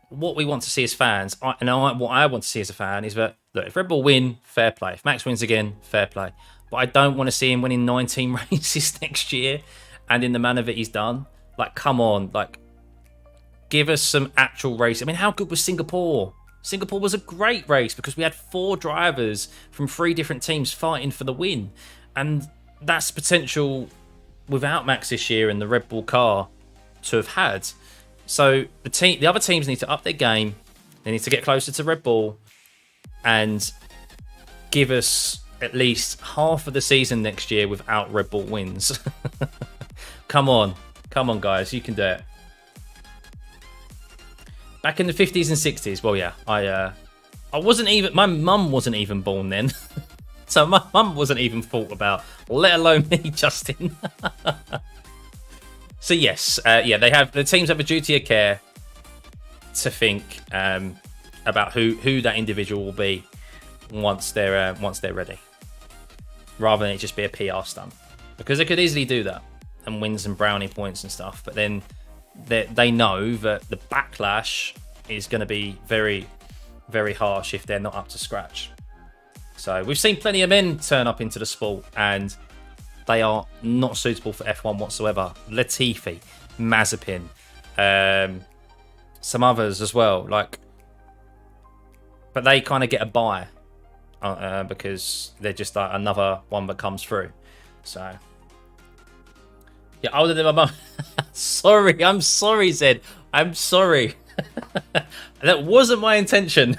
what we want to see as fans, what I want to see as a fan is that, look, if Red Bull win, fair play. If Max wins again, fair play. But I don't want to see him winning 19 races next year and in the manner that he's done. Like, come on. Like, give us some actual race. I mean, how good was Singapore? Singapore was a great race because we had 4 drivers from 3 different teams fighting for the win. And that's potential without Max this year and the Red Bull car to have had. So the other teams need to up their game. They need to get closer to Red Bull and give us at least half of the season next year without Red Bull wins. Come on, guys, you can do it. Back in the 50s and 60s, well, yeah, I wasn't even. My mum wasn't even born then, so my mum wasn't even thought about, let alone me, Justin. So yes, yeah, the teams have a duty of care to think about who that individual will be once they're ready, rather than it just be a PR stunt, because they could easily do that and win some brownie points and stuff. But then they know that the backlash is going to be very, very harsh if they're not up to scratch. So we've seen plenty of men turn up into the sport and they are not suitable for F1 whatsoever. Latifi, Mazepin, some others as well. But they kind of get a buy because they're just like another one that comes through. So, yeah, older than my mum. I'm sorry, Zed. I'm sorry. That wasn't my intention.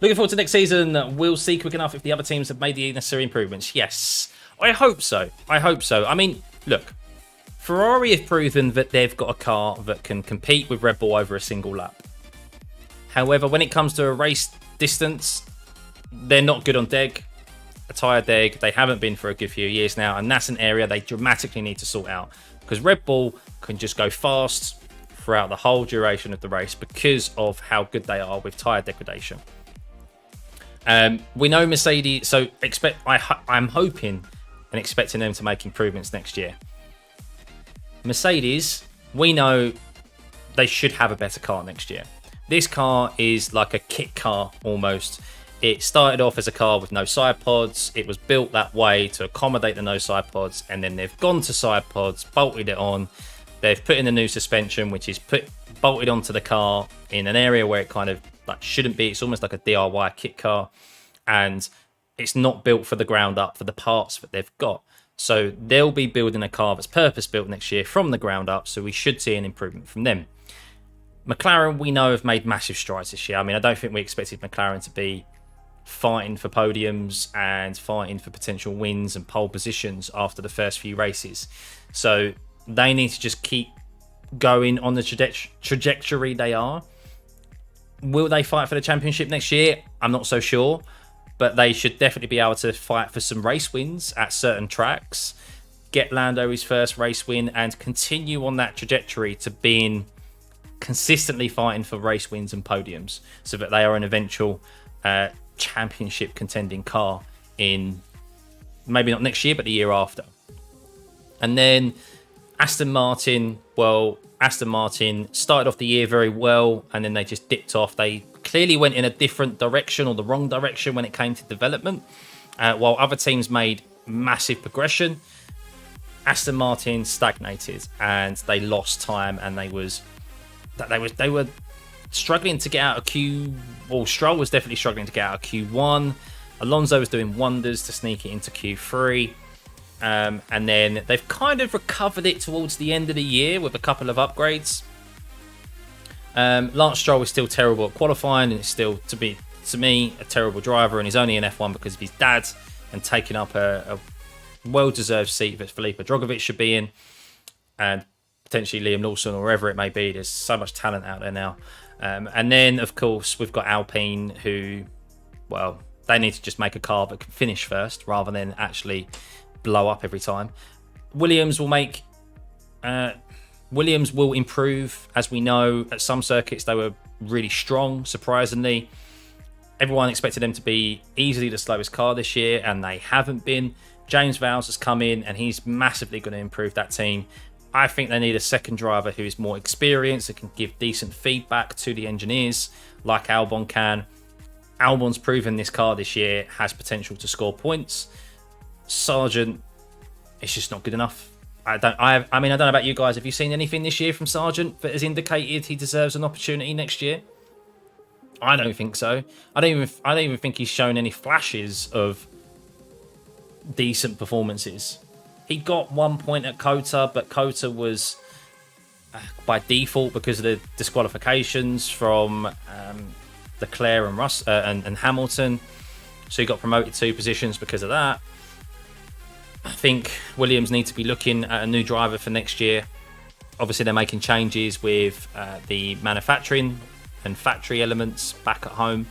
Looking forward to next season. We'll see quick enough if the other teams have made the necessary improvements. Yes, I hope so. I mean, look, Ferrari have proven that they've got a car that can compete with Red Bull over a single lap. However, when it comes to a race distance, they're not good on deg. A tyre deg, they haven't been for a good few years now, and that's an area they dramatically need to sort out, because Red Bull can just go fast throughout the whole duration of the race because of how good they are with tyre degradation. We know Mercedes, so I'm hoping and expecting them to make improvements next year. Mercedes, we know they should have a better car next year. This car is like a kit car almost. It started off as a car with no side pods. It was built that way to accommodate the no side pods, and then they've gone to side pods, bolted it on. They've put in the new suspension, which is bolted onto the car in an area where it kind of shouldn't be. It's almost like a DIY kit car, and it's not built for the ground up for the parts that they've got. So they'll be building a car that's purpose built next year from the ground up. So we should see an improvement from them. McLaren, we know, have made massive strides this year. I mean, I don't think we expected McLaren to be fighting for podiums and fighting for potential wins and pole positions after the first few races. So they need to just keep going on the trajectory they are. Will they fight for the championship next year? I'm not so sure, but they should definitely be able to fight for some race wins at certain tracks, get Lando his first race win, and continue on that trajectory to being consistently fighting for race wins and podiums, so that they are an eventual championship contending car in maybe not next year, but the year after. And then Aston Martin, well, Aston Martin started off the year very well, and then they just dipped off. They clearly went in a different direction, or the wrong direction, when it came to development. While other teams made massive progression, Aston Martin stagnated and they lost time, and they were struggling to get out of Q. Well, Stroll was definitely struggling to get out of Q1. Alonso was doing wonders to sneak it into Q3. And then they've kind of recovered it towards the end of the year with a couple of upgrades. Lance Stroll is still terrible at qualifying, and is still, to me, a terrible driver, and he's only in F1 because of his dad and taking up a well-deserved seat that Felipe Drogovic should be in, and potentially Liam Lawson or wherever it may be. There's so much talent out there now. And then, of course, we've got Alpine, who, well, they need to just make a car that can finish first rather than actually blow up every time. Williams will improve. As we know, at some circuits they were really strong, surprisingly. Everyone expected them to be easily the slowest car this year, and they haven't been. James Vowles has come in, and he's massively going to improve that team. I think they need a second driver who is more experienced, that can give decent feedback to the engineers, like Albon can. Albon's proven this car this year has potential to score points. Sargent, it's just not good enough. I mean, I don't know about you guys. Have you seen anything this year from Sargent that has indicated he deserves an opportunity next year? I don't think so. I don't even think he's shown any flashes of decent performances. He got 1 point at Kota, but Kota was by default because of the disqualifications from Leclerc and and Hamilton. So he got promoted 2 positions because of that. I think Williams need to be looking at a new driver for next year. Obviously, they're making changes with the manufacturing and factory elements back at home.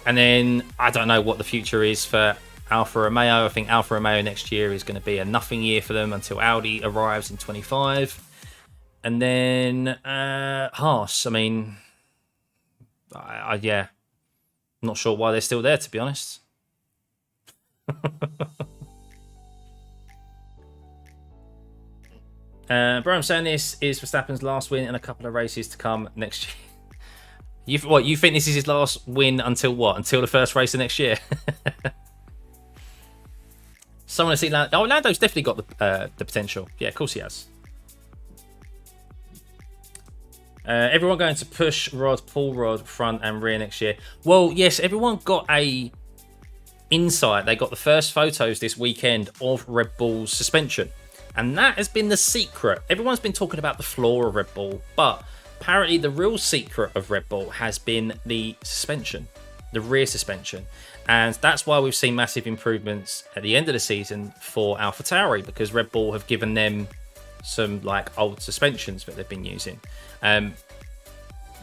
And then I don't know what the future is for Alfa Romeo. I think Alfa Romeo next year is going to be a nothing year for them until Audi arrives in 25. And then Haas, I mean, yeah, I'm not sure why they're still there, to be honest. Bro, I'm saying this is Verstappen's last win and a couple of races to come next year. You think this is his last win until what? Until the first race of next year? Someone to see Lando. Oh, Lando's definitely got the potential. Yeah, of course he has. Everyone going to push rod, pull rod, front and rear next year. Well, yes, everyone got a insight. They got the first photos this weekend of Red Bull's suspension. And that has been the secret. Everyone's been talking about the floor of Red Bull, but apparently the real secret of Red Bull has been the suspension, the rear suspension. And that's why we've seen massive improvements at the end of the season for AlphaTauri, because Red Bull have given them some like old suspensions that they've been using.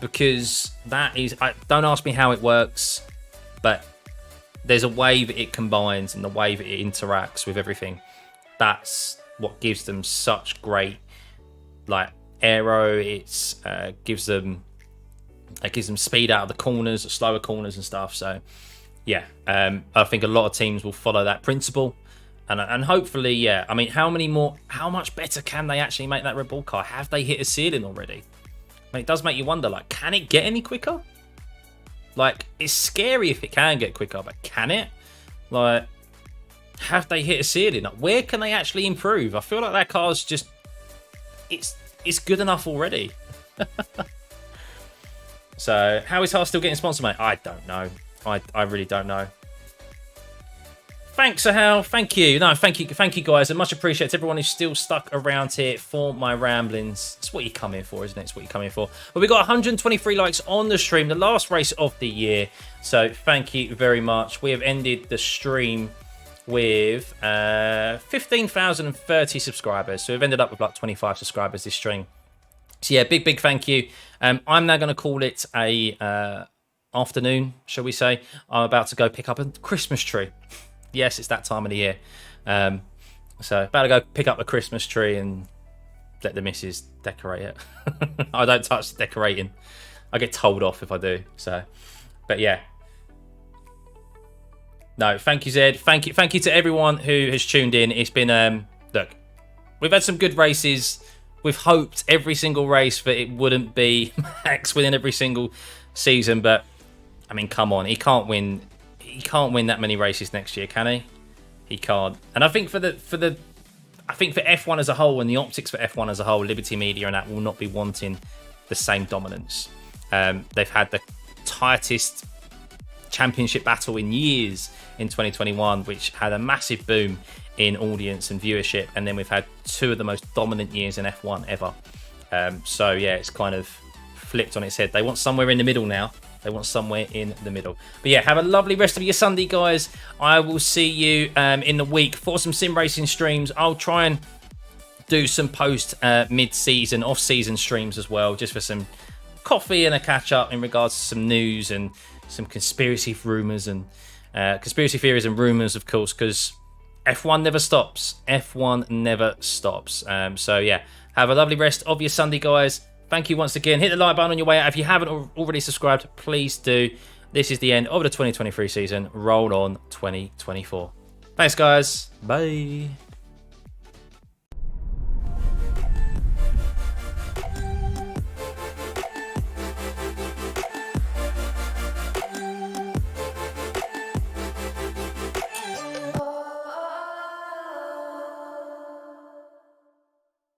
Because that is, don't ask me how it works, but there's a way that it combines and the way that it interacts with everything. That's what gives them such great like aero. It gives them speed out of the corners, slower corners and stuff. So yeah, I think a lot of teams will follow that principle, and hopefully, yeah. I mean, how much better can they actually make that Red Bull car? Have they hit a ceiling already? I mean, it does make you wonder, like, can it get any quicker? Like, it's scary if it can get quicker, but can it? Like, have they hit a ceiling? Like, where can they actually improve? I feel like that car's just, it's good enough already. So, how is Haas still getting sponsored, mate? I don't know. I really don't know. Thanks, Sahel. Thank you. No, thank you, guys. I much appreciate everyone who's still stuck around here for my ramblings. It's what you come here for, isn't it? It's what you come here for. But we got 123 likes on the stream, the last race of the year. So thank you very much. We have ended the stream with 15,030 subscribers. So we've ended up with like 25 subscribers this stream. So yeah, big thank you. I'm now going to call it a afternoon, shall we say. I'm about to go pick up a Christmas tree. Yes, it's that time of the year. So about to go pick up a Christmas tree and let the missus decorate it. I don't touch the decorating. I get told off if I do. So, but yeah. No, thank you, Zed. Thank you to everyone who has tuned in. It's been look, we've had some good races. We've hoped every single race that it wouldn't be Max winning every single season, but I mean, come on, he can't win that many races next year, can he? He can't. And I think for F1 as a whole and the optics for F1 as a whole, Liberty Media and that will not be wanting the same dominance. They've had the tightest championship battle in years in 2021, which had a massive boom in audience and viewership, and then we've had two of the most dominant years in F1 ever. So yeah, it's kind of flipped on its head. They want somewhere in the middle now. They want somewhere in the middle. But yeah, have a lovely rest of your Sunday, guys. I will see you in the week for some sim racing streams. I'll try and do some post mid-season, off-season streams as well, just for some coffee and a catch-up in regards to some news and some conspiracy rumours and conspiracy theories and rumours, of course, because F1 never stops. F1 never stops. So yeah, have a lovely rest of your Sunday, guys. Thank you once again. Hit the like button on your way out. If you haven't already subscribed, please do. This is the end of the 2023 season. Roll on 2024. Thanks, guys. Bye.